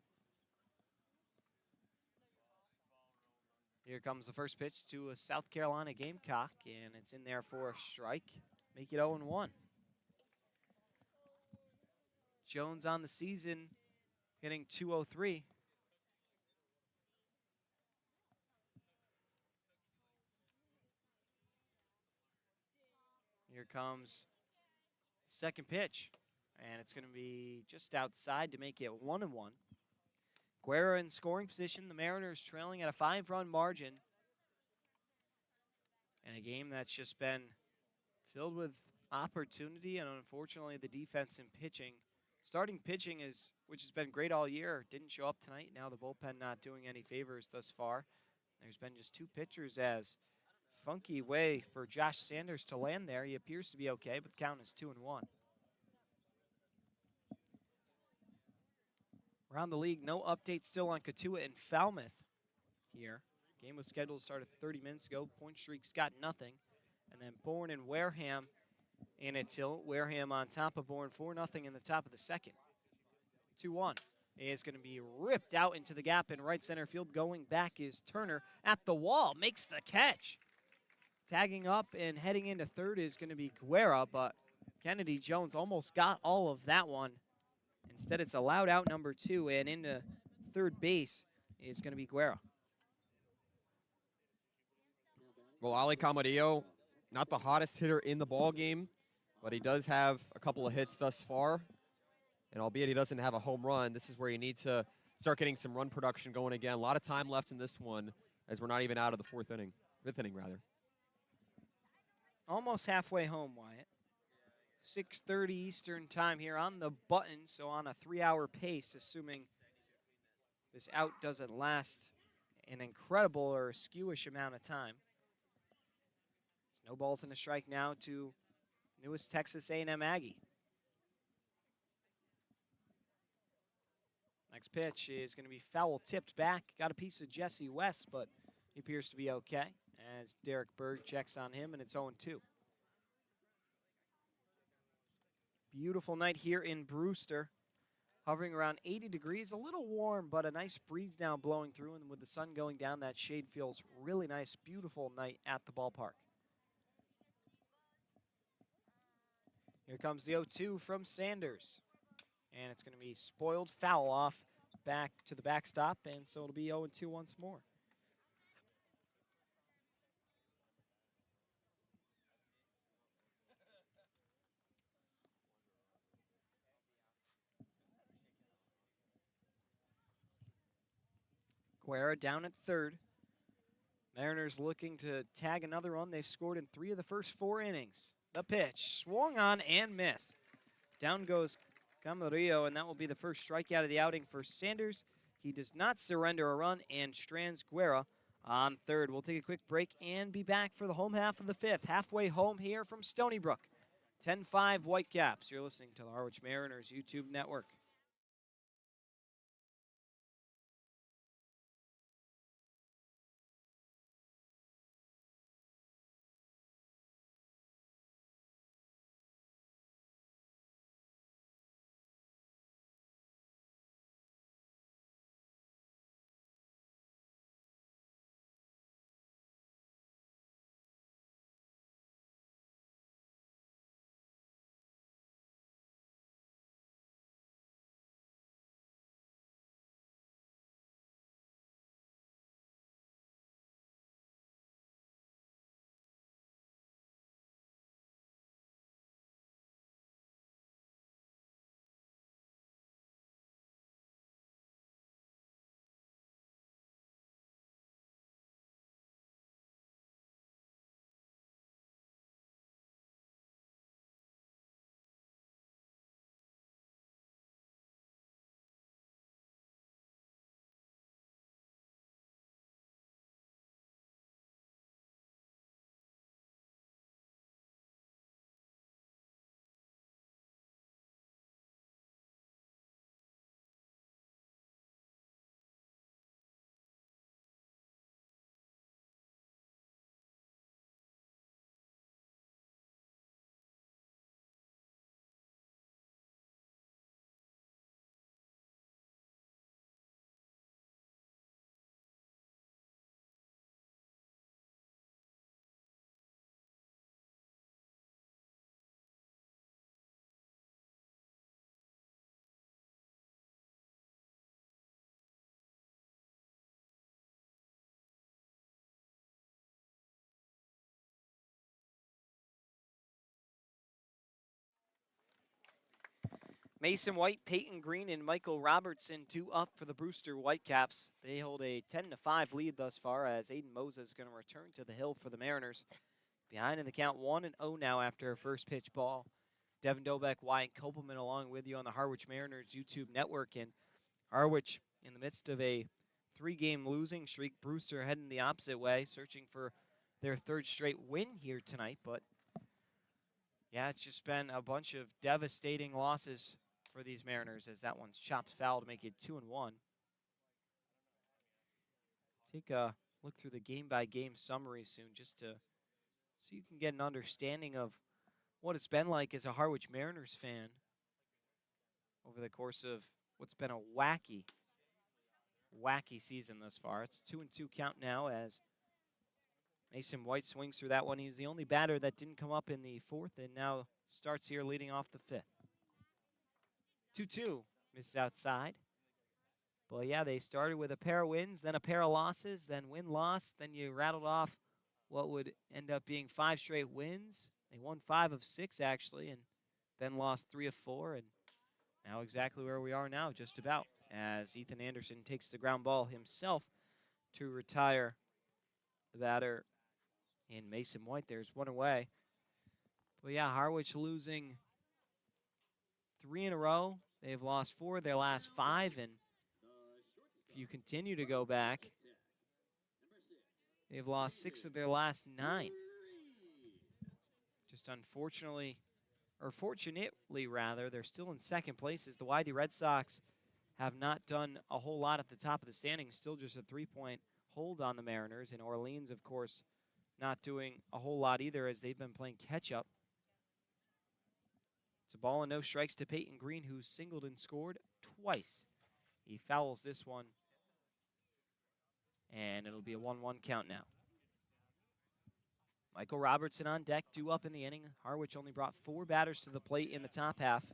Here comes the first pitch to a South Carolina Gamecock, and it's in there for a strike. Make it 0-1. Jones on the season hitting .203. Here comes the second pitch, and it's going to be just outside to make it 1-1. Guerra in scoring position. The Mariners trailing at a 5-run margin. And a game that's just been filled with opportunity and unfortunately the defense and pitching. Starting pitching, which has been great all year, didn't show up tonight. Now the bullpen not doing any favors thus far. There's been just 2 pitchers as funky way for Josh Sanders to land there. He appears to be okay, but the count is 2-1. Around the league, no update still on Cotuit and Falmouth here. Game was scheduled to start at 30 minutes ago. Point streak's got nothing. And then Bourne and Wareham in a tilt. Wareham on top of Bourne, 4-0 in the top of the 2nd. 2-1 is going to be ripped out into the gap in right center field. Going back is Turner at the wall. Makes the catch. Tagging up and heading into third is going to be Guerra, but Kennedy Jones almost got all of that one. Instead, it's allowed out number 2, and into third base is going to be Guerra. Well, Ali Camarillo, not the hottest hitter in the ball game, but he does have a couple of hits thus far. And albeit he doesn't have a home run, this is where you need to start getting some run production going again. A lot of time left in this one as we're not even out of the 5th inning, rather. Almost halfway home, Wyatt. 6:30 Eastern time here on the button, so on a 3-hour pace, assuming this out doesn't last an incredible or skewish amount of time. Snowballs in a strike now to newest Texas A&M Aggie. Next pitch is going to be foul tipped back. Got a piece of Jesse West, but he appears to be okay as Derek Berg checks on him, and it's 0-2. Beautiful night here in Brewster. hovering around 80 degrees, a little warm, but a nice breeze now blowing through, and with the sun going down, that shade feels really nice. Beautiful night at the ballpark. Here comes the 0-2 from Sanders, and it's going to be spoiled foul off back to the backstop, and so it'll be 0-2 once more. Guerra down at third. Mariners looking to tag another run. They've scored in 3 of the first 4 innings. The pitch, swung on and missed. Down goes Camarillo, and that will be the first strikeout of the outing for Sanders. He does not surrender a run and strands Guerra on third. We'll take a quick break and be back for the home half of the 5th. Halfway home here from Stony Brook. 10-5 Whitecaps. You're listening to the Harwich Mariners YouTube network. Mason White, Peyton Green, and Michael Robertson, 2 up for the Brewster Whitecaps. They hold a 10-5 lead thus far as Aiden Moses is going to return to the hill for the Mariners. Behind in the count 1-0 now after a first pitch ball. Devin Dobeck, Wyatt Kopelman along with you on the Harwich Mariners YouTube network. And Harwich in the midst of a 3-game losing streak. Brewster heading the opposite way, searching for their 3rd straight win here tonight. But yeah, it's just been a bunch of devastating losses for these Mariners as that one's chopped foul to make it 2-1. Take a look through the game-by-game summary soon just to so you can get an understanding of what it's been like as a Harwich Mariners fan over the course of what's been a wacky season thus far. It's 2-2 count now as Mason White swings through that one. He's the only batter that didn't come up in the 4th and now starts here leading off the 5th. 2-2, misses outside. But yeah, they started with a pair of wins, then a pair of losses, then win-loss. Then you rattled off what would end up being 5 straight wins. They won 5 of 6, actually, and then lost 3 of 4. And now exactly where we are now, just about, as Ethan Anderson takes the ground ball himself to retire the batter in Mason White. There's one away. But yeah, Harwich losing 3 in a row. They've lost 4 of their last 5, and if you continue to go back, they've lost 6 of their last 9. Just unfortunately, or fortunately rather, they're still in 2nd place as the YD Red Sox have not done a whole lot at the top of the standings. Still just a 3-point hold on the Mariners. And Orleans, of course, not doing a whole lot either as they've been playing catch-up. It's a ball and no strikes to Peyton Green, who singled and scored twice. He fouls this one, and it'll be a 1-1 count now. Michael Robertson on deck, due up in the inning. Harwich only brought 4 batters to the plate in the top half.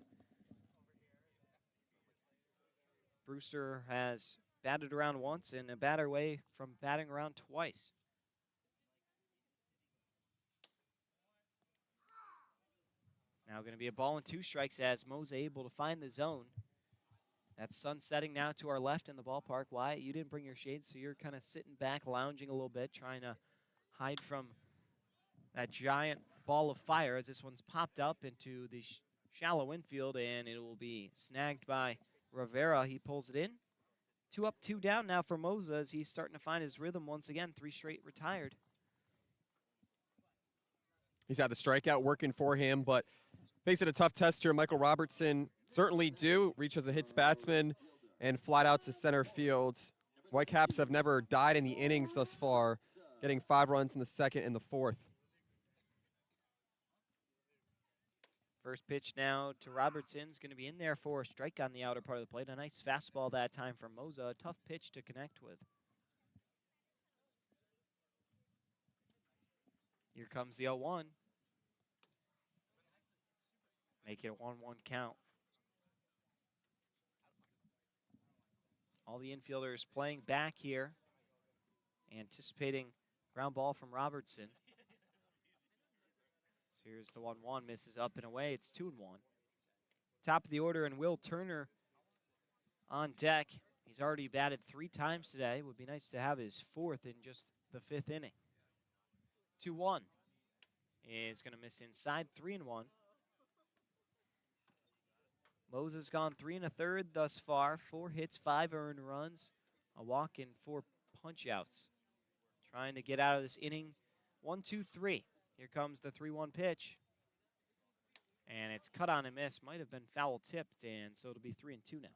Brewster has batted around once and a batter away from batting around twice. Now going to be a ball and 2 strikes as Mo's able to find the zone. That's sun setting now to our left in the ballpark. Wyatt, you didn't bring your shades, so you're kind of sitting back, lounging a little bit, trying to hide from that giant ball of fire as this one's popped up into the shallow infield, and it will be snagged by Rivera. He pulls it in. 2 up, 2 down now for Moza as he's starting to find his rhythm once again. 3 straight retired. He's had the strikeout working for him, but facing a tough test here. Michael Robertson certainly due. Reaches a hits batsman and flat out to center field. Whitecaps have never died in the innings thus far, getting 5 runs in the second and the fourth. First pitch now to Robertson's going to be in there for a strike on the outer part of the plate. A nice fastball that time from Moza. A tough pitch to connect with. Here comes the 0-1. Make it a 1-1 count. All the infielders playing back here, anticipating ground ball from Robertson. So here's the 1-1, misses up and away. It's 2-1. Top of the order, and Will Turner on deck. He's already batted 3 times today. Would be nice to have his 4th in just the 5th inning. 2-1 is going to miss inside. 3-1. Moses gone 3 1/3 thus far. 4 hits, 5 earned runs, a walk, and 4 punch-outs. Trying to get out of this inning. 1-2-3. Here comes the 3-1 pitch. And it's cut on and miss. Might have been foul tipped, and so it'll be 3-2 now.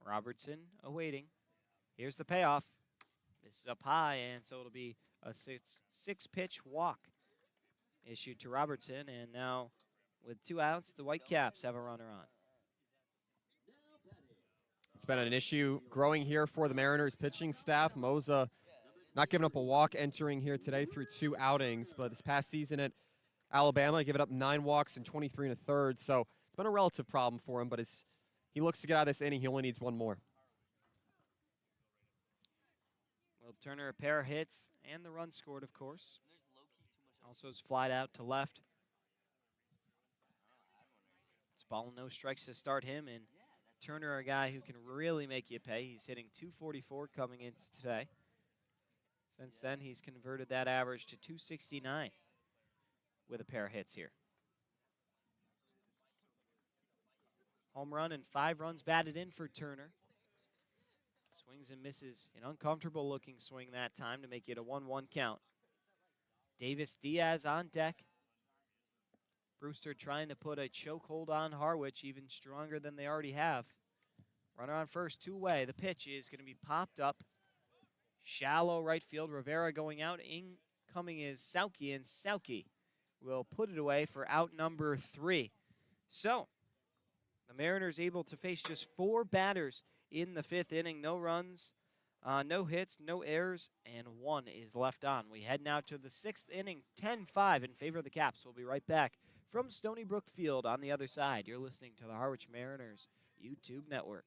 Robertson awaiting. Here's the payoff. This is up high, and so it'll be a 6-pitch walk issued to Robertson. And now, with 2 outs, the Whitecaps have a runner on. It's been an issue growing here for the Mariners pitching staff. Moza not giving up a walk entering here today through 2 outings, but this past season at Alabama, giving up 9 walks in 23 1/3. So it's been a relative problem for him, but as he looks to get out of this inning, he only needs 1 more. Will Turner, a pair of hits, and the run scored, of course. Also is flied out to left. It's ball and no strikes to start him, and Turner, a guy who can really make you pay. He's hitting .244 coming into today. Since then, he's converted that average to .269 with a pair of hits here. Home run and 5 runs batted in for Turner. Swings and misses. An uncomfortable looking swing that time to make it a 1-1 count. Davis Diaz on deck. Brewster trying to put a chokehold on Harwich, even stronger than they already have. Runner on first, 2 away. The pitch is going to be popped up. Shallow right field. Rivera going out. Incoming is Sauke, and Sauke will put it away for out number 3. So, the Mariners able to face just 4 batters in the 5th inning. No runs, no hits, no errors, and 1 is left on. We head now to the 6th inning, 10-5 in favor of the Caps. We'll be right back from Stony Brook Field on the other side. You're listening to the Harwich Mariners YouTube network.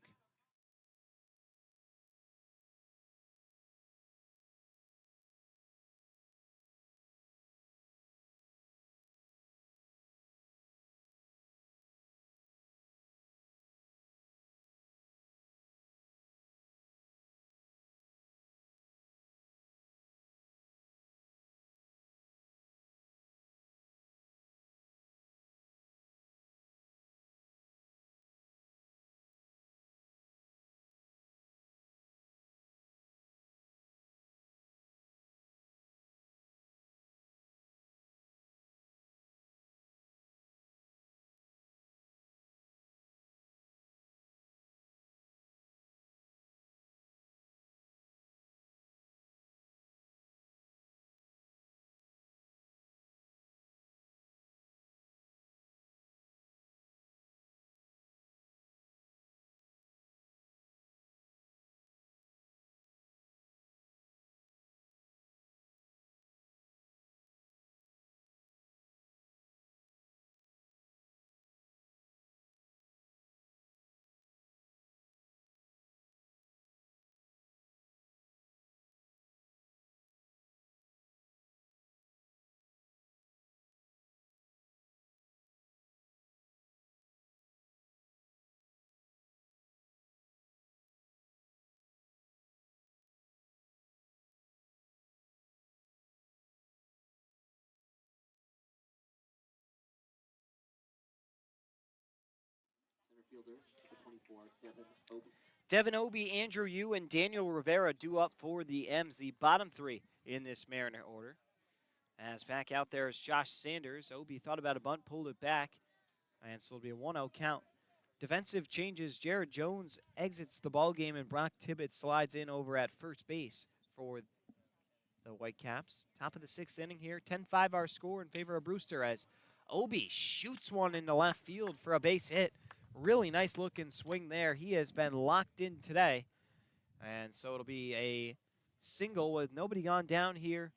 fielder, number 24, Devin Obi. Devin Obi, Andrew Yu, and Daniel Rivera due up for the M's, the bottom three in this Mariner order. As back out there is Josh Sanders. Obi thought about a bunt, pulled it back, and so it'll be a 1-0 count. Defensive changes. Jared Jones exits the ball game, and Brock Tibbett slides in over at first base for the Whitecaps. Top of the sixth inning here. 10-5 our score in favor of Brewster as Obi shoots one into left field for a base hit. Really nice looking swing there. He has been locked in today. And so it'll be a single with nobody gone down here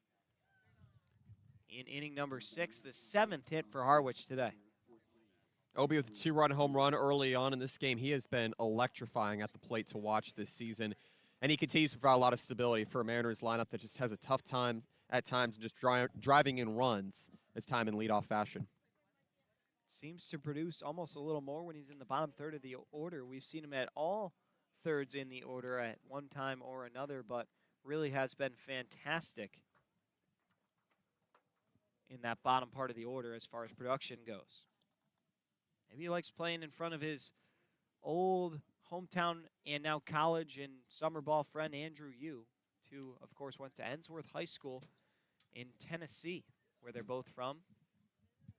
in inning number 6, the 7th hit for Harwich today. Obi with a 2-run home run early on in this game. He has been electrifying at the plate to watch this season. And he continues to provide a lot of stability for a Mariners lineup that just has a tough time at times just driving in runs as time in leadoff fashion. Seems to produce almost a little more when he's in the bottom third of the order. We've seen him at all thirds in the order at one time or another, but really has been fantastic in that bottom part of the order as far as production goes. Maybe he likes playing in front of his old hometown and now college and summer ball friend Andrew Yu, who of course went to Ensworth High School in Tennessee, where they're both from.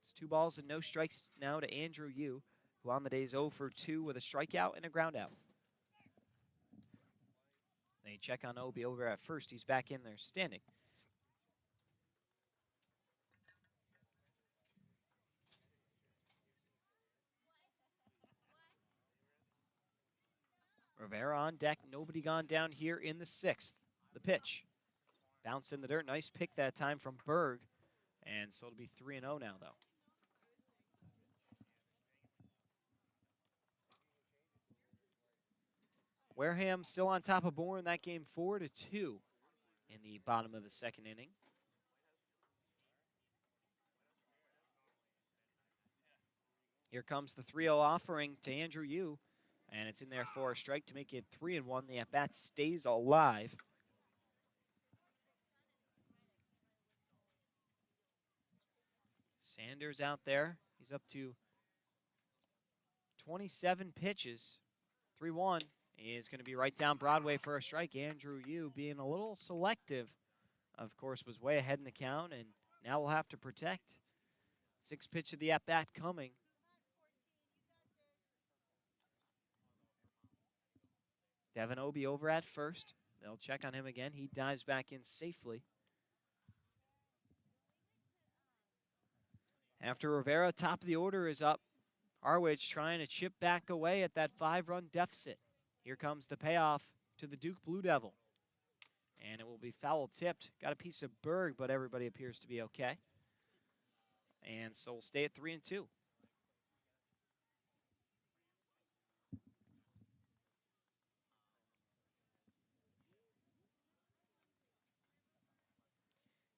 It's 2 balls and no strikes now to Andrew Yu, who on the day is 0 for 2 with a strikeout and a ground out. They check on Obi over at first. He's back in there standing. Rivera on deck. Nobody gone down here in the 6th. The pitch. Bounce in the dirt. Nice pick that time from Berg. And so it'll be 3-0 now, though. Wareham still on top of Bourne. That game 4-2 in the bottom of the 2nd inning. Here comes the 3-0 offering to Andrew Yu. And it's in there for a strike to make it 3-1. The at-bat stays alive. Sanders out there. He's up to 27 pitches. 3-1 is going to be right down Broadway for a strike. Andrew Yu being a little selective, of course, was way ahead in the count, and now we'll have to protect. 6th pitch of the at-bat coming. Devin Obi over at first. They'll check on him again. He dives back in safely. After Rivera, top of the order is up. Harwich trying to chip back away at that 5-run deficit. Here comes the payoff to the Duke Blue Devil. And it will be foul tipped. Got a piece of Berg, but everybody appears to be okay. And so we'll stay at 3-2.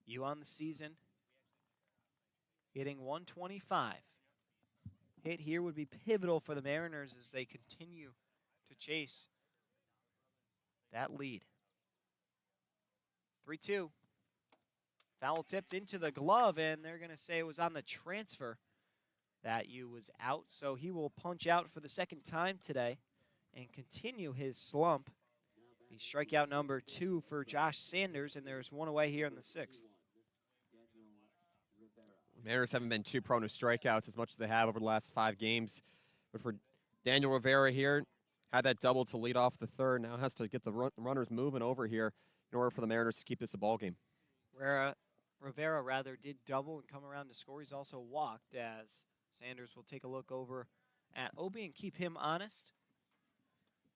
Yu on the season, hitting 125. Hit here would be pivotal for the Mariners as they continue to chase that lead. 3-2. Foul tipped into the glove, and they're going to say it was on the transfer that Yu was out. So he will punch out for the 2nd time today and continue his slump. Be strikeout number 2 for Josh Sanders, and there's 1 away here in the 6th. Mariners haven't been too prone to strikeouts as much as they have over the last 5 games. But for Daniel Rivera here, had that double to lead off the 3rd. Now has to get the runners moving over here in order for the Mariners to keep this a ball game. Rivera did double and come around to score. He's also walked as Sanders will take a look over at Obi and keep him honest.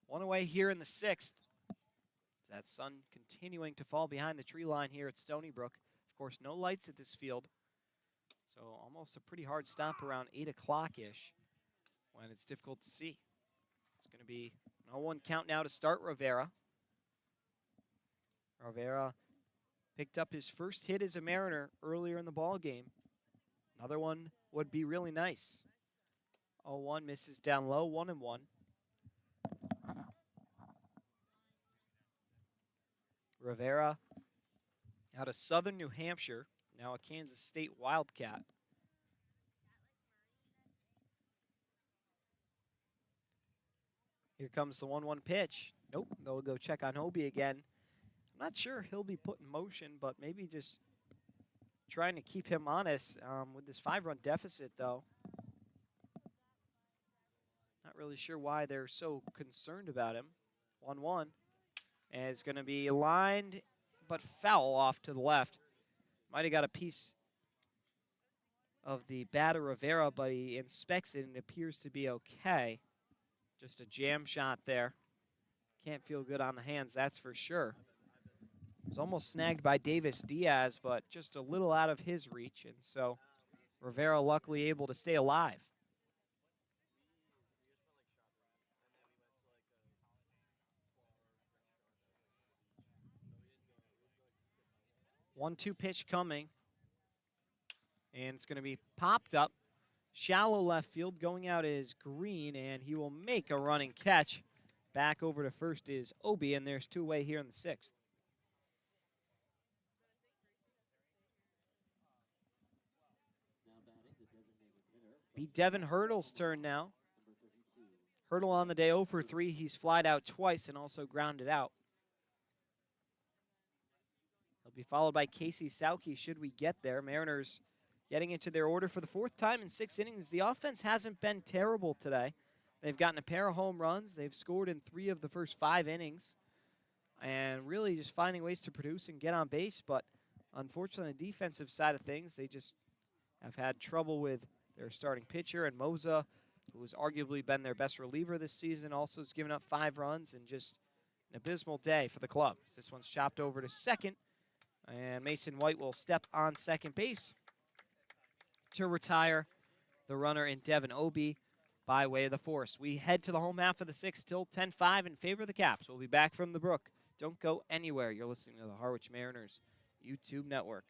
1 away here in the 6th. That sun continuing to fall behind the tree line here at Stony Brook. Of course, no lights at this field. So almost a pretty hard stop around 8 o'clock-ish when it's difficult to see. It's going to be an 0-1 count now to start Rivera. Rivera picked up his first hit as a Mariner earlier in the ball game. Another one would be really nice. 0-1 misses down low, 1-1. Rivera out of Southern New Hampshire, now a Kansas State Wildcat. Here comes the 1-1 pitch. Nope, they'll go check on Hobie again. I'm not sure he'll be put in motion, but maybe just trying to keep him honest with this 5-run deficit, though. Not really sure why they're so concerned about him. 1-1. And it's going to be lined, but foul off to the left. Might have got a piece of the batter Rivera, but he inspects it and it appears to be okay. Just a jam shot there. Can't feel good on the hands, that's for sure. It was almost snagged by Davis Diaz, but just a little out of his reach, and so Rivera luckily able to stay alive. One-two pitch coming, and it's going to be popped up. Shallow left field. Going out is Green, and he will make a running catch. Back over to first is Obi, and there's two away here in the 6th. Now batting the designated hitter. Be Devin Hurdle's turn now. Number 32. Hurdle on the day 0 for 3. He's flied out twice and also grounded out. He'll be followed by Casey Sauke should we get there. Mariners getting into their order for the 4th time in 6 innings. The offense hasn't been terrible today. They've gotten a pair of home runs. They've scored in 3 of the first 5 innings. And really just finding ways to produce and get on base. But unfortunately, on the defensive side of things, they just have had trouble with their starting pitcher. And Moza, who has arguably been their best reliever this season, also has given up 5 runs and just an abysmal day for the club. This one's chopped over to second. And Mason White will step on second base to retire the runner in Devin Obi by way of the force. We head to the home half of the 6th till 10-5 in favor of the Caps. We'll be back from the Brook. Don't go anywhere. You're listening to the Harwich Mariners YouTube network.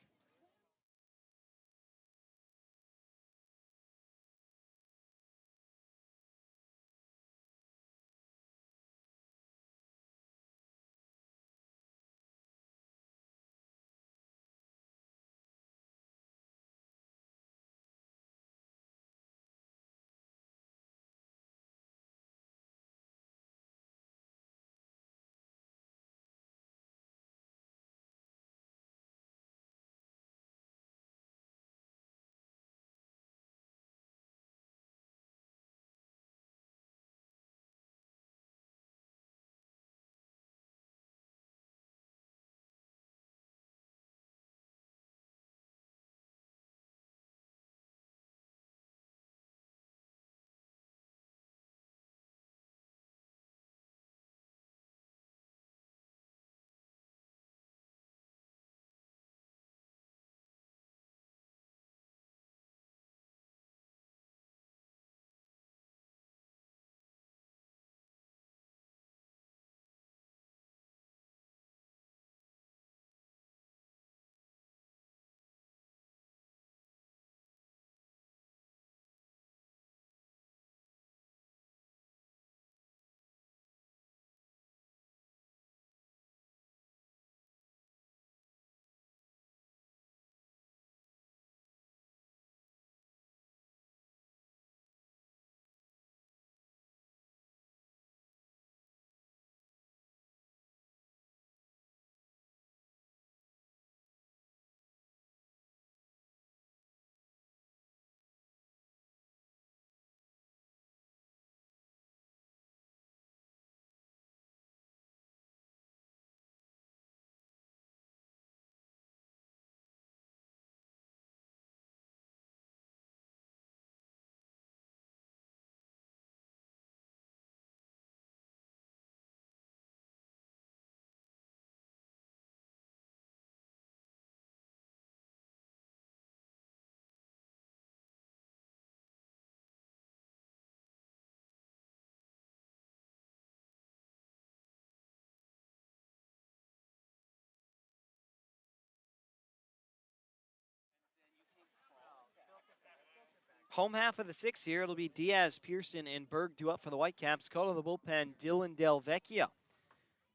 Home half of the 6th here. It'll be Diaz, Pearson, and Berg due up for the Whitecaps. Called to the bullpen, Dylan Del Vecchio.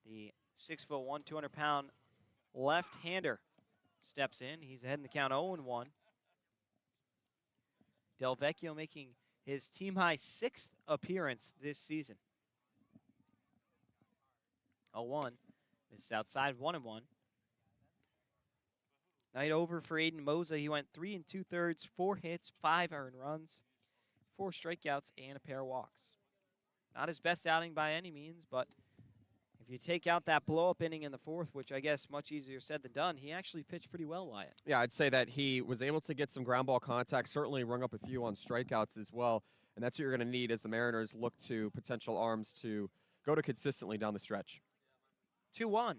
The 6'1", 200-pound left-hander steps in. He's ahead in the count 0-1. Del Vecchio making his team-high 6th appearance this season. 0-1. Misses outside, 1-1. Night over for Aiden Moza. He went 3 2/3, 4 hits, 5 earned runs, 4 strikeouts, and a pair of walks. Not his best outing by any means, but if you take out that blow-up inning in the fourth, which I guess much easier said than done, he actually pitched pretty well, Wyatt. Yeah, I'd say that he was able to get some ground ball contact, certainly rung up a few on strikeouts as well, and that's what you're going to need as the Mariners look to potential arms to go to consistently down the stretch. 2-1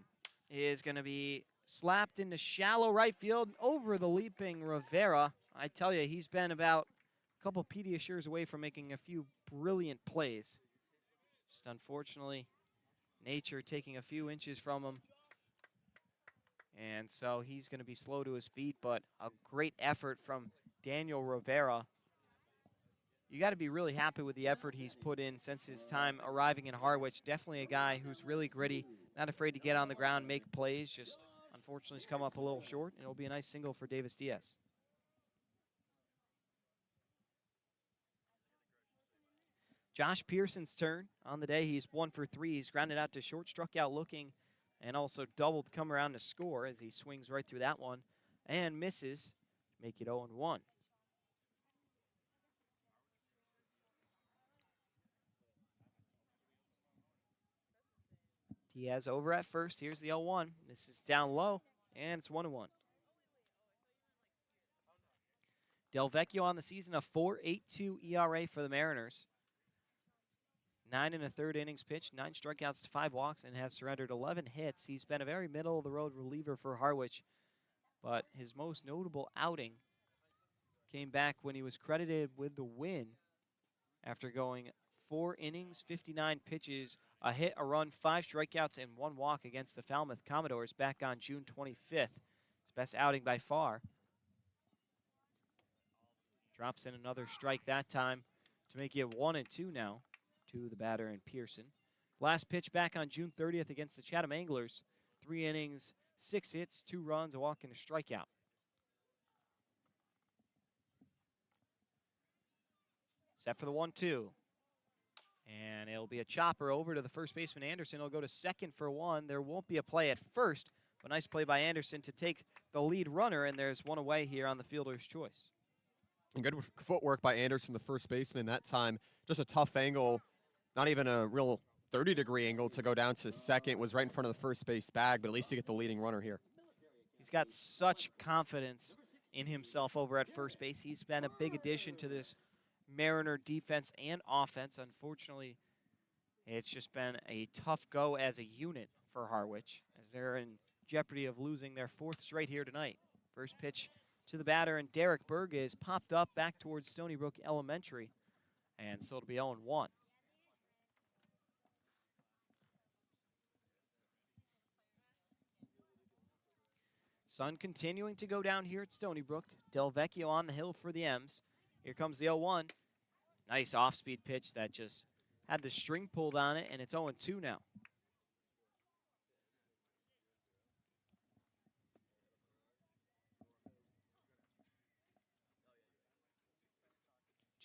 is going to be slapped into shallow right field over the leaping Rivera. I tell you, he's been about a couple Pediasures away from making a few brilliant plays. Just unfortunately, nature taking a few inches from him. And so he's going to be slow to his feet, but a great effort from Daniel Rivera. You got to be really happy with the effort he's put in since his time arriving in Harwich. Definitely a guy who's really gritty, not afraid to get on the ground, make plays. Just unfortunately he's come up a little short, and it'll be a nice single for Davis Diaz. Josh Pearson's turn on the day. He's 1 for 3. He's grounded out to short, struck out looking, and also doubled, come around to score as he swings right through that one and misses, make it 0-1. Diaz over at first. Here's the 0-1. This is down low, and it's 1-1. Del Vecchio on the season, a 4.82 ERA for the Mariners. 9 1/3 innings pitched, 9 strikeouts to 5 walks, and has surrendered 11 hits. He's been a very middle-of-the-road reliever for Harwich, but his most notable outing came back when he was credited with the win after going 4 innings, 59 pitches, a hit, a run, 5 strikeouts, and 1 walk against the Falmouth Commodores back on June 25th. His best outing by far. Drops in another strike that time to make it 1-2 now to the batter and Pearson. Last pitch back on June 30th against the Chatham Anglers. 3 innings, 6 hits, 2 runs, a walk, and a strikeout. Set for the 1-2. And it'll be a chopper over to the first baseman, Anderson. He'll go to second for 1. There won't be a play at first, but nice play by Anderson to take the lead runner, and there's one away here on the fielder's choice. And good footwork by Anderson, the first baseman that time. Just a tough angle, not even a real 30-degree angle to go down to second. Was right in front of the first base bag, but at least you get the leading runner here. He's got such confidence in himself over at first base. He's been a big addition to this Mariner defense and offense. Unfortunately, it's just been a tough go as a unit for Harwich, as they're in jeopardy of losing their 4th straight here tonight. First pitch to the batter, and Derek Berg is popped up back towards Stony Brook Elementary, and so it'll be 0-1. Sun continuing to go down here at Stony Brook. Del Vecchio on the hill for the M's. Here comes the 0-1. Nice off-speed pitch that just had the string pulled on it, and it's 0-2 now.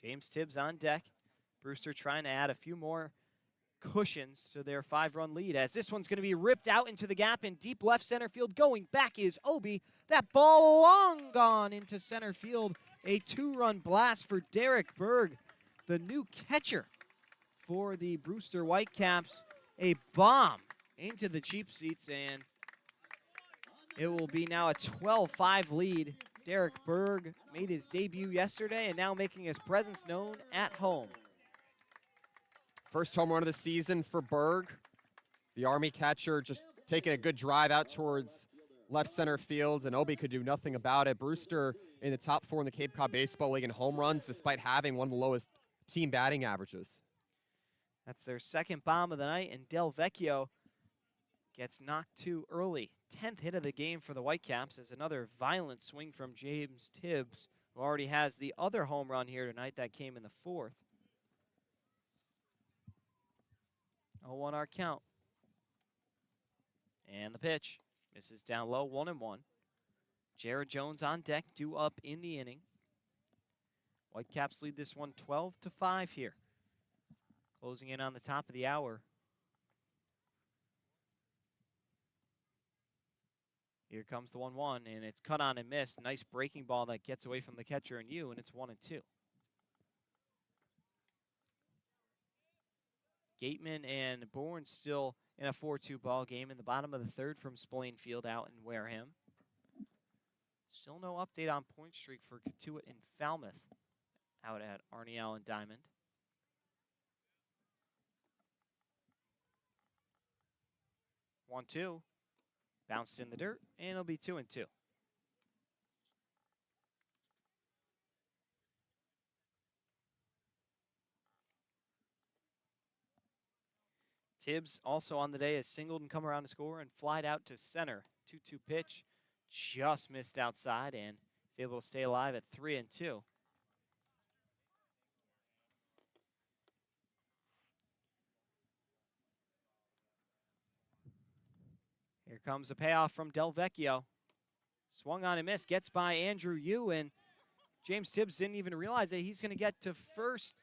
James Tibbs on deck. Brewster trying to add a few more cushions to their 5-run lead, as this one's going to be ripped out into the gap in deep left center field. Going back is Obi. That ball long gone into center field. A 2-run blast for Derek Berg, the new catcher for the Brewster Whitecaps. A bomb into the cheap seats, and it will be now a 12-5 lead. Derek Berg made his debut yesterday and now making his presence known at home. First home run of the season for Berg. The Army catcher just taking a good drive out towards left center field, and Obi could do nothing about it. Brewster in the top 4 in the Cape Cod Baseball League in home runs, despite having one of the lowest team batting averages. That's their 2nd bomb of the night, and Del Vecchio gets knocked too early. 10th hit of the game for the Whitecaps is another violent swing from James Tibbs, who already has the other home run here tonight that came in the 4th. 0-1 our count. And the pitch misses down low, 1-1. Jared Jones on deck, due up in the inning. Whitecaps lead this one 12-5 here. Closing in on the top of the hour. Here comes the 1-1, and it's cut on and missed. Nice breaking ball that gets away from the catcher and you, and it's 1-2. Gateman and Bourne still in a 4-2 ball game in the bottom of the third from Spillane Field out in Wareham. Still no update on point streak for Katuitt and Falmouth out at Arnie Allen Diamond. One, two. Bounced in the dirt, and it'll be 2-2. Tibbs also on the day has singled and come around to score and flied out to center. 2-2 pitch, just missed outside, and is able to stay alive at 3-2. Here comes a payoff from Del Vecchio. Swung on and missed, gets by Andrew Yu, and James Tibbs didn't even realize that he's going to get to first.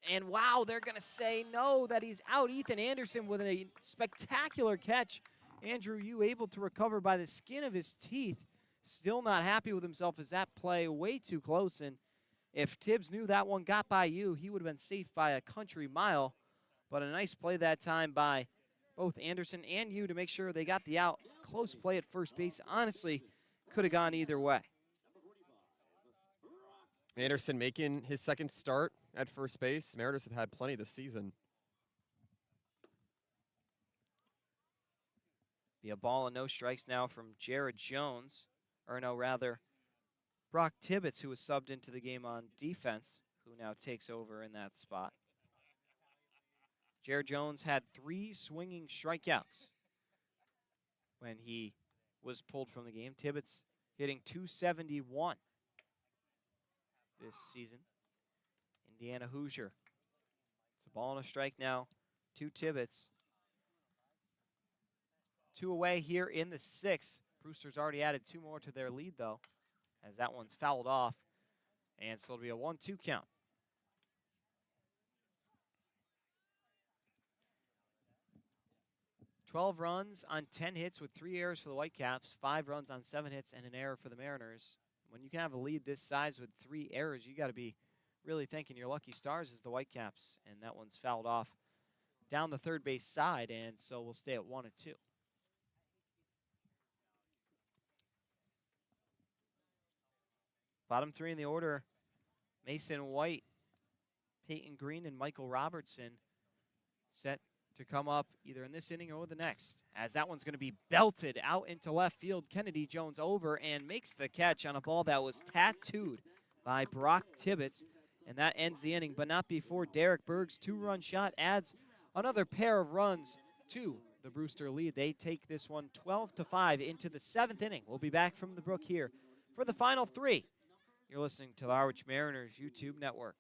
And wow, they're going to say no, that he's out. Ethan Anderson with a spectacular catch. Andrew Yu able to recover by the skin of his teeth. Still not happy with himself as that play way too close. And if Tibbs knew that one got by Yu, he would have been safe by a country mile. But a nice play that time by both Anderson and Yu to make sure they got the out. Close play at first base. Honestly, could have gone either way. Anderson making his second start at first base. Mariners have had plenty this season. Be a ball and no strikes now from Jared Jones. Or no, rather, Brock Tibbetts, who was subbed into the game on defense, who now takes over in that spot. Jared Jones had 3 swinging strikeouts when he was pulled from the game. Tibbetts hitting .271 this season. Indiana Hoosier. It's a ball and a strike now to Tibbetts. 2 away here in the 6th. Brewster's already added 2 more to their lead, though, as that one's fouled off. And so it'll be a 1-2 count. "12 runs on 10 hits with 3 errors for the Whitecaps, 5 runs on 7 hits, and an error for the Mariners. When you can have a lead this size with 3 errors, you got to be really thanking your lucky stars as the Whitecaps. And that one's fouled off down the third base side, and so we'll stay at 1-2. Bottom 3 in the order, Mason White, Peyton Green, and Michael Robertson set to come up either in this inning or the next, as that one's going to be belted out into left field. Kennedy Jones over and makes the catch on a ball that was tattooed by Brock Tibbetts, and that ends the inning, but not before Derek Berg's 2-run shot adds another pair of runs to the Brewster lead. They take this one 12-5 into the 7th inning. We'll be back from the brook here for the final 3. You're listening to the Harwich Mariners YouTube network.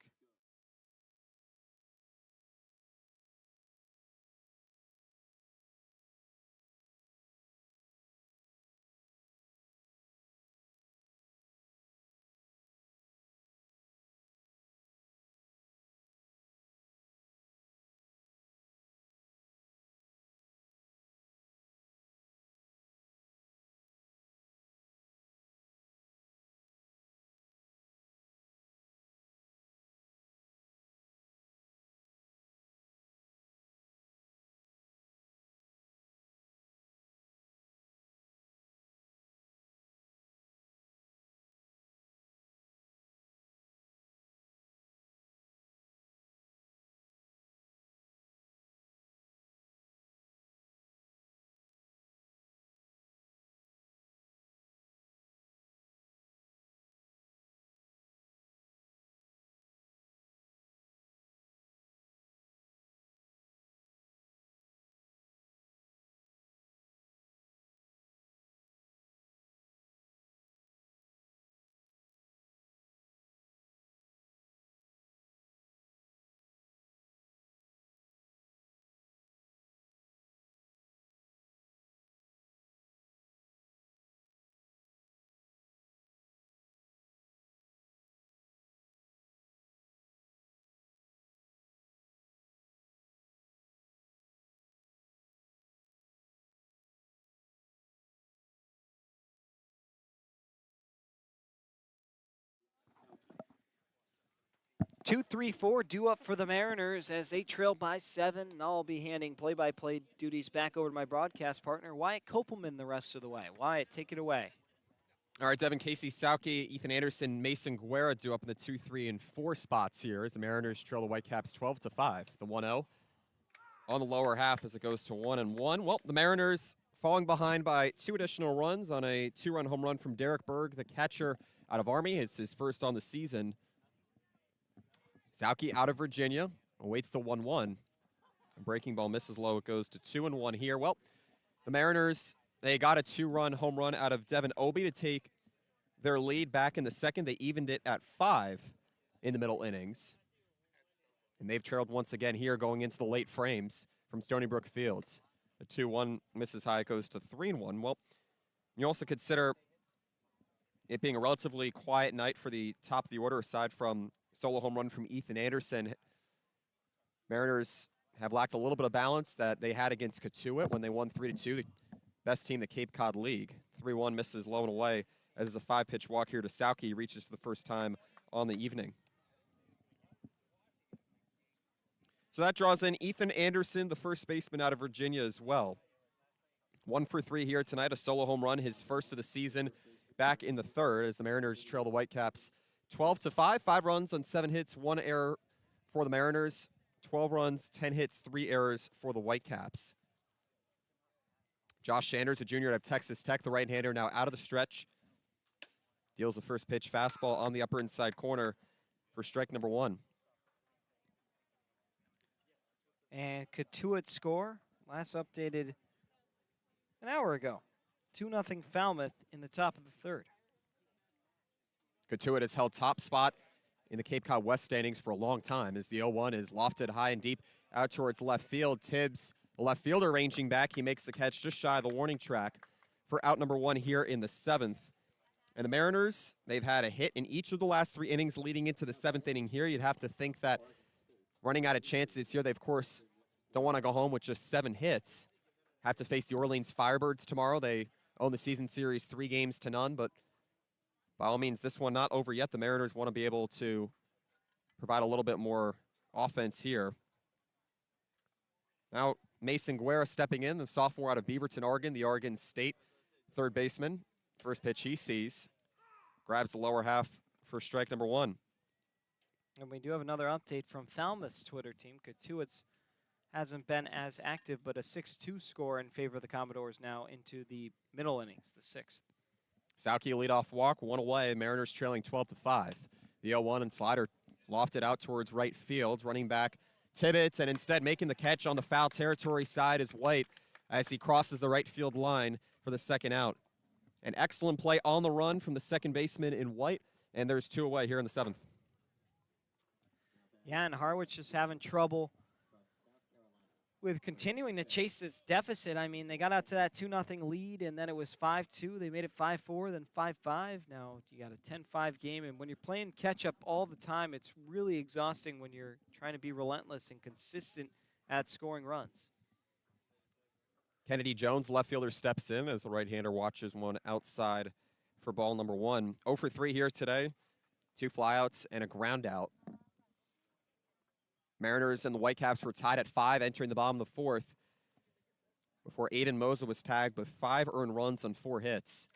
2-3-4 due up for the Mariners as they trail by 7. And I'll be handing play-by-play duties back over to my broadcast partner, Wyatt Kopelman, the rest of the way. Wyatt, take it away. All right, Devin, Casey Sauke, Ethan Anderson, Mason Guerra due up in the 2, 3, and 4 spots here as the Mariners trail the Whitecaps 12-5. The 1-0 on the lower half as it goes to 1-1. Well, the Mariners falling behind by 2 additional runs on a 2-run home run from Derek Berg, the catcher out of Army. It's his first on the season. Sauke out of Virginia awaits the 1-1. Breaking ball misses low. It goes to 2-1 here. Well, the Mariners, they got a 2-run home run out of Devin Obie to take their lead back in the second. They evened it at 5 in the middle innings. And they've trailed once again here going into the late frames from Stony Brook Fields. The 2-1 misses high. It goes to 3-1. Well, you also consider it being a relatively quiet night for the top of the order aside from solo home run from Ethan Anderson. Mariners have lacked a little bit of balance that they had against Katuitt when they won 3-2, the best team in the Cape Cod League. 3-1 misses low and away as a 5-pitch walk here to Sauke. He reaches for the first time on the evening. So that draws in Ethan Anderson, the first baseman out of Virginia as well. 1 for 3 here tonight, a solo home run, his first of the season, back in the third as the Mariners trail the Whitecaps 12-5, 5 runs on 7 hits, 1 error for the Mariners, 12 runs, 10 hits, 3 errors for the Whitecaps. Josh Sanders, a junior out of Texas Tech, the right-hander, now out of the stretch. Deals the first pitch fastball on the upper inside corner for strike number 1. And Katuitt score, last updated an hour ago. 2-0 Falmouth in the top of the third. Katuitt has held top spot in the Cape Cod West standings for a long time as the 0-1 is lofted high and deep out towards left field. Tibbs, the left fielder, ranging back. He makes the catch just shy of the warning track for out number 1 here in the 7th. And the Mariners, they've had a hit in each of the last 3 innings leading into the 7th inning here. You'd have to think that running out of chances here, they, of course, don't want to go home with just 7 hits. Have to face the Orleans Firebirds tomorrow. They own the season series 3-0, but by all means, this one not over yet. The Mariners want to be able to provide a little bit more offense here. Now, Mason Guerra stepping in, the sophomore out of Beaverton, Oregon, the Oregon State third baseman. First pitch he sees, grabs the lower half for strike number 1. And we do have another update from Falmouth's Twitter team. Katuitt hasn't been as active, but a 6-2 score in favor of the Commodores now into the middle innings, the 6th. Sauke leadoff walk, 1 away. Mariners trailing 12-5. The 0-1 and slider lofted out towards right field. Running back Tibbetts, and instead making the catch on the foul territory side is White as he crosses the right field line for the second out. An excellent play on the run from the second baseman in White, and there's 2 away here in the 7th. Yeah, and Harwich is having trouble with continuing to chase this deficit. I mean, they got out to that 2-0 lead, and then it was 5-2. They made it 5-4, then 5-5. Now you got a 10-5 game, and when you're playing catch-up all the time, it's really exhausting when you're trying to be relentless and consistent at scoring runs. Kennedy Jones, left fielder, steps in as the right-hander watches one outside for ball number 1. 0 for 3 here today. 2 flyouts and a ground out. Mariners and the Whitecaps were tied at 5 entering the bottom of the 4th before Aiden Mosa was tagged with 5 earned runs on 4 hits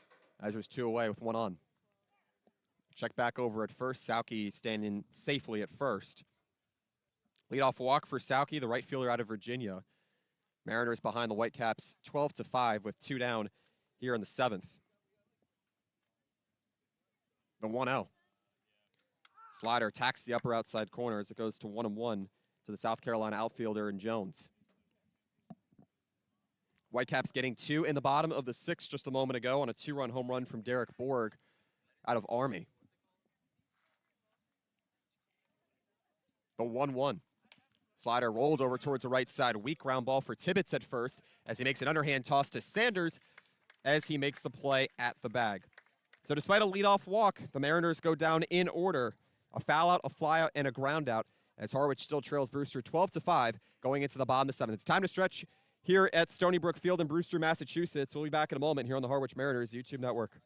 as there's 2 away with 1 on. Check back over at first. Sauke standing safely at first. Leadoff walk for Sauke, the right fielder out of Virginia. Mariners behind the Whitecaps 12-5 with 2 down here in the 7th. The 1-0. Slider attacks the upper outside corner as it goes to 1-1 to the South Carolina outfielder in Jones. Whitecaps getting 2 in the bottom of the 6th just a moment ago on a 2-run home run from Derek Borg out of Army. The 1-1. Slider rolled over towards the right side. Weak ground ball for Tibbetts at first as he makes an underhand toss to Sanders as he makes the play at the bag. So despite a leadoff walk, the Mariners go down in order. A foul out, a fly out, and a ground out as Harwich still trails Brewster 12-5 going into the bottom of the 7th. It's time to stretch here at Stony Brook Field in Brewster, Massachusetts. We'll be back in a moment here on the Harwich Mariners YouTube network.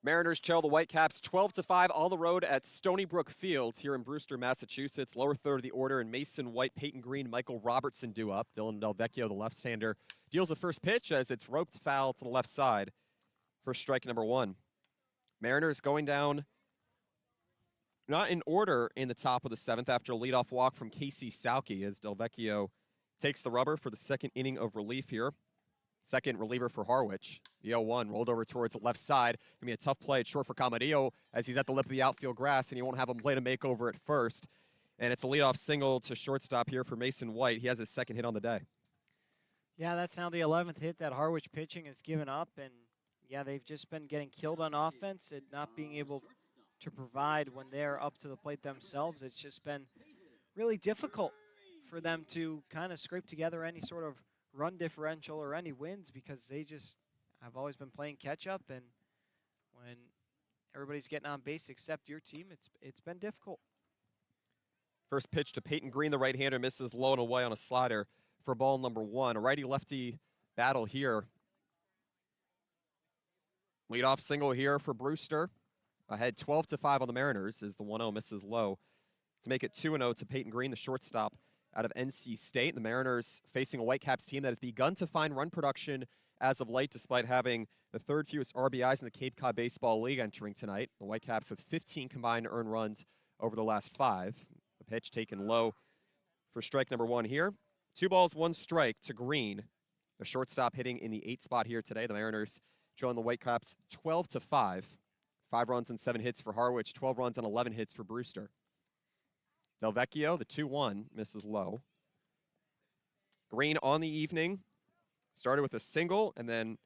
Mariners trail the Whitecaps 12-5 on the road at Stony Brook Field here in Brewster, Massachusetts. Lower third of the order, and Mason White, Peyton Green, Michael Robertson due up. Dylan Delvecchio, the left-hander, deals the first pitch as it's roped foul to the left side for strike number 1. Mariners going down not in order in the top of the 7th after a leadoff walk from Casey Sauke as Delvecchio takes the rubber for the second inning of relief here. Second reliever for Harwich. The 0-1 rolled over towards the left side. Gonna be a tough play. It's short for Camadillo as he's at the lip of the outfield grass, and he won't have a play to make over at first. And it's a leadoff single to shortstop here for Mason White. He has his second hit on the day. Yeah, that's now the 11th hit that Harwich pitching has given up, and yeah, they've just been getting killed on offense and not being able to provide when they're up to the plate themselves. It's just been really difficult for them to kind of scrape together any sort of run differential or any wins because they just have always been playing catch up, and when everybody's getting on base except your team, it's been difficult. First pitch to Peyton Green, the right-hander, misses low and away on a slider for ball number 1. A righty-lefty battle here. Leadoff single here for Brewster. Ahead 12-5 on the Mariners as the 1-0 misses low to make it 2-0 to Peyton Green, the shortstop out of NC State. The Mariners facing a Whitecaps team that has begun to find run production as of late, despite having the third fewest RBIs in the Cape Cod Baseball League entering tonight. The Whitecaps with 15 combined earned runs over the last 5. The pitch taken low for strike number 1 here. 2 balls, 1 strike to Green. The shortstop hitting in the 8th spot here today. The Mariners trailing the Whitecaps 12-5. 5 runs and 7 hits for Harwich, 12 runs and 11 hits for Brewster. Delvecchio, the 2-1, misses low. Green on the evening started with a single and then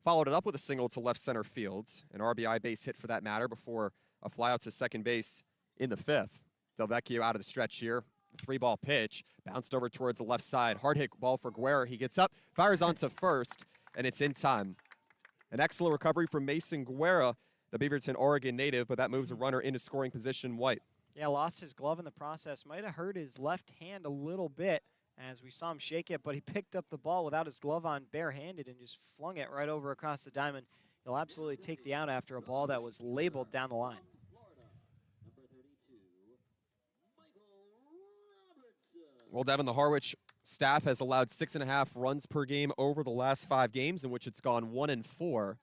followed it up with a single to left center field. An RBI base hit for that matter before a flyout to second base in the 5th. Delvecchio out of the stretch here. 3-ball pitch, bounced over towards the left side. Hard hit ball for Guerra. He gets up, fires onto first, and it's in time. An excellent recovery from Mason Guerra, the Beaverton, Oregon native, but that moves a runner into scoring position. White. Yeah, lost his glove in the process. Might have hurt his left hand a little bit as we saw him shake it, but he picked up the ball without his glove on barehanded and just flung it right over across the diamond. He'll absolutely take the out after a ball that was labeled down the line. Well, Devin, the Harwich staff has allowed 6.5 runs per game over the last 5 games, in which it's gone 1-4,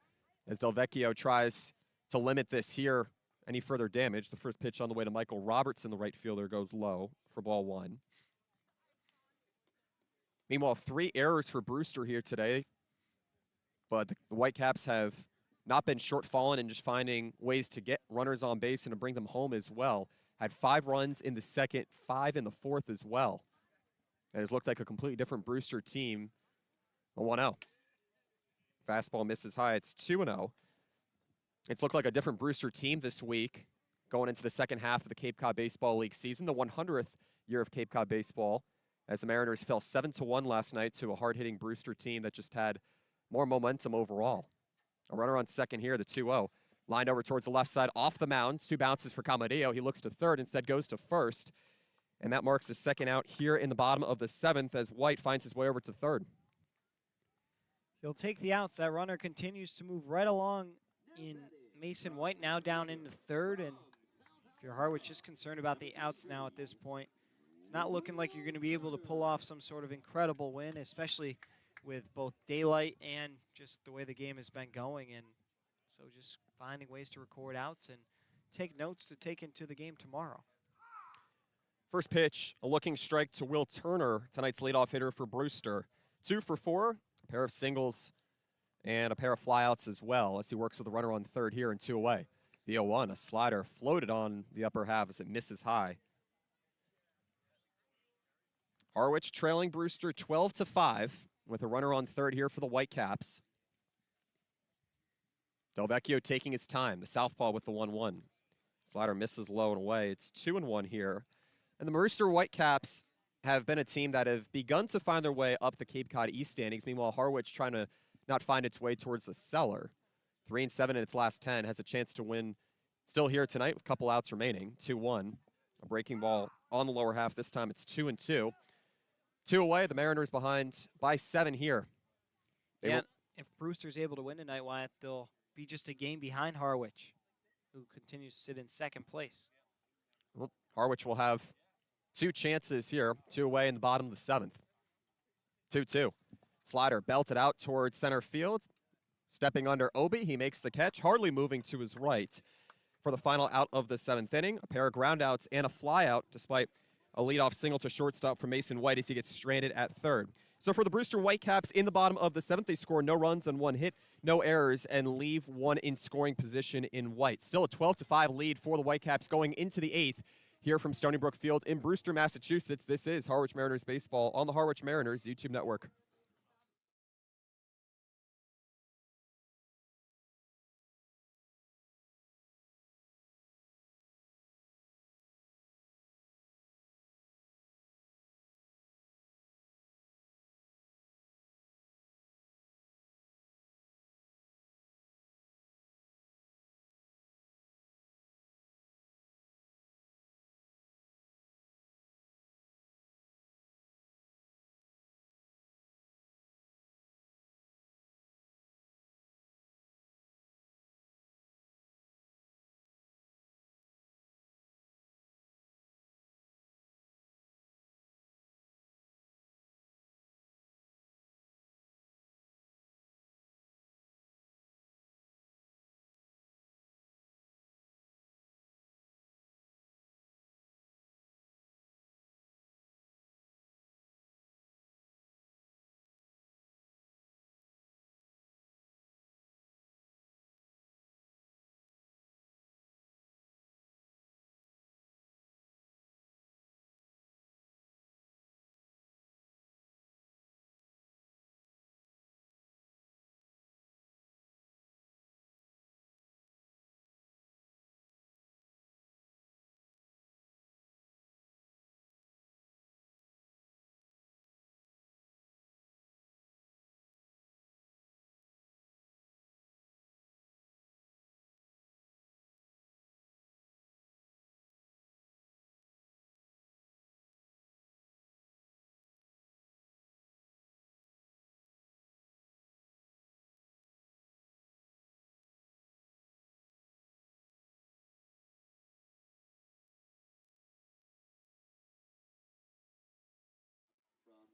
as Delvecchio tries to limit this here. Any further damage? The first pitch on the way to Michael Robertson, the right fielder, goes low for ball 1. Meanwhile, 3 errors for Brewster here today, but the Whitecaps have not been short-fallen and just finding ways to get runners on base and to bring them home as well. Had 5 runs in the 2nd, 5 in the 4th as well. It has looked like a completely different Brewster team. A 1-0. Fastball misses high. It's 2-0. It's looked like a different Brewster team this week going into the second half of the Cape Cod Baseball League season, the 100th year of Cape Cod baseball, as the Mariners fell 7-1 last night to a hard-hitting Brewster team that just had more momentum overall. A runner on second here, the 2-0. Lined over towards the left side, off the mound. 2 bounces for Camadillo. He looks to third, instead goes to first. And that marks his second out here in the bottom of the 7th as White finds his way over to third. He'll take the outs. That runner continues to move right along in Mason White, now down into third. And if you're Harwich, just concerned about the outs now at this point. It's not looking like you're going to be able to pull off some sort of incredible win, especially with both daylight and just the way the game has been going. And so just finding ways to record outs and take notes to take into the game tomorrow. First pitch, a looking strike to Will Turner, tonight's leadoff hitter for Brewster. 2 for 4, a pair of singles and a pair of flyouts as well as he works with a runner on third here and 2 away. The 0-1, a slider floated on the upper half as it misses high. Harwich trailing Brewster 12-5 with a runner on third here for the Whitecaps. Delvecchio taking his time, the southpaw with the 1-1. Slider misses low and away. It's 2-1 here. And the Brewster Whitecaps have been a team that have begun to find their way up the Cape Cod East standings. Meanwhile, Harwich trying to not find its way towards the cellar. 3-7 in its last 10, has a chance to win still here tonight with a couple outs remaining. 2-1, a breaking ball on the lower half. This time it's 2-2. 2 away, the Mariners behind by 7 here. Yeah, if Brewster's able to win tonight, Wyatt, they'll be just a game behind Harwich, who continues to sit in second place. Well, Harwich will have 2 chances here, 2 away in the bottom of the 7th. 2-2. Slider belted out towards center field. Stepping under Obi, he makes the catch, hardly moving to his right for the final out of the 7th inning. A pair of groundouts and a flyout, despite a leadoff single to shortstop from Mason White as he gets stranded at third. So for the Brewster Whitecaps in the bottom of the 7th, they score no runs and 1 hit, no errors, and leave 1 in scoring position in White. Still a 12-5 lead for the Whitecaps going into the 8th. Here from Stony Brook Field in Brewster, Massachusetts, this is Harwich Mariners baseball on the Harwich Mariners YouTube network.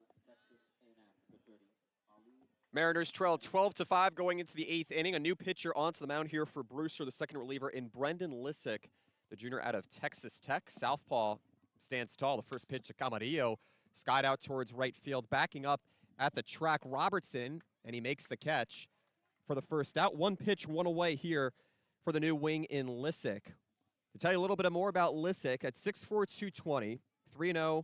From Texas A&M, number 30, Ali. Mariners trail 12-5 going into the 8th inning. A new pitcher onto the mound here for Brewster, the second reliever in Brendan Lissick, the junior out of Texas Tech. Southpaw stands tall. The first pitch to Camarillo, skied out towards right field, backing up at the track. Robertson, and he makes the catch for the first out. 1 pitch, 1 away here for the new wing in Lissick. To tell you a little bit more about Lissick, at 6'4", 220, 3-0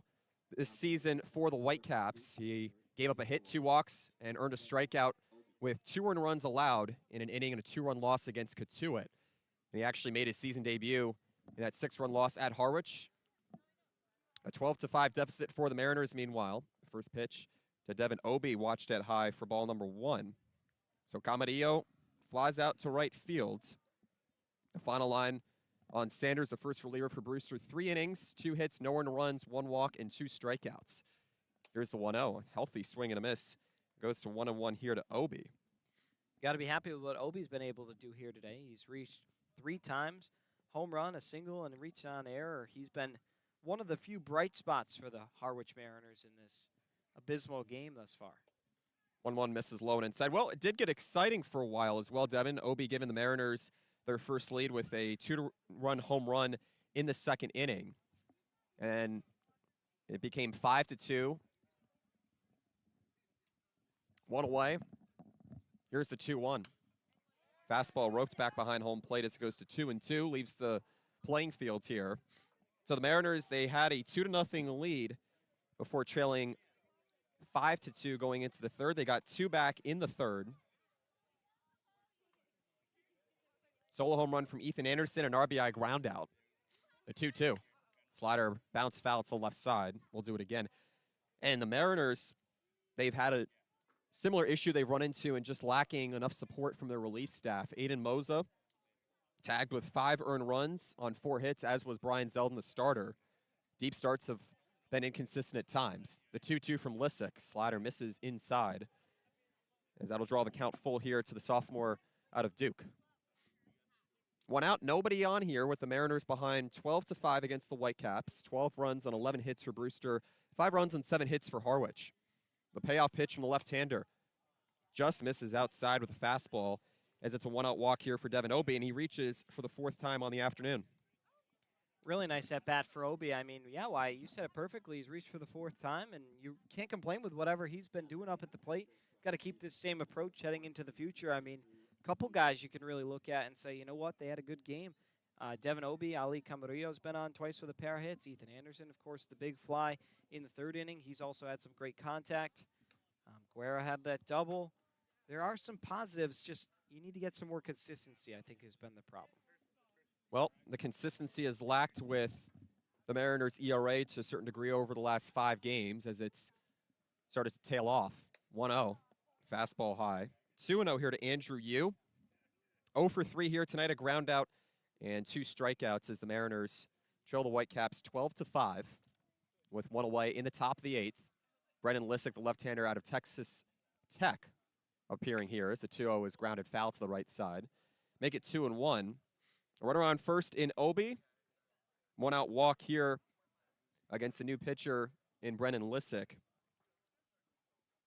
this season for the Whitecaps. He gave up a hit, 2 walks, and earned a strikeout with 2 earned runs allowed in an inning and a 2-run loss against Katuitt. And he actually made his season debut in that 6-run loss at Harwich. A 12-5 deficit for the Mariners, meanwhile. First pitch to Devin Obi, watched at high for ball number 1. So Camarillo flies out to right field. The final line on Sanders, the first reliever for Brewster. 3 innings, 2 hits, no earned runs, 1 walk, and 2 strikeouts. Here's the 1-0. Healthy swing and a miss. Goes to 1-1 here to Obi. Got to be happy with what Obi's been able to do here today. He's reached 3 times, home run, a single, and reached on error. He's been one of the few bright spots for the Harwich Mariners in this abysmal game thus far. 1-1 misses low and inside. Well, it did get exciting for a while as well, Devin. Obi giving the Mariners their first lead with a 2-run home run in the 2nd inning. And it became 5-2. 1 away. Here's the 2-1. Fastball roped back behind home plate as it goes to 2-2, leaves the playing field here. So the Mariners, they had a 2-0 lead before trailing 5-2 going into the 3rd. They got 2 back in the 3rd. Solo home run from Ethan Anderson, an RBI ground out. The 2-2. Slider bounce foul to the left side. We'll do it again. And the Mariners, they've had a similar issue they've run into and just lacking enough support from their relief staff. Aiden Moza tagged with 5 earned runs on 4 hits, as was Brian Zeldin, the starter. Deep starts have been inconsistent at times. The 2-2 from Lissick. Slider misses inside, as that'll draw the count full here to the sophomore out of Duke. One out, nobody on here with the Mariners behind 12-5 against the Whitecaps. 12 runs on 11 hits for Brewster, 5 runs and 7 hits for Harwich. The payoff pitch from the left-hander just misses outside with a fastball as it's a one-out walk here for Devin Obie, and he reaches for the 4th time on the afternoon. Really nice at-bat for Obi. I mean, yeah, why? You said it perfectly. He's reached for the 4th time, and you can't complain with whatever he's been doing up at the plate. Got to keep this same approach heading into the future. I mean, a couple guys you can really look at and say, you know what, they had a good game. Devin Obie, Ali Camarillo's been on twice with a pair of hits. Ethan Anderson, of course, the big fly in the 3rd inning. He's also had some great contact. Guerra had that double. There are some positives, just you need to get some more consistency, I think, has been the problem. Well, the consistency has lacked with the Mariners' ERA to a certain degree over the last 5 games as it's started to tail off. 1-0, fastball high. 2-0 here to Andrew Yu. 0 for 3 here tonight, a ground out and 2 strikeouts as the Mariners trail the Whitecaps 12-5 with 1 away in the top of the 8th. Brennan Lissick, the left-hander out of Texas Tech, appearing here as the 2-0 is grounded foul to the right side. Make it 2-1. A runner on first in Obie. 1 out walk here against the new pitcher in Brennan Lissick.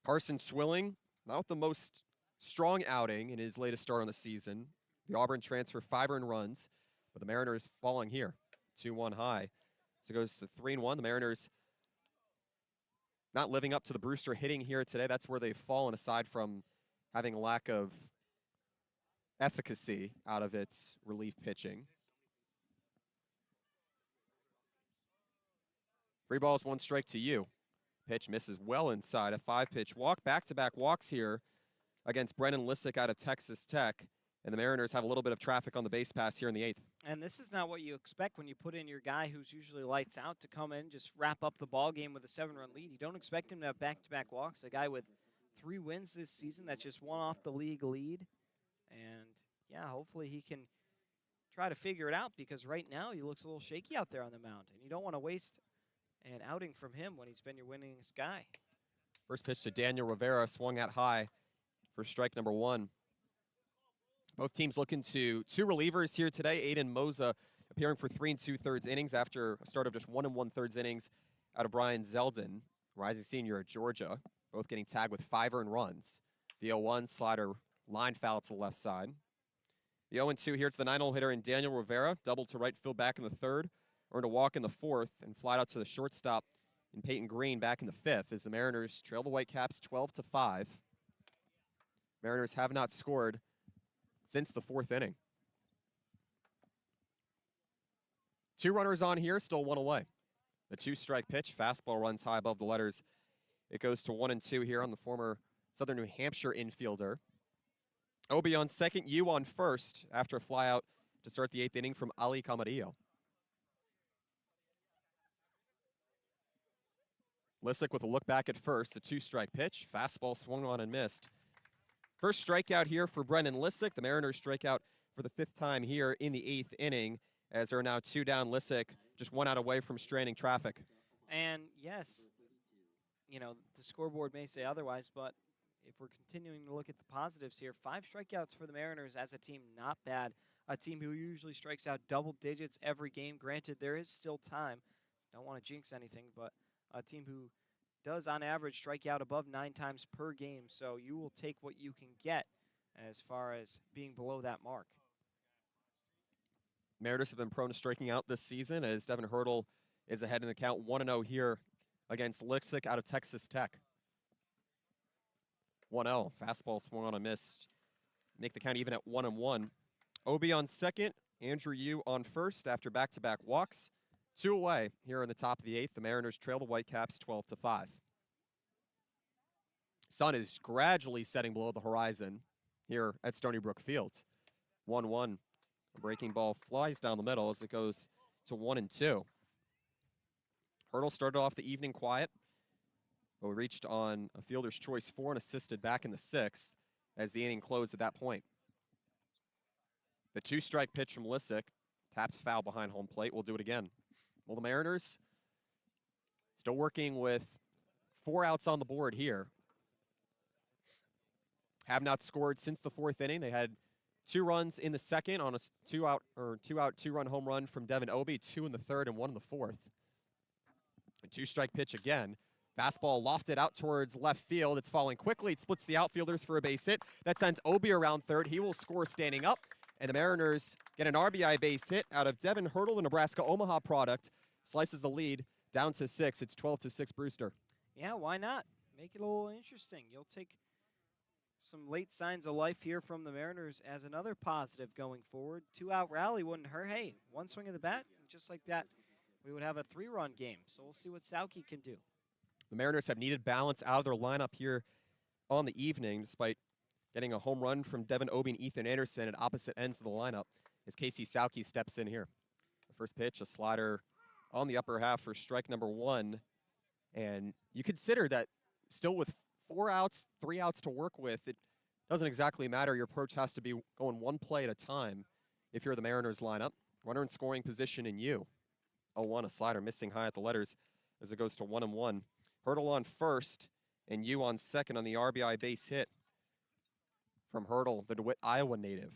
Carson Swilling, not the most strong outing in his latest start on the season. The Auburn transfer 5 earned runs, but the Mariners falling here, 2-1 high. So it goes to 3-1. The Mariners not living up to the Brewster hitting here today. That's where they've fallen, aside from having a lack of efficacy out of its relief pitching. 3 balls, 1 strike to you. Pitch misses well inside. A 5-pitch walk. Back-to-back walks here against Brennan Lissick out of Texas Tech. And the Mariners have a little bit of traffic on the base pass here in the 8th. And this is not what you expect when you put in your guy who's usually lights out to come in, just wrap up the ball game with a 7-run lead. You don't expect him to have back-to-back walks. A guy with 3 wins this season that just won off the league lead. And, yeah, hopefully he can try to figure it out, because right now he looks a little shaky out there on the mound. And you don't want to waste an outing from him when he's been your winningest guy. First pitch to Daniel Rivera, swung at high for strike number 1. Both teams looking to 2 relievers here today. Aiden Moza appearing for 3 2/3 innings after a start of just 1 1/3 innings out of Brian Zeldin, rising senior at Georgia. Both getting tagged with 5 earned runs. The 0-1 slider line foul to the left side. The 0-2 here to the 9-hole hitter in Daniel Rivera. Double to right field back in the 3rd. Earned a walk in the 4th and flied out to the shortstop in Peyton Green back in the 5th as the Mariners trail the Whitecaps 12-5. Mariners have not scored since the 4th inning. 2 runners on here, still 1 away. The 2-strike pitch, fastball runs high above the letters. It goes to 1-2 here on the former Southern New Hampshire infielder. Obie on second, Yu on first after a flyout to start the 8th inning from Ali Camarillo. Lissick with a look back at first, a 2-strike pitch, fastball swung on and missed. First strikeout here for Brennan Lissick. The Mariners strike out for the 5th time here in the 8th inning, as there are now 2 down. Lissick just 1 out away from straining traffic. And yes, you know, the scoreboard may say otherwise, but if we're continuing to look at the positives here, 5 strikeouts for the Mariners as a team, not bad. A team who usually strikes out double digits every game. Granted, there is still time. Don't want to jinx anything, but a team who does on average strike out above 9 times per game, so you will take what you can get as far as being below that mark. Mariners have been prone to striking out this season as Devin Hurdle is ahead in the count 1-0 here against Lissick out of Texas Tech. 1-0, fastball swung on and missed. Make the count even at 1-1. Obie on second, Andrew Yu on first after back-to-back walks. 2 away here in the top of the 8th. The Mariners trail the Whitecaps 12-5. Sun is gradually setting below the horizon here at Stony Brook Field. 1-1. A breaking ball flies down the middle as it goes to 1-2. Hurdle started off the evening quiet, but we reached on a fielder's choice 4 and assisted back in the 6th as the inning closed at that point. The 2-strike pitch from Lissick taps foul behind home plate. We'll do it again. Well, the Mariners still working with 4 outs on the board here. Have not scored since the 4th inning. They had 2 runs in the second on a 2-run home run from Devin Obie, 2 in the third and 1 in the fourth. A 2-strike pitch again. Fastball lofted out towards left field. It's falling quickly. It splits the outfielders for a base hit. That sends Obie around third. He will score standing up. And the Mariners get an RBI base hit out of Devin Hurdle, the Nebraska-Omaha product. Slices the lead down to 6. It's 12-6 Brewster. Yeah, why not? Make it a little interesting. You'll take some late signs of life here from the Mariners as another positive going forward. 2-out rally wouldn't hurt. Hey, 1 swing of the bat, and just like that, we would have a 3-run game. So we'll see what Sauke can do. The Mariners have needed balance out of their lineup here on the evening, despite getting a home run from Devin Obie and Ethan Anderson at opposite ends of the lineup as Casey Sauke steps in here. The first pitch, a slider on the upper half for strike number 1. And you consider that still with 4 outs, 3 outs to work with, it doesn't exactly matter. Your approach has to be going 1 play at a time if you're the Mariners lineup. Runner in scoring position in you. 0-1, a slider missing high at the letters as it goes to 1-1. Hurdle on first, and you on second on the RBI base hit from Hurdle, the DeWitt, Iowa native.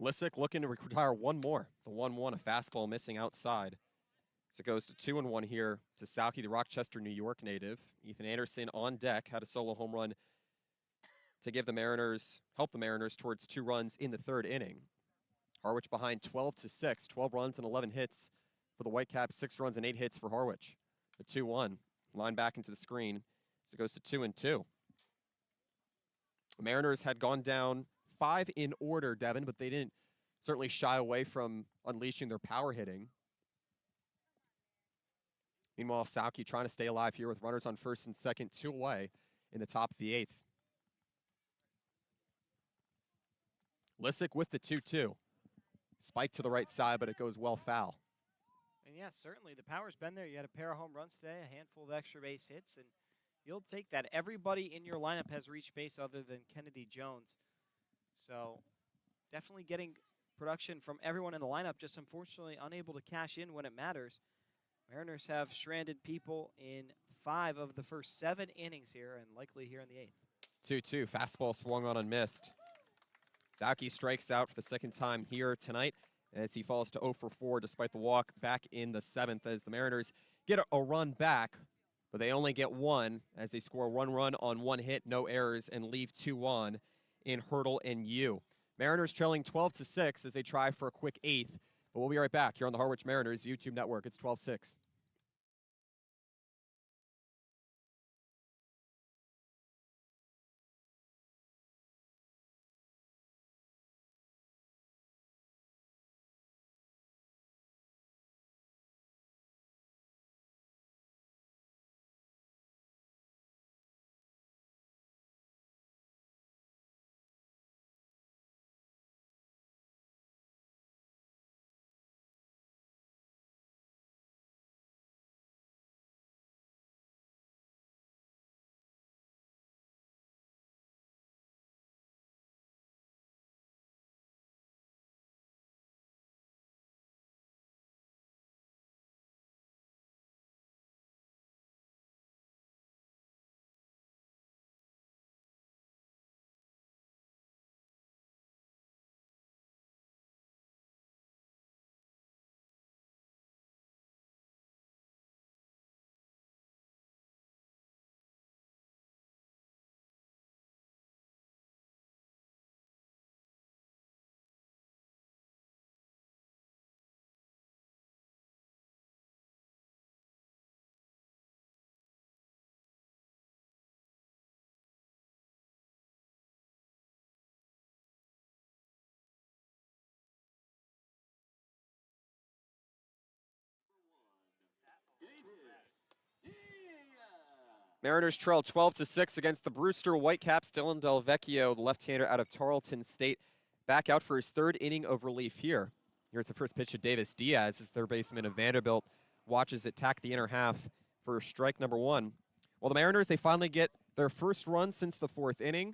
Lissick looking to retire 1 more. The 1-1, a fastball missing outside. So it goes to 2-1 here to Sauke, the Rochester, New York native. Ethan Anderson on deck, had a solo home run to give the Mariners, help the Mariners towards 2 runs in the 3rd inning. Harwich behind 12-6, 12 runs and 11 hits for the Whitecaps, 6 runs and 8 hits for Harwich. The 2-1, line back into the screen, so it goes to 2-2. The Mariners had gone down 5 in order, Devin, but they didn't certainly shy away from unleashing their power hitting. Meanwhile, Sauke trying to stay alive here with runners on first and second, 2 away in the top of the 8th. Lissick with the 2-2. Spike to the right side, but it goes well foul. And yeah, certainly the power's been there. You had a pair of home runs today, a handful of extra base hits, and you'll take that. Everybody in your lineup has reached base other than Kennedy Jones. So definitely getting production from everyone in the lineup, just unfortunately unable to cash in when it matters. Mariners have stranded people in 5 of the first 7 innings here, and likely here in the 8th. 2-2, fastball swung on and missed. Sauke strikes out for the 2nd time here tonight as he falls to 0 for 4 despite the walk back in the 7th as the Mariners get a run back, but they only get 1 as they score 1 run on 1 hit, no errors, and leave 2 on in Hurdle and Yu. Mariners trailing 12-6 as they try for a quick 8th, but we'll be right back here on the Harwich Mariners YouTube network. It's 12-6. Mariners trail 12-6 against the Brewster Whitecaps. Dylan Delvecchio, the left-hander out of Tarleton State, back out for his 3rd inning of relief here. Here's the first pitch to Davis Diaz as third baseman of Vanderbilt watches it tack the inner half for strike number 1. Well, the Mariners, they finally get their first run since the 4th inning.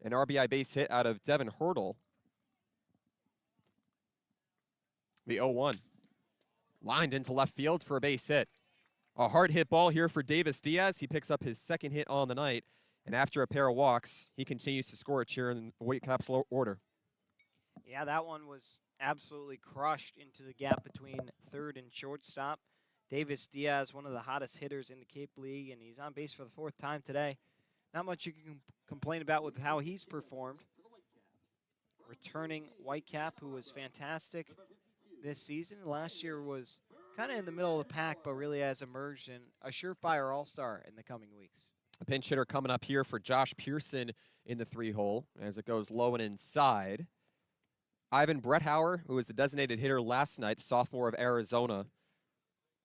An RBI base hit out of Devin Hurdle. The 0-1. Lined into left field for a base hit. A hard hit ball here for Davis Diaz. He picks up his second hit on the night. And after a pair of walks, he continues to score a cheer in the Whitecaps order. Yeah, that one was absolutely crushed into the gap between third and shortstop. Davis Diaz, one of the hottest hitters in the Cape League, and he's on base for the 4th time today. Not much you can complain about with how he's performed. Returning Whitecap, who was fantastic this season. Last year was kind of in the middle of the pack, but really has emerged in a surefire all-star in the coming weeks. A pinch hitter coming up here for Josh Pearson in the 3-hole as it goes low and inside. Ivan Bretthauer, who was the designated hitter last night, sophomore of Arizona.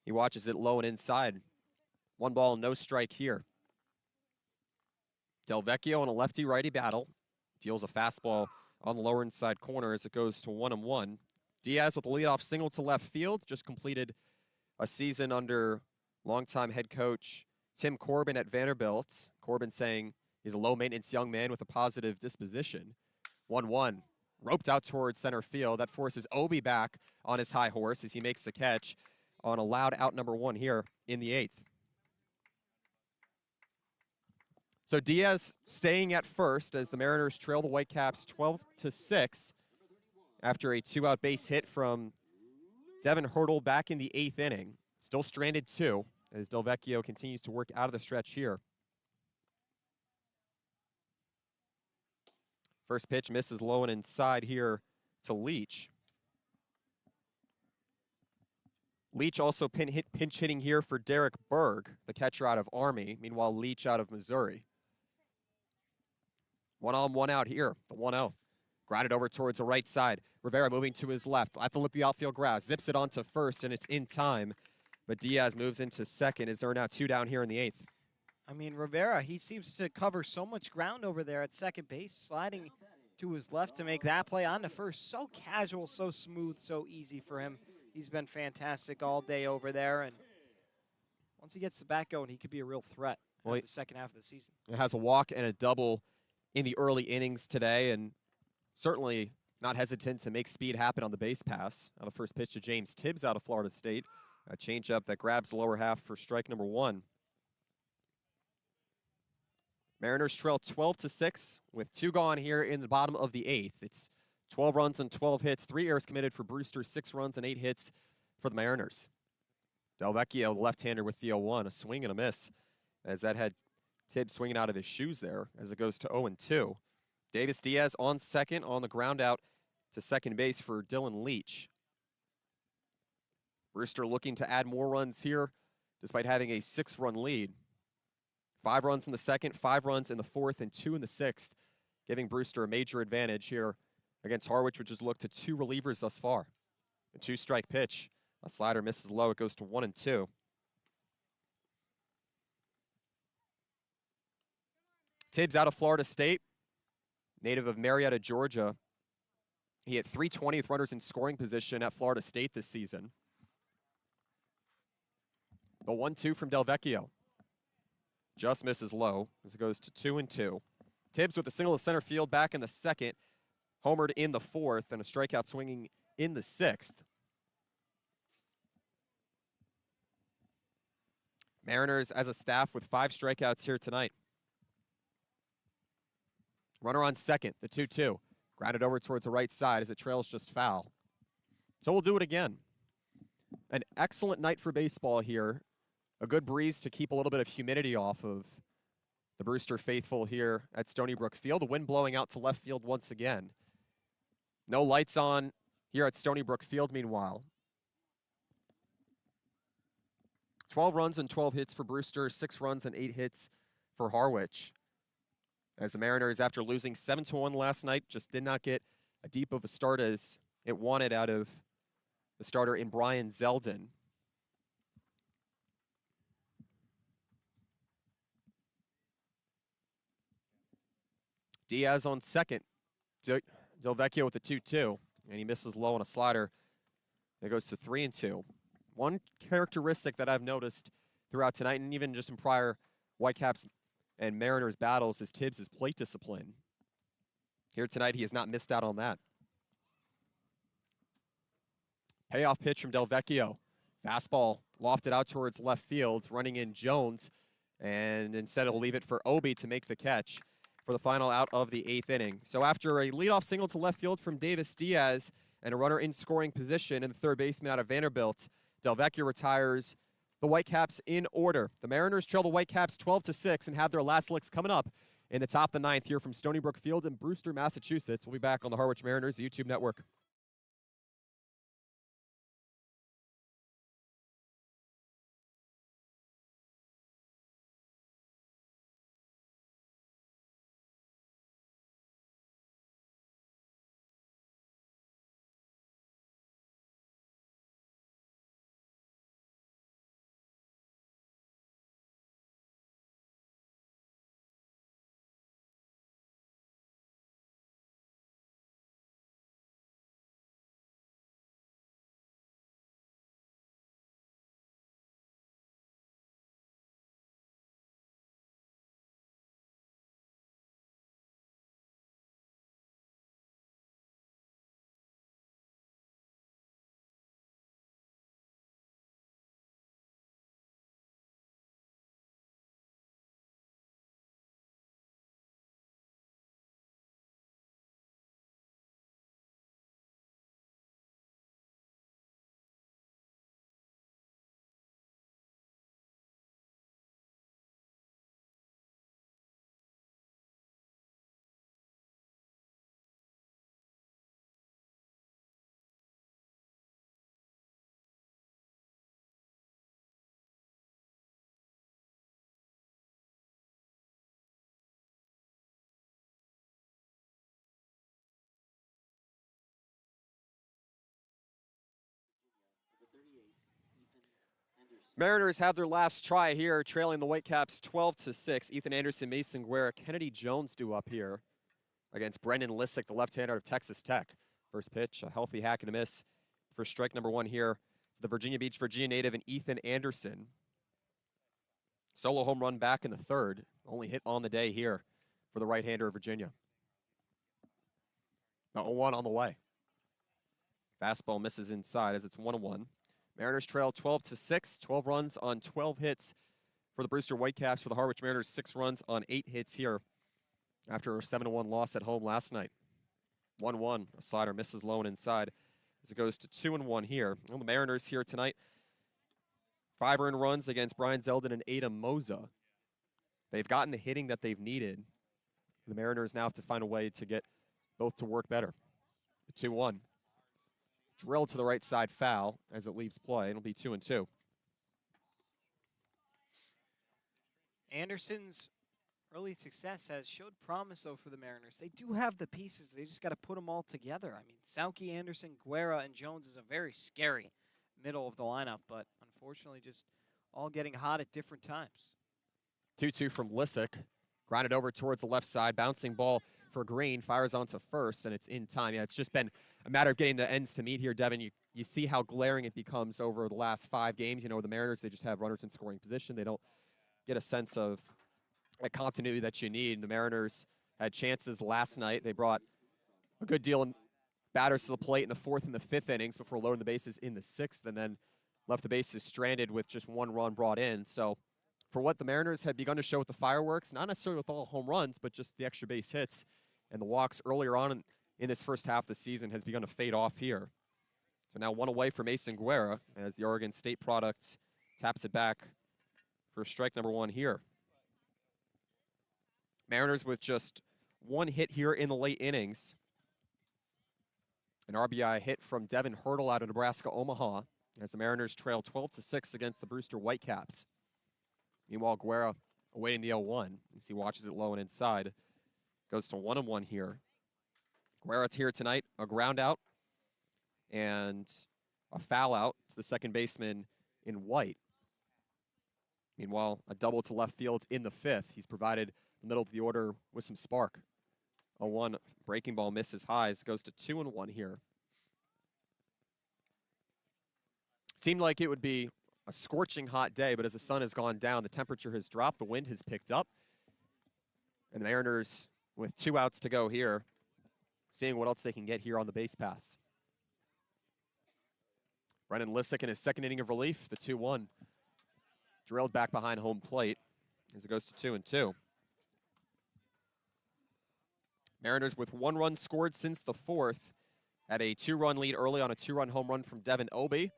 He watches it low and inside. 1 ball, no strike here. Del Vecchio in a lefty-righty battle. Deals a fastball on the lower inside corner as it goes to 1-1. Diaz with a leadoff single to left field. Just completed a season under longtime head coach Tim Corbin at Vanderbilt. Corbin saying he's a low-maintenance young man with a positive disposition. 1-1. Roped out towards center field. That forces Obi back on his high horse as he makes the catch on a loud out number 1 here in the 8th. So Diaz staying at first as the Mariners trail the Whitecaps 12-6 after a 2-out base hit from Devin Hurdle back in the 8th inning. Still stranded 2 as Del Vecchio continues to work out of the stretch here. First pitch misses low and inside here to Leach. Leach also pinch hitting here for Derek Berg, the catcher out of Army. Meanwhile, Leach out of Missouri. 1 on, 1 out here, the 1-0. Grounded over towards the right side. Rivera moving to his left. At the lip of the outfield grass. Zips it onto first, and it's in time. But Diaz moves into second as there are now 2 down here in the 8th. I mean, Rivera, he seems to cover so much ground over there at second base, sliding to his left to make that play on to first. So casual, so smooth, so easy for him. He's been fantastic all day over there, and once he gets the bat going, he could be a real threat in the second half of the season. It has a walk and a double in the early innings today, and certainly not hesitant to make speed happen on the base pass. Now the first pitch to James Tibbs out of Florida State. A changeup that grabs the lower half for strike number 1. Mariners trail 12-6 with 2 gone here in the bottom of the 8th. It's 12 runs and 12 hits, 3 errors committed for Brewster, 6 runs and 8 hits for the Mariners. Del Vecchio, the left-hander with the 0-1, a swing and a miss as that had Tibbs swinging out of his shoes there as it goes to 0-2. Davis Diaz on second on the ground out to second base for Dylan Leach. Brewster looking to add more runs here despite having a 6-run lead. 5 runs in the second, 5 runs in the 4th, and 2 in the 6th, giving Brewster a major advantage here against Harwich, which has looked to 2 relievers thus far. A 2-strike pitch. A slider misses low. It goes to 1-2. Tibbs out of Florida State, native of Marietta, Georgia. He hit .320 with runners in scoring position at Florida State this season. The 1-2 from Del Vecchio. Just misses low as it goes to 2-2. Tibbs with a single to center field back in the 2nd. Homered in the 4th and a strikeout swinging in the 6th. Mariners as a staff with 5 strikeouts here tonight. Runner on second, the 2-2. Grounded over towards the right side as it trails just foul. So we'll do it again. An excellent night for baseball here. A good breeze to keep a little bit of humidity off of the Brewster faithful here at Stony Brook Field. The wind blowing out to left field once again. No lights on here at Stony Brook Field, meanwhile. 12 runs and 12 hits for Brewster, 6 runs and 8 hits for Harwich. As the Mariners, after losing 7-1 last night, just did not get a deep of a start as it wanted out of the starter in Brian Zeldin. Diaz on second. Del Vecchio with the 2-2, and he misses low on a slider. It goes to 3-2. One characteristic that I've noticed throughout tonight, and even just in prior Whitecaps and Mariners battles, is Tibbs' plate discipline. Here tonight, he has not missed out on that. Payoff pitch from Del Vecchio. Fastball lofted out towards left field, running in Jones, and instead it'll leave it for Obi to make the catch for the final out of the 8th inning. So after a leadoff single to left field from Davis Diaz and a runner in scoring position and the third baseman out of Vanderbilt, Delvecchio retires the Whitecaps in order. The Mariners trail the Whitecaps 12-6 and have their last licks coming up in the top of the 9th here from Stony Brook Field in Brewster, Massachusetts. We'll be back on the Harwich Mariners YouTube network. Number 38, Ethan Anderson. Mariners have their last try here, trailing the Whitecaps 12-6. Ethan Anderson, Mason Guerra, Kennedy Jones due up here against Brendan Lissick, the left-hander of Texas Tech. First pitch, a healthy hack and a miss for strike number 1 here. The Virginia Beach, Virginia native, and Ethan Anderson. Solo home run back in the 3rd. Only hit on the day here for the right-hander of Virginia. The 0-1 on the way. Fastball misses inside as it's 1-1. Mariners trail 12-6, 12 runs on 12 hits for the Brewster Whitecaps. For the Harwich Mariners, 6 runs on 8 hits here after a 7-1 loss at home last night. 1-1, a slider misses low and inside as it goes to 2-1 here. Well, the Mariners here tonight, 5 earned runs against Brian Zeldin and Adam Moza. They've gotten the hitting that they've needed. The Mariners now have to find a way to get both to work better. 2-1. Drilled to the right side foul as it leaves play. It'll be 2-2. Anderson's early success has showed promise, though, for the Mariners. They do have the pieces. They just got to put them all together. I mean, Sauke, Anderson, Guerra, and Jones is a very scary middle of the lineup, but unfortunately just all getting hot at different times. 2-2 from Lissick. Grounded over towards the left side. Bouncing ball for Green. Fires onto first, and it's in time. Yeah, it's just been a matter of getting the ends to meet here, Devin. You see how glaring it becomes over the last 5 games. You know, the Mariners, they just have runners in scoring position. They don't get a sense of the continuity that you need. The Mariners had chances last night. They brought a good deal of batters to the plate in the 4th and the 5th innings before loading the bases in the 6th, and then left the bases stranded with just 1 run brought in. So for what the Mariners had begun to show with the fireworks, not necessarily with all home runs, but just the extra base hits and the walks earlier on in this first half of the season has begun to fade off here. So now 1 away for Mason Guerra as the Oregon State product taps it back for strike number 1 here. Mariners with just 1 hit here in the late innings. An RBI hit from Devin Hurdle out of Nebraska Omaha as the Mariners trail 12-6 against the Brewster Whitecaps. Meanwhile, Guerra awaiting the 0-1 as he watches it low and inside. Goes to 1-1 here. Guerra's here tonight, a ground out and a foul out to the second baseman in white. Meanwhile, a double to left field in the 5th. He's provided the middle of the order with some spark. 0-1 breaking ball misses highs, goes to 2-1 here. Seemed like it would be a scorching hot day, but as the sun has gone down, the temperature has dropped, the wind has picked up. And the Mariners, with 2 outs to go here, seeing what else they can get here on the base paths. Brennan Lissick in his second inning of relief, the 2-1. Drilled back behind home plate as it goes to 2-2. Mariners with 1 run scored since the 4th. Had a 2-run lead early on a 2-run home run from Devin Obey.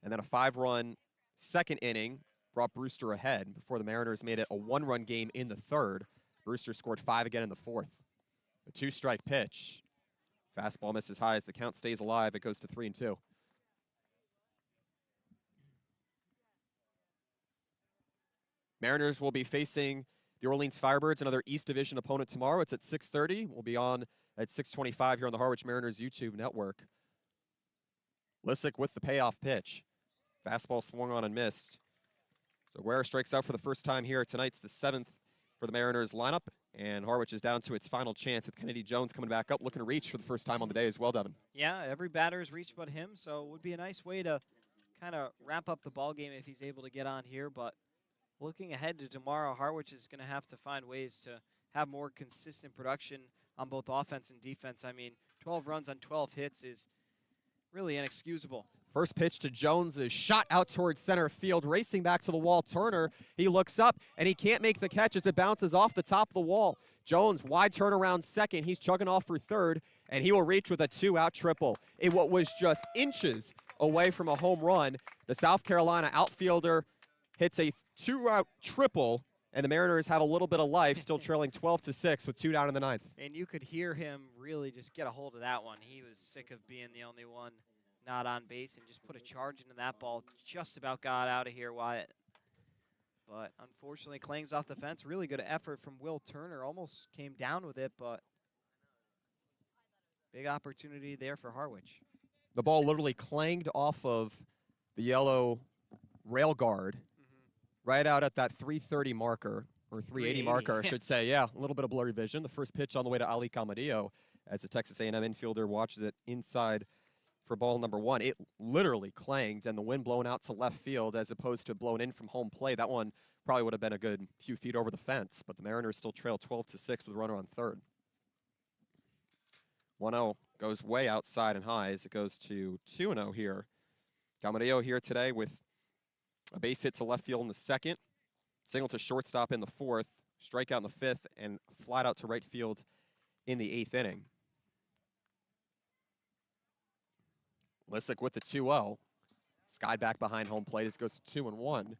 And then a 5-run second inning brought Brewster ahead before the Mariners made it a 1-run game in the 3rd. Brewster scored 5 again in the 4th. A 2-strike pitch. Fastball misses high as the count stays alive. It goes to 3-2. Mariners will be facing the Orleans Firebirds, another East Division opponent tomorrow. It's at 6:30. We'll be on at 6:25 here on the Harwich Mariners YouTube network. Lissick with the payoff pitch. Fastball swung on and missed. So Guerra strikes out for the first time here. Tonight's the 7th for the Mariners lineup, and Harwich is down to its final chance with Kennedy Jones coming back up, looking to reach for the first time on the day as well, Devin. Yeah, every batter's reached but him, so it would be a nice way to kind of wrap up the ball game if he's able to get on here. But looking ahead to tomorrow, Harwich is going to have to find ways to have more consistent production on both offense and defense. I mean, 12 runs on 12 hits is really inexcusable. First pitch to Jones is shot out towards center field, racing back to the wall. Turner, he looks up, and he can't make the catch as it bounces off the top of the wall. Jones, wide turnaround second. He's chugging off for third, and he will reach with a 2-out triple. In what was just inches away from a home run, the South Carolina outfielder hits a 2-out triple, and the Mariners have a little bit of life, still trailing 12-6 with 2 down in the 9th. And you could hear him really just get a hold of that one. He was sick of being the only one not on base and just put a charge into that ball. Just about got out of here, Wyatt. But unfortunately, clangs off the fence. Really good effort from Will Turner. Almost came down with it, but big opportunity there for Harwich. The ball literally clanged off of the yellow rail guard right out at that 330 marker, or 380 marker, I should say. Yeah, a little bit of blurry vision. The first pitch on the way to Ali Camadillo as the Texas A&M infielder watches it inside for ball number 1. It literally clanged, and the wind blown out to left field as opposed to blown in from home plate. That one probably would have been a good few feet over the fence, but the Mariners still trail 12-6 with a runner on third. 1-0 goes way outside and high as it goes to 2-0 here. Camadillo here today with a base hit to left field in the 2nd, single to shortstop in the 4th, strikeout in the 5th, and flat out to right field in the 8th inning. Lissick with the 2-0. Skied back behind home plate as it goes to 2-1.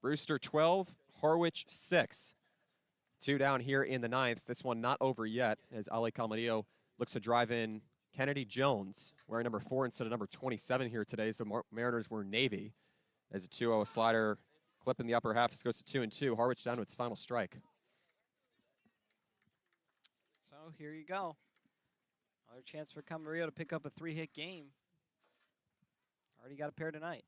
Brewster 12, Harwich 6. 2 down here in the 9th. This one not over yet as Ali Camadillo looks to drive in Kennedy Jones, wearing number 4 instead of number 27 here today as the Mariners were Navy. As a 2-0 slider clip in the upper half, this goes to 2-2. Harwich down to its final strike. So here you go. Another chance for Camarillo to pick up a 3-hit game. Already got a pair tonight.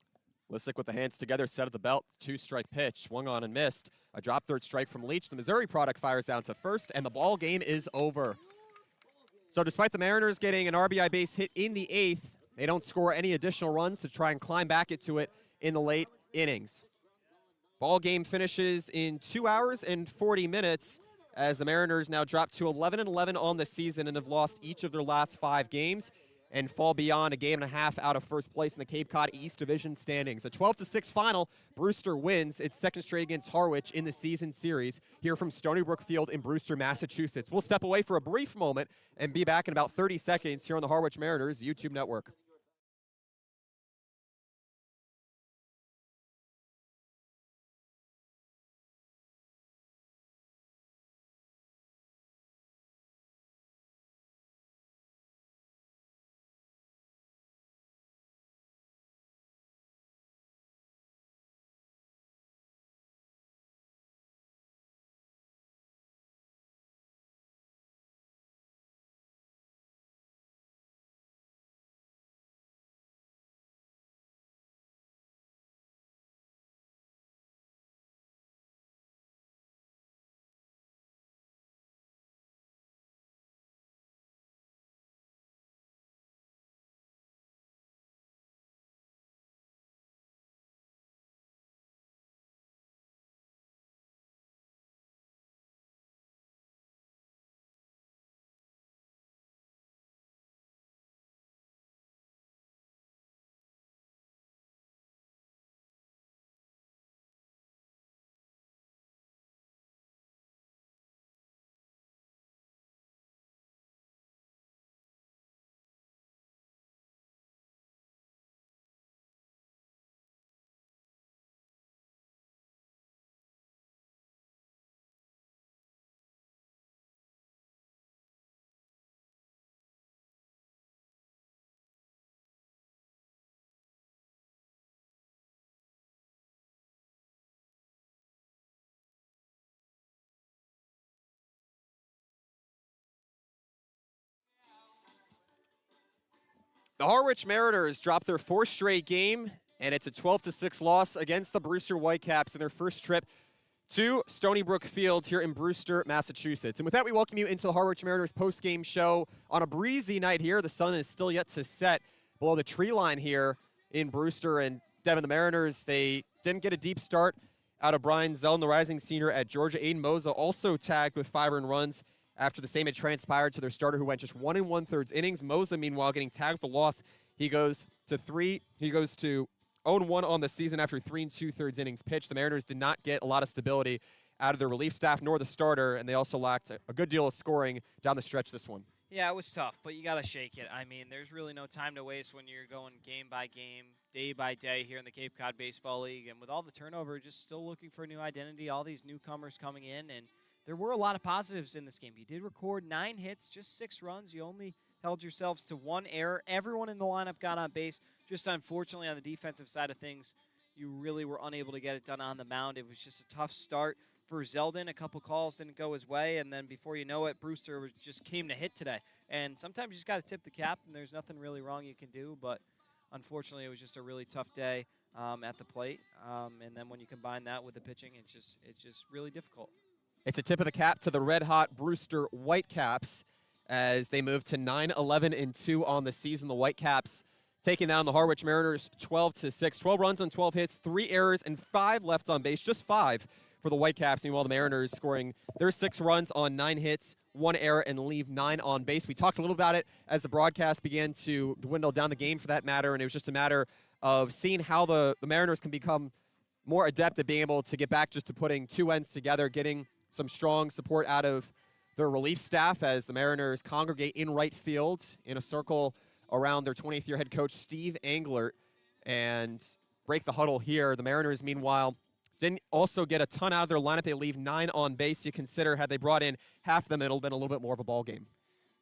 Lissick with the hands together, set at the belt, 2-strike pitch, swung on and missed. A drop third strike from Leach. The Missouri product fires down to first, and the ball game is over. So despite the Mariners getting an RBI base hit in the 8th, they don't score any additional runs to try and climb back into it in the late innings. Ball game finishes in 2 hours and 40 minutes as the Mariners now drop to 11-11 on the season and have lost each of their last 5 games and fall beyond a game and a half out of first place in the Cape Cod East Division standings. A 12-6 final. Brewster wins its 2nd straight against Harwich in the season series here from Stony Brook Field in Brewster, Massachusetts. We'll step away for a brief moment and be back in about 30 seconds here on the Harwich Mariners YouTube network. The Harwich Mariners dropped their 4th straight game, and it's a 12-6 loss against the Brewster Whitecaps in their first trip to Stony Brook Field here in Brewster, Massachusetts. And with that, we welcome you into the Harwich Mariners post-game show on a breezy night here. The sun is still yet to set below the tree line here in Brewster. And Devin, the Mariners, they didn't get a deep start out of Brian Zeldin, the rising senior at Georgia. Aiden Moza also tagged with 5 earned runs after the same had transpired to their starter, who went just 1 1/3 innings. Moza, meanwhile, getting tagged with the loss. He goes to 0-1 on the season after 3 2/3 innings pitched. The Mariners did not get a lot of stability out of their relief staff nor the starter, and they also lacked a good deal of scoring down the stretch this one. Yeah, it was tough, but you got to shake it. I mean, there's really no time to waste when you're going game by game, day by day here in the Cape Cod Baseball League. And with all the turnover, just still looking for a new identity, all these newcomers coming in. And there were a lot of positives in this game. You did record 9 hits, just 6 runs. You only held yourselves to 1 error. Everyone in the lineup got on base. Just unfortunately on the defensive side of things, you really were unable to get it done on the mound. It was just a tough start for Zeldin. A couple calls didn't go his way, and then before you know it, Brewster just came to hit today. And sometimes you just got to tip the cap, and there's nothing really wrong you can do. But unfortunately, it was just a really tough day at the plate. And then when you combine that with the pitching, it's just really difficult. It's a tip of the cap to the red-hot Brewster Whitecaps as they move to 9-11-2 on the season. The Whitecaps taking down the Harwich Mariners 12-6. 12 runs on 12 hits, 3 errors, and 5 left on base. Just 5 for the Whitecaps. Meanwhile, the Mariners scoring their 6 runs on 9 hits, 1 error, and leave 9 on base. We talked a little about it as the broadcast began to dwindle down, the game for that matter, and it was just a matter of seeing how the Mariners can become more adept at being able to get back just to putting 2 ends together, getting some strong support out of their relief staff as the Mariners congregate in right field in a circle around their 20th year head coach, Steve Englert, and break the huddle here. The Mariners, meanwhile, didn't also get a ton out of their lineup. They leave 9 on base. You consider had they brought in half of them, it'll have been a little bit more of a ball game.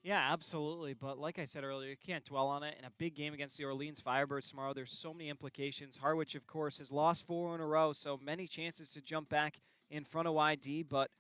Yeah, absolutely. But like I said earlier, you can't dwell on it. In a big game against the Orleans Firebirds tomorrow, there's so many implications. Harwich, of course, has lost 4 in a row, so many chances to jump back in front of YD, but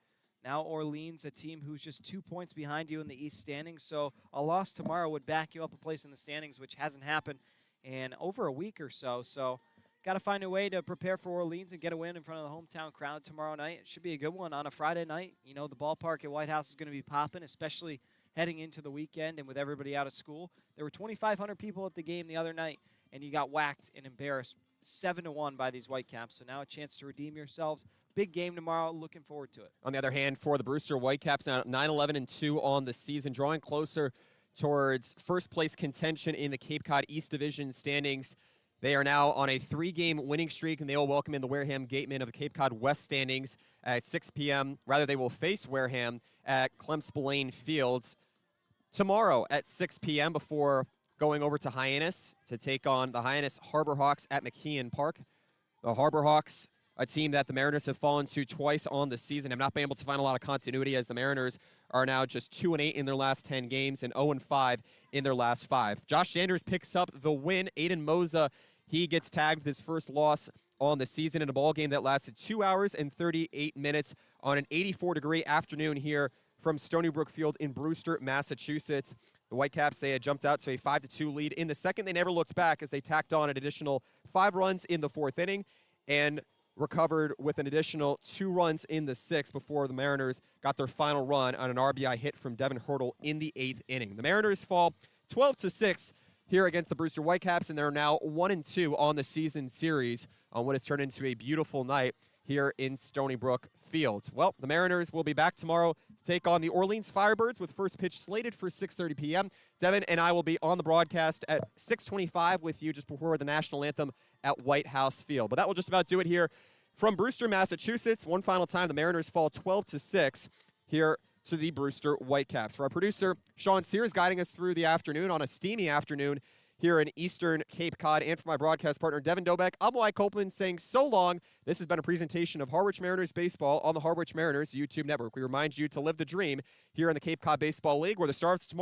now Orleans, a team who's just 2 points behind you in the East standings, so a loss tomorrow would back you up a place in the standings, which hasn't happened in over a week or so. So got to find a way to prepare for Orleans and get a win in front of the hometown crowd tomorrow night. It should be a good one on a Friday night. You know, the ballpark at White House is going to be popping, especially heading into the weekend and with everybody out of school. There were 2,500 people at the game the other night, and you got whacked and embarrassed 7-1 by these Whitecaps. So now a chance to redeem yourselves. Big game tomorrow. Looking forward to it. On the other hand, for the Brewster Whitecaps, now 9-11-2 on the season, drawing closer towards first place contention in the Cape Cod East Division standings. They are now on a 3-game winning streak, and they will welcome in the Wareham Gatemen of the Cape Cod West standings at 6 p.m. Rather, they will face Wareham at Clem Spillane Fields tomorrow at 6 p.m. before going over to Hyannis to take on the Hyannis Harbor Hawks at McKeon Park. The Harbor Hawks, a team that the Mariners have fallen to twice on the season, have not been able to find a lot of continuity as the Mariners are now just 2-8 in their last 10 games and 0-5 in their last 5. Josh Sanders picks up the win. Aiden Moza, he gets tagged with his first loss on the season in a ball game that lasted 2 hours and 38 minutes on an 84-degree afternoon here from Stony Brook Field in Brewster, Massachusetts. The Whitecaps, they had jumped out to a 5-2 lead in the second. They never looked back as they tacked on an additional 5 runs in the 4th inning and recovered with an additional 2 runs in the 6th before the Mariners got their final run on an RBI hit from Devin Hurdle in the 8th inning. The Mariners fall 12-6 here against the Brewster Whitecaps, and they're now 1-2 on the season series on what has turned into a beautiful night here in Stony Brook Field. Well, the Mariners will be back tomorrow to take on the Orleans Firebirds with first pitch slated for 6:30 p.m. Devin and I will be on the broadcast at 6:25 with you just before the national anthem at White House Field. But that will just about do it here from Brewster, Massachusetts. One final time, the Mariners fall 12-6 here to the Brewster Whitecaps. For our producer, Sean Sears, guiding us through the afternoon on a steamy afternoon here in Eastern Cape Cod, and for my broadcast partner, Devin Dobek, I'm Wyatt Copeland saying so long. This has been a presentation of Harwich Mariners Baseball on the Harwich Mariners YouTube Network. We remind you to live the dream here in the Cape Cod Baseball League, where the stars tomorrow